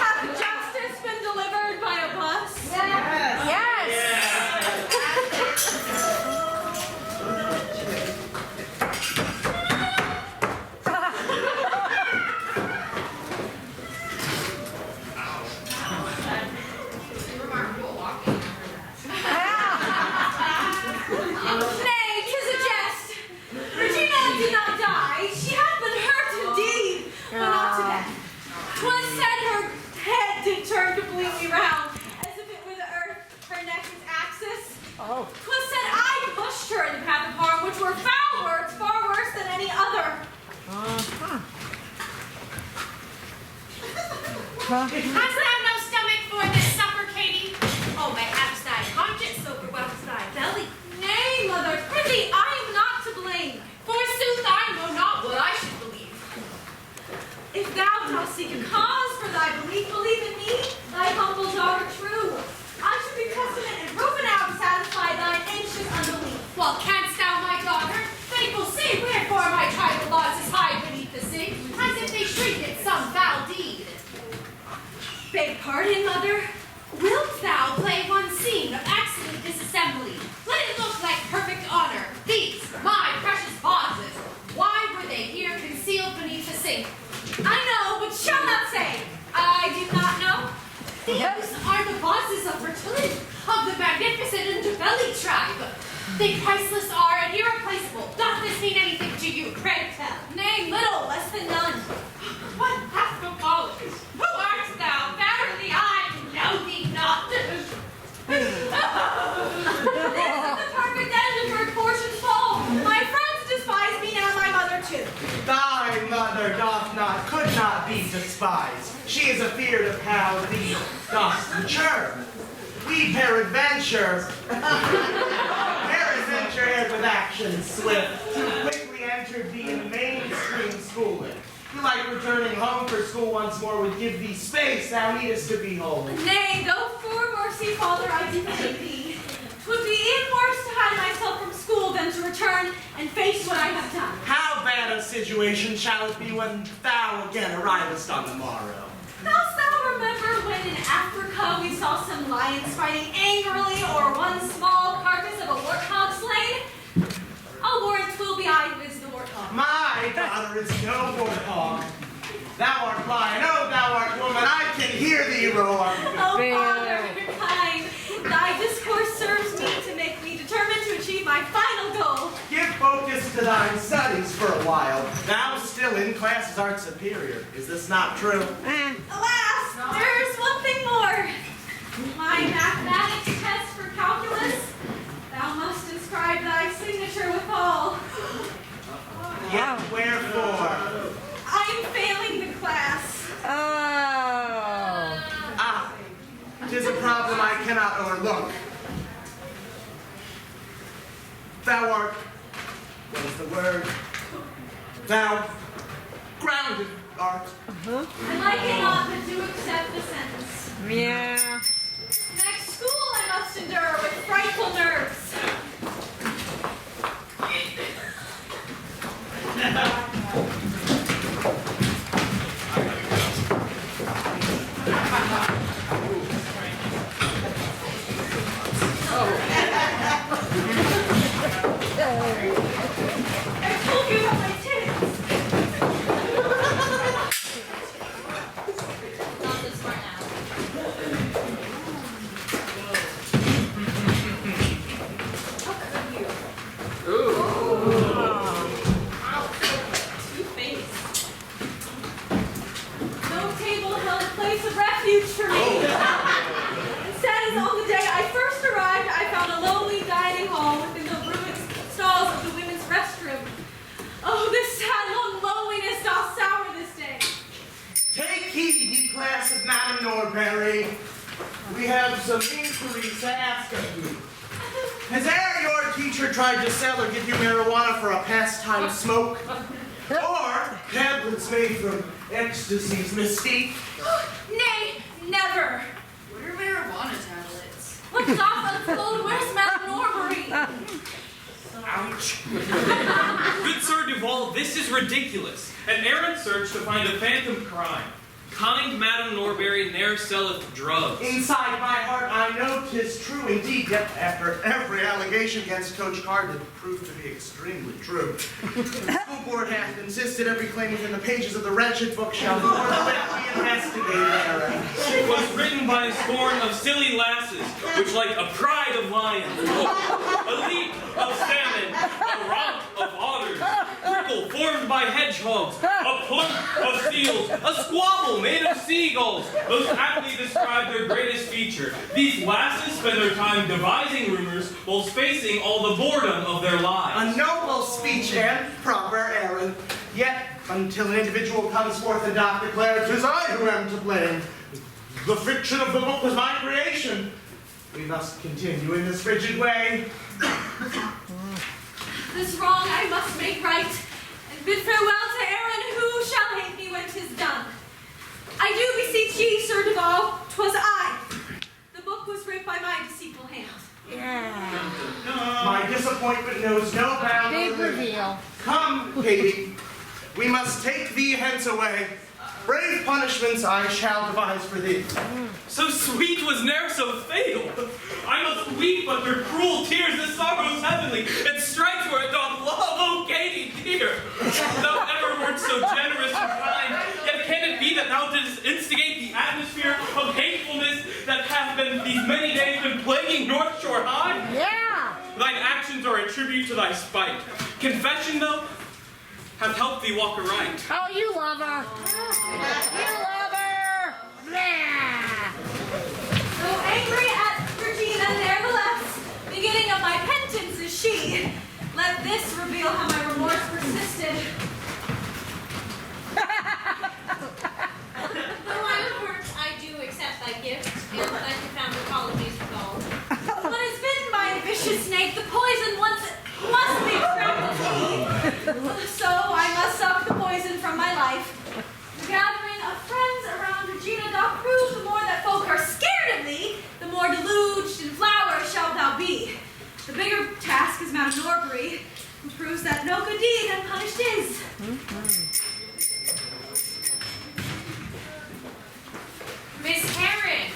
S2: Have justice been delivered by a bus? Nay, 'tis a jest. Regina did not die. She hath been hurt indeed, but not to death. 'Twas said her head did turn completely round, as if it were the earth, her neck its axis. 'Twas said I pushed her in the path of harm, which were foul words far worse than any other.
S1: Hast thou no stomach for this supper, Katie? Oh, mayhaps thy conscience overwhelms thy belly.
S2: Nay, mother, prithee, I am not to blame.
S1: Forsooth, I know not what I should believe.
S2: If thou dost seek a cause for thy belief, believe in me, thy humble daughter true. I should be testament and proof enough to satisfy thine anxious unbelief.
S1: Well, canst thou, my daughter, faithful see wherefore my tribal laws is high beneath the sea, as if they shriek at some foul deed.
S2: Beg pardon, mother.
S1: Wilt thou play one scene of excellent disassembly? Let it look like perfect honor. These, my precious vases, why were they here concealed beneath the sink?
S2: I know, but shall not say. I do not know.
S1: These are the vases of fertility of the magnificent Underbelly tribe. They priceless are and irreplaceable. Doth this mean anything to you? Pray tell.
S2: Nay, little, less than none.
S1: What hath befallen? Who art thou? Verily I know thee not.
S2: This is the perfect end of her portion's fall. My friends despise me and my mother too.
S3: Thy mother could not be despised. She is afeard of how thee dost mature. We peradventure, there is action swift, too quickly entered thee in mainstream schooling. You like returning home for school once more would give thee space thou needest to behold.
S2: Nay, though for mercy, Father, I do pity thee. 'Twould be even worse to hide myself from school than to return and face what I have done.
S3: How bad a situation shall it be when thou again arrivest on the morrow?
S2: Dost thou remember when in Africa we saw some lions fighting angrily o'er one small carcass of a warthog slain? I'll warrant 'twill be I who is the warthog.
S3: My daughter is no warthog. Thou art lion, oh thou art woman, I can hear thee roar.
S2: Oh, Father, kind, thy discourse serves me to make me determined to achieve my final goal.
S3: Give focus to thine studies for a while. Thou still in classes art superior. Is this not true?
S2: Alas, there is one thing more. My mathematics test for calculus, thou must inscribe thy signature withal.
S3: Yet wherefore?
S2: I am failing the class.
S4: Oh.
S3: Ah, 'tis a problem I cannot overlook. Thou art, what is the word? Thou grounded art.
S2: I like it not, but do accept the sentence.
S4: Yeah.
S2: Next school I must endure with frightful nerves. I told you about my tits.
S5: Not so smart now.
S2: How could you? Two-faced. No table held a place of refuge for me. Instead, as on the day I first arrived, I found a lonely dining hall within the ruined stalls of the women's restroom. Oh, this sad loneliness doth sour this day.
S3: Take heed, ye class of Madame Norbury. We have some inquiries to ask of you. Has e'er your teacher tried to sell or give you marijuana for a pastime smoke? Or tablets made from ecstasy's mystique?
S2: Nay, never.
S5: What are marijuana tablets?
S2: What doth unfold? Where's Madame Norbury?
S3: Ouch.
S8: Good Sir Duval, this is ridiculous. An errant search to find a phantom crime. Kind Madame Norbury ne'er selleth drugs.
S3: Inside my heart I know 'tis true indeed, yet after every allegation against Coach Card it proved to be extremely true. The school board hath insisted every claim within the pages of the wretched book shall forthwith be investigated.
S8: It was written by a scorn of silly lasses, which like a pride of lions, a leap of salmon, a romp of otters, prickle formed by hedgehogs, a plunk of seals, a squabble made of seagulls. Those aptly describe their greatest feature. These lasses spend their time devising rumors while facing all the boredom of their lives.
S3: A noble speech and proper errand. Yet, until an individual comes forth and doth declare 'tis I who am to blame, the fiction of the book was my creation, we must continue in this frigid way.
S2: This wrong I must make right, and bid farewell to Aaron, who shall hate me when 'tis done. I do beseech ye, Sir Duval, 'twas I. The book was writ by my deceitful hand.
S3: My disappointment knows no bound.
S4: Big reveal.
S3: Come, Katie, we must take thee hence away. Brave punishments I shall devise for thee.
S8: So sweet was ne'er so fatal. I must weep under cruel tears the sorrows heavenly, and strikes where it doth love, oh Katie dear. Thou never wert so generous and kind, yet can it be that thou didst instigate the atmosphere of hatefulness that hath been these many days been plaguing North Shore High?
S4: Yeah.
S8: Thine actions are a tribute to thy spite. Confession, though, hath helped thee walk aright.
S4: Oh, you love her. You love her. Yeah.
S2: Though angry at Regina, nevertheless, beginning of my penitence is she. Let this reveal how my remorse persisted.
S5: Though I report, I do accept thy gift, and thy profound apologies for all.
S2: What has bitten by a vicious snake, the poison once must be Madame Norbury, who proves that no good deed unpunished is.
S6: Miss Heron,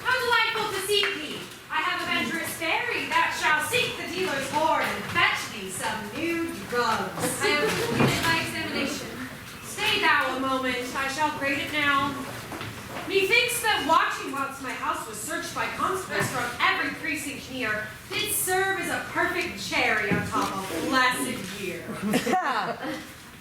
S6: how delightful to see thee. I have a venturous fairy that shall seek the dealer's hoard and fetch thee some new drugs. I have completed my examination. Stay thou a moment, I shall grade it now. Methinks that watching whilst my house was searched by constables from every precinct near did serve as a perfect cherry on top of blessed year.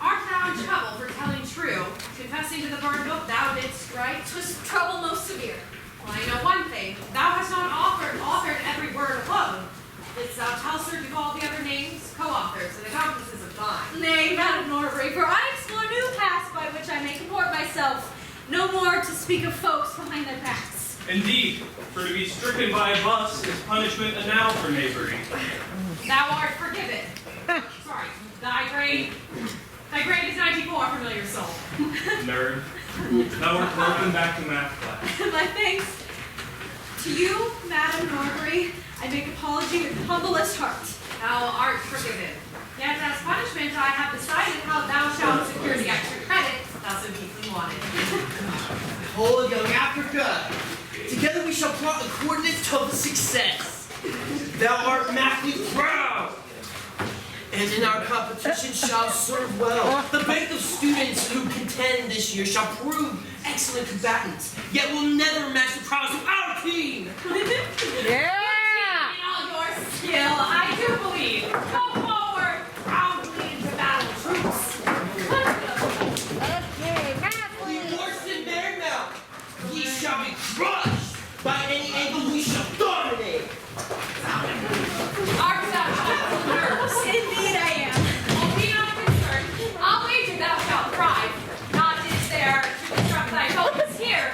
S6: Art thou in trouble for telling true? Confessing to the burned book thou didst write? 'Twas trouble most severe. Well, I know one thing. Thou hast not authored every word alone. Didst thou tell Sir Duval the other names, co-authors, and accomplices of thine?
S2: Nay, Madame Norbury, for I explore new paths by which I may comport myself. No more to speak of folks behind their backs.
S8: Indeed, for to be stricken by a bus is punishment enow for knavery.
S6: Thou art forgiven. Sorry, thy grade is 94, familiar soul.
S8: Nerd. Thou art welcome back to math class.
S2: My thanks to you, Madame Norbury. I make apology with humblest heart.
S6: Thou art forgiven. Yet as punishment I have decided how thou shalt secure the extra credit thou so deeply wanted.
S9: Whole young Africa, together we shall plot the coordinates of success. Thou art mathly proud, and in our competition shall serve well. The bank of students who contend this year shall prove excellent combatants, yet will never match the prowess of our team.
S4: Yeah!
S6: In all your skill, I do believe. Go forward, proudly into battle, troops.
S4: Okay, Matthew.
S9: Horse and Marymount, ye shall be crushed. By any angle we shall dominate.
S6: Art thou child nerves?
S2: Indeed I am.
S6: Oh, be not concerned. I'll wager thou shalt thrive. Not is there to construct thy focus here.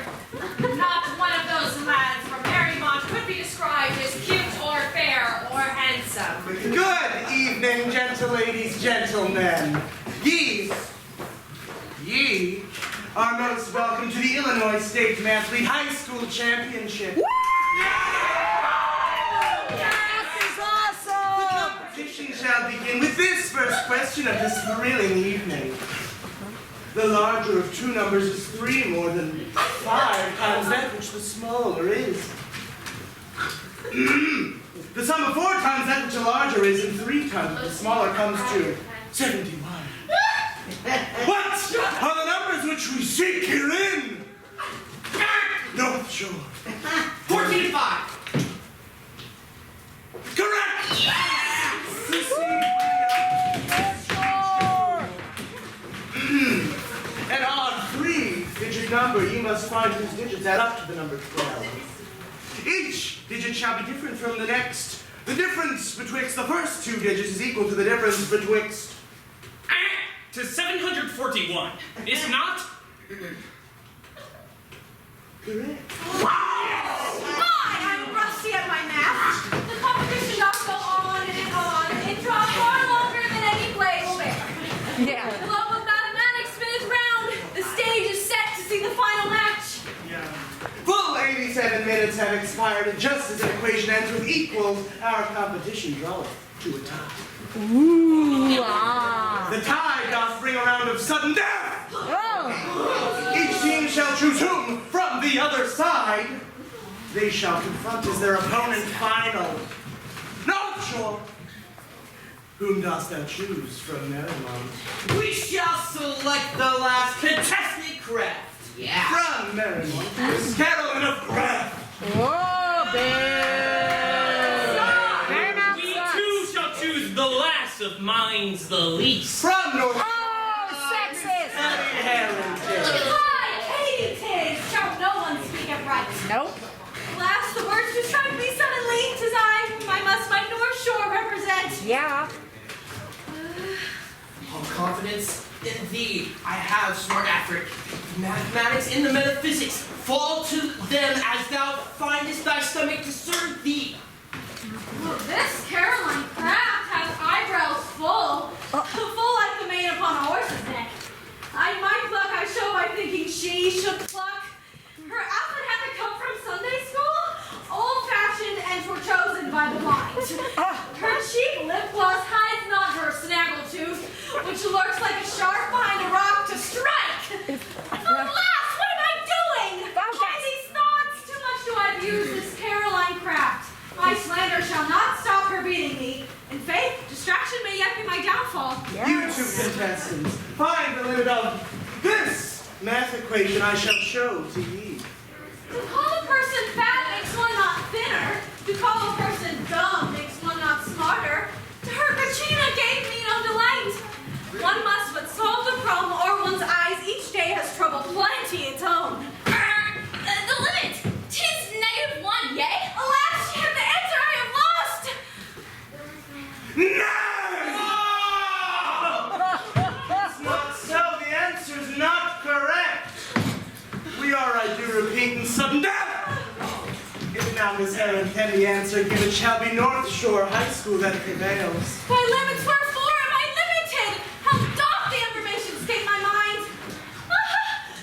S6: Not one of those lads from Marymount could be described as cute or fair or handsome.
S3: Good evening, gentle ladies, gentlemen. Ye are most welcome to the Illinois State Mathlete High School Championship. The competition shall begin with this first question of this thrilling evening. The larger of two numbers is 3 more than 5 times that which the smaller is. The sum of 4 times that which the larger is and 3 times what the smaller comes to 71. What are the numbers which we seek herein? North Shore.
S9: 14 to 5.
S3: Correct! An odd 3-digit number, you must find whose digits add up to the number 12. Each digit shall be different from the next. The difference betwixt the first 2 digits is equal to the difference betwixt...
S8: To 741. Is not?
S3: Correct.
S2: I'm rusty at my math. The competition does go on and on. It draws far longer than any play will bear.
S4: Yeah.
S2: The globe of mathematics spins round. The stage is set to see the final match.
S3: Full 87 minutes have expired, and just as an equation ends with equals, our competition draweth to a tie.
S4: Ooh, ah.
S3: The tie doth bring a round of sudden death!
S4: Oh.
S3: Each team shall choose whom from the other side they shall confront as their opponent final. North Shore, whom dost thou choose from Marymount?
S9: We shall select the last contestant craft.
S3: From Marymount, Miss Carolyn of Craft.
S4: Whoa, babe.
S8: We too shall choose the last of minds the least.
S3: From North
S4: Oh, sexist.
S3: Harrington.
S2: Hi, Katie tis. Shall no one speak it right?
S4: Nope.
S2: Alas, the words do strike me suddenly. 'Tis I whom I must my North Shore represent.
S4: Yeah.
S9: All confidence in thee I have, smart Afric. The mathematics and the metaphysics fall to them as thou findest thy stomach to serve thee.
S2: Well, this Caroline Craft has eyebrows full, full like the mane upon a horse's neck. My pluck I show by thinking she should pluck. Her outfit had to come from Sunday school, old-fashioned and forechosen by the mind. Her cheek which lurks like a shark behind a rock to strike. Alas, what am I doing? Why these thoughts? Too much do I abuse this Caroline craft. My slander shall not stop her beating me. In faith, distraction may yet be my downfall.
S3: You two contestants, find the limit of this math equation I shall show to ye.
S2: To call a person fat makes one not thinner. To call a person dumb makes one not smarter. To her, Katrina gave me no delight. One must but solve the problem, or one's eyes each day has trouble plenty its own.
S5: The limit! 'Tis -1, yea?
S2: Alas, she had the answer I have lost!
S3: No! It's not so. The answer's not correct. We are, I do repeat, in sudden death. If now, Miss Heron, can the answer give, it shall be North Shore High School that prevails.
S2: By limits wherefore am I limited? How doth the information escape my mind?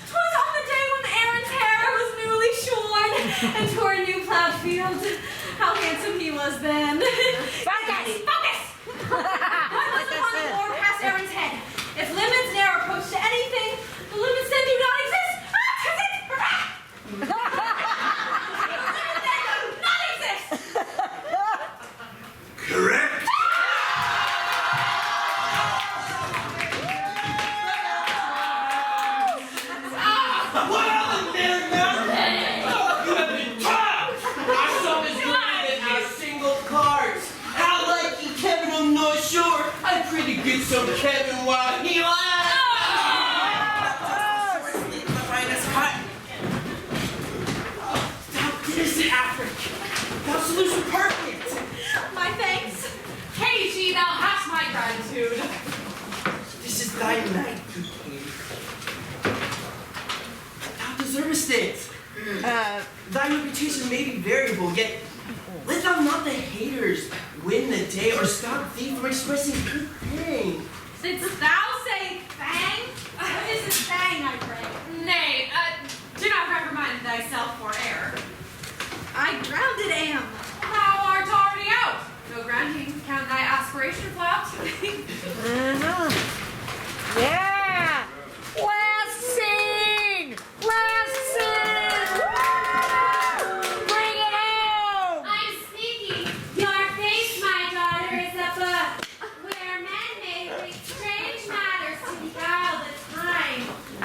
S2: 'Twas on the day when Aaron's hair was newly shorn, and to our new plowed field. How handsome he was then. Focus! Focus! What was the one more past Aaron's head? If limits ne'er approach to anything, the limits then do not exist.
S3: Correct.
S9: What on there now? You have been tough! Our sum is greater than our single cards. How like you, Kevin on North Shore? I pray to get some Kevin while he laughs. The finest cut. Thou didst Afric. Thou solution perfect.
S2: My thanks.
S6: Katie, thou hast my gratitude.
S9: This is thy night, good queen. Thou deservest it. Thy reputation may be variable, yet let thou not the haters win the day or stop thee from expressing good things.
S2: Didst thou say fang? What is this fang, I pray?
S6: Nay, do not reprimand thyself for error.
S2: I grounded am.
S6: Thou art already out. No grounding, can thy aspiration flout?
S4: Yeah! Last scene! Last scene! Bring it home!
S10: I'm sneaky. Your face, my daughter, is a book where men may read strange matters to beguile the time.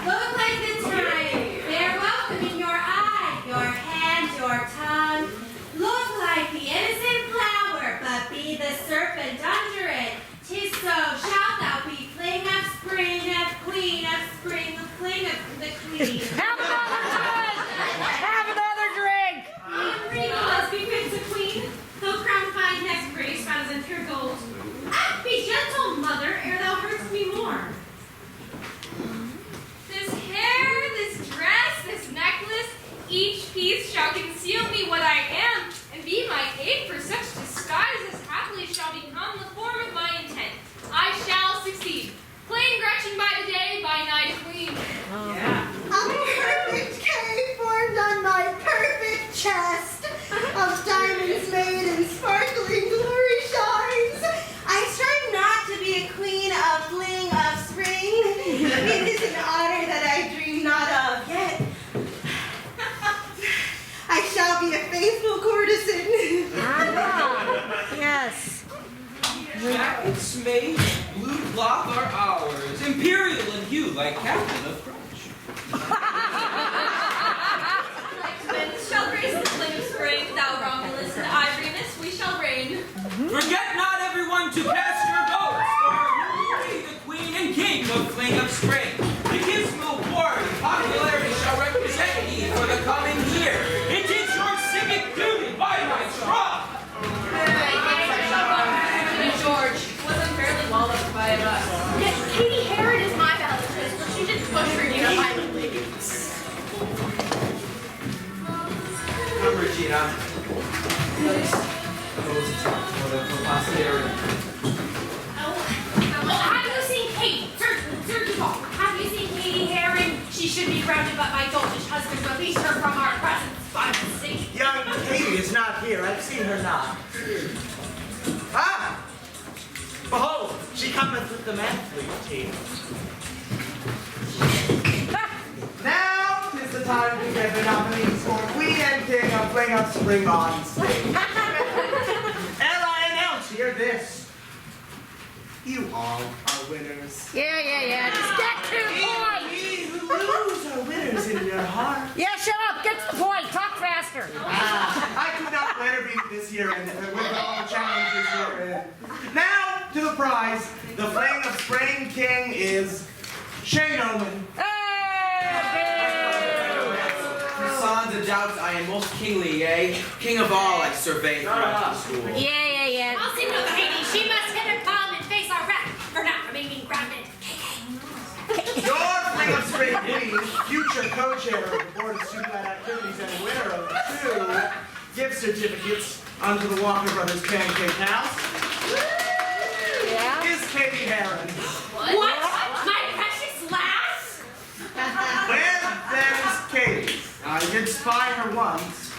S10: Look like the time. They're welcome in your eye, your hand, your tongue. Look like the innocent flower, but be the serpent under it. 'Tis so shalt thou be, fling of spring, of queen of spring, the fling of the queen.
S4: Have another drink! Have another drink!
S10: Regal must be fit to queen, though crown fine next grace found in pure gold. Be gentle, mother, ere thou hurtst me more. This hair, this dress, this necklace, each piece shall conceal me what I am, and be my aid for such disguise as happily shall become the form of my intent. I shall succeed. Plain Gretchen by the day, by night queen.
S6: Yeah.
S11: A perfect cave formed on my perfect chest, of diamonds made and sparkling glory shines. I strive not to be a queen of fling of spring. It is an honor that I dream not of yet. I shall be a faithful courtesan.
S4: Yes.
S7: Jackets made, blue cloth are ours, imperial in hue like captain of French.
S2: Like winds shall grace the fling of spring, thou Romulus and I, Remus, we shall reign.
S7: Forget not everyone to cast your votes for Louis, the queen and king of fling of spring. The Gizmo war and popularity shall represent ye for the coming year. It is your civic duty by my troth.
S6: George was unfairly walloped by us.
S5: Yet Katie Heron is my valedictress, but she didn't push her near violently.
S13: Come, Regina. For posterity.
S10: Have you seen Kate? Search the ball. Have you seen Katie Heron? She should be grounded, but my doltish husband released her from our presence by mistake.
S3: Young Katie is not here. I've seen her not. Ah! Behold, She cometh with the manfleet team. Now is the time to get the nominees for Queen and King of Fling Up Spring on stage. And I announce here this. You all are winners.
S4: Yeah. Just get to the point.
S3: We who lose are winners in your heart.
S4: Yeah, shut up. Get to the point. Talk faster.
S3: I could not better be this year and with all the challenges you're in. Now to the prize. The Fling of Spring King is Shane Owen.
S9: Sans a doubt, I am most kingly, yea, king of all I survey throughout the school.
S4: Yeah.
S10: I'll see no Katie. She must hit her palm and face our wrath for not remaining grounded.
S3: Your Fling of Spring Queen, future co-chair of the Board of Student Activities and winner of 2 gift certificates unto the Walker Brothers Pancake House, is Katie Heron.
S10: What? My precious lass?
S3: Where there's Katie. I did spy her once.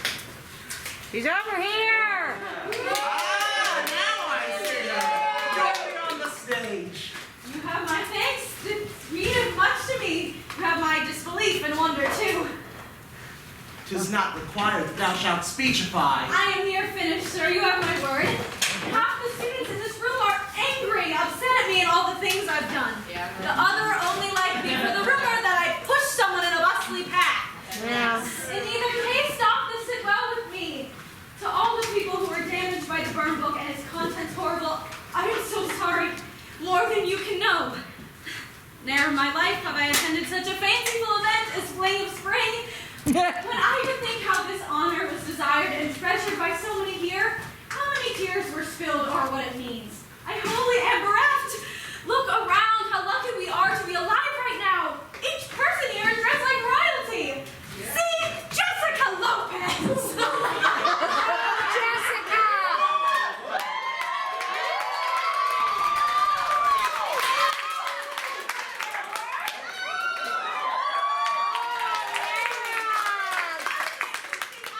S4: She's over here.
S3: Now I see her. Going on the stage.
S2: You have my thanks. It means much to me. You have my disbelief and wonder, too.
S3: 'Tis not required that thou shalt speechify.
S2: I am near finished, sir. You have my word. Half the students in this room are angry, upset at me and all the things I've done. The other only like me for the rumor that I pushed someone in a bustly path.
S4: Yeah.
S2: In either case, stop this sit well with me. To all the people who were damaged by the burn book and its contents horrible, I am so sorry. More than you can know. Ne'er in my life have I attended such a fanciful event as Fling of Spring. When I could think how this honor was desired and treasured by so many here, how many tears were spilled or what it means. I wholly am bereft. Look around how lucky we are to be alive right now. Each person here is dressed like royalty. See, Jessica Lopez.
S4: Jessica!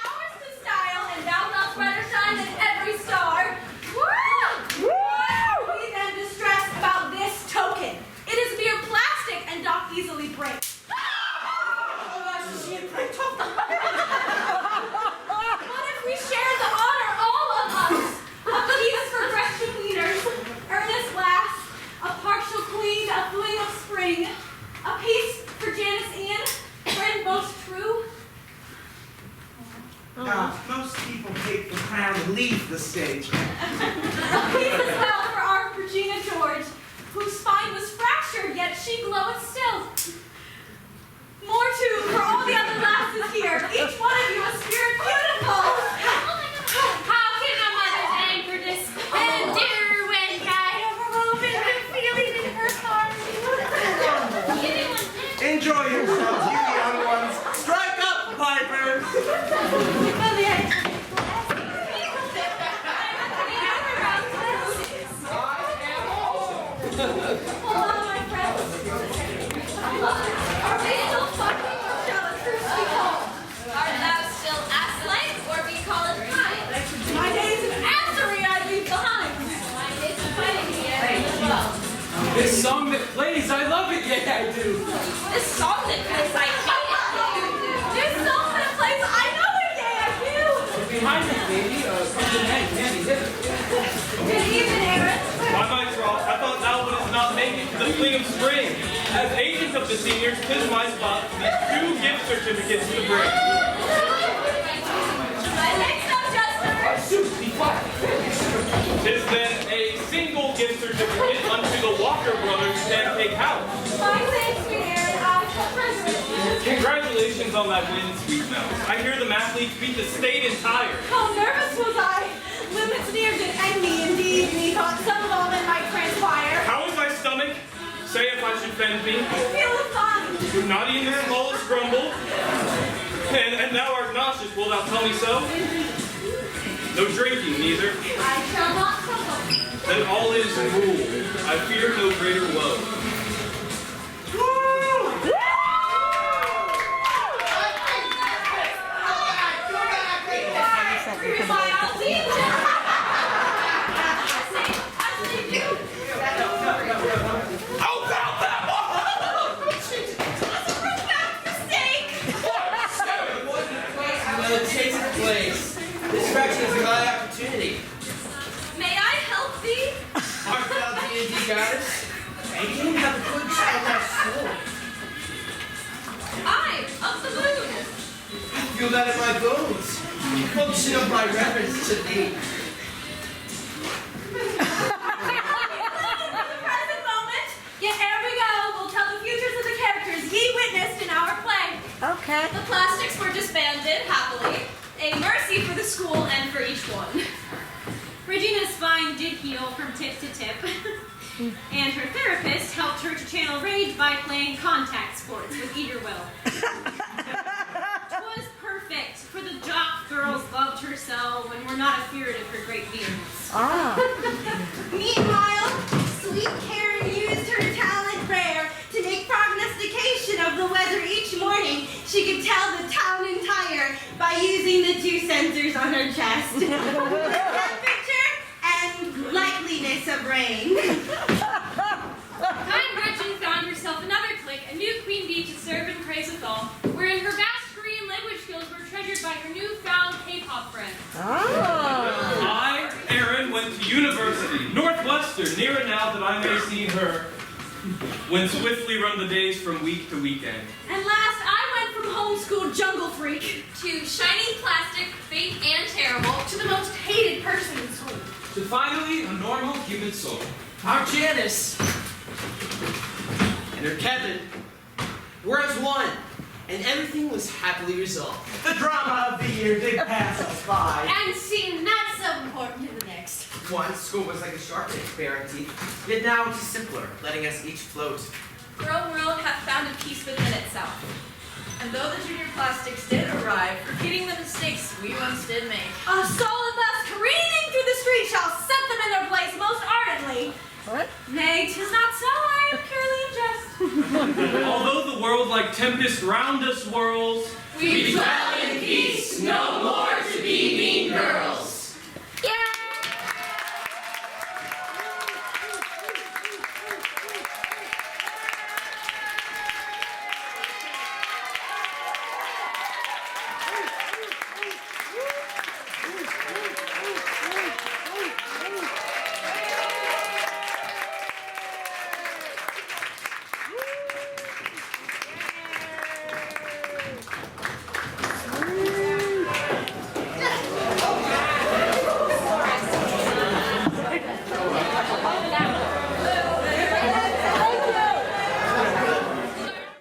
S2: Ours to style, and thou dost brighter shine than every star. Woo! We then distress about this token. It is mere plastic and doth easily break. What if we share the honor, all of us? A piece for freshman leaders, earnest lass, a partial queen, a fling of spring, a piece for Janice Ian, friend most true.
S3: Most people take the crown and leave the stage.
S2: A piece as well for our Regina George, whose spine was fractured, yet she gloweth still. More too for all the other lasses here, each one of you a spirit beautiful.
S10: How can a mother's anger endure when God overwhelmed with feeling in her heart?
S3: Enjoy yourselves, you young ones. Strike up, pipers.
S2: Hello, my friends. Are we still fucking or shall a truce be called?
S5: Art thou still ass-like, or we call it time?
S2: My days of assery I leave behind.
S5: My days of fighting here as well.
S7: This song that plays, I love it, yeah, I do.
S5: This song that plays, I hate it.
S2: This song that plays, I know it, yeah, I do.
S7: Behind me, baby, come to Nanny, hither.
S2: Good evening, Aaron.
S8: By my troth, I thought thou wouldst not make it to the Fling of Spring. As agent of the seniors, 'tis my spot for these 2 gift certificates to bring.
S2: My thanks, no Justin.
S7: Shoot, be quiet.
S8: 'Tis then a single gift certificate unto the Walker Brothers Pancake House.
S2: My thanks, sweet Aaron. I shall treasure it.
S8: Congratulations on that win, sweet mouse. I hear the mathletes beat the state entire.
S2: How nervous was I? Limits near did end me, indeed. Methought some moment might transpire.
S8: How is thy stomach? Say if I should fend me.
S2: I feel fine.
S8: Not even the smallest grumble. And thou art nauseous, wilt thou tell me so? No drinking, neither.
S2: I shall not trouble.
S8: Then all is rule. I fear no greater woe.
S9: easy, guys. You didn't have a good time at school.
S2: I'm of the moon.
S9: I feel that in my bones. Function of my reverence to thee.
S2: Present moment. Yet ere we go, we'll tell the futures of the characters ye witnessed in our play.
S4: Okay.
S2: The plastics were disbanded happily, a mercy for the school and for each one. Regina's spine did heal from tip to tip, and her therapist helped her to channel rage by playing contact sports with eager will. Twas perfect, for the jock girls loved her so and were not afeared of her great vehemence.
S4: Ah.
S11: Meanwhile, sweet Karen used her talent rare to make prognostication of the weather each morning. She could tell the town entire by using the 2 sensors on her chest. Temperature and likeliness of rain.
S10: Kind Gretchen found herself another clique, a new queen bee to serve and praise withal, wherein her vast Korean language skills were treasured by her newfound K-pop friends.
S8: I, Aaron, went to university, Northwestern, nearer now that I may see her. When swiftly run the days from week to weekend.
S2: And last, I went from homeschooled jungle freak
S10: To shining plastic, fake and terrible, to the most hated person in school.
S7: To finally, a normal human soul.
S9: Our Janice and her Kevin were as one, and everything was happily resolved.
S3: The drama of the year did pass us by.
S2: and seemed not so important in the next.
S13: Once, school was like a shark in its bearing teeth, yet now it is simpler, letting us each float.
S2: Grown world hath found a peace within itself.
S15: And though the junior plastics did arrive, forgetting the mistakes we once did make.
S2: A soul thus careening through the street shall set them in their place most ardently.
S4: What?
S2: Nay, 'tis not so, I am purely in jest.
S8: Although the world like tempest round us whirls,
S10: We dwell in peace, no more to be mean girls.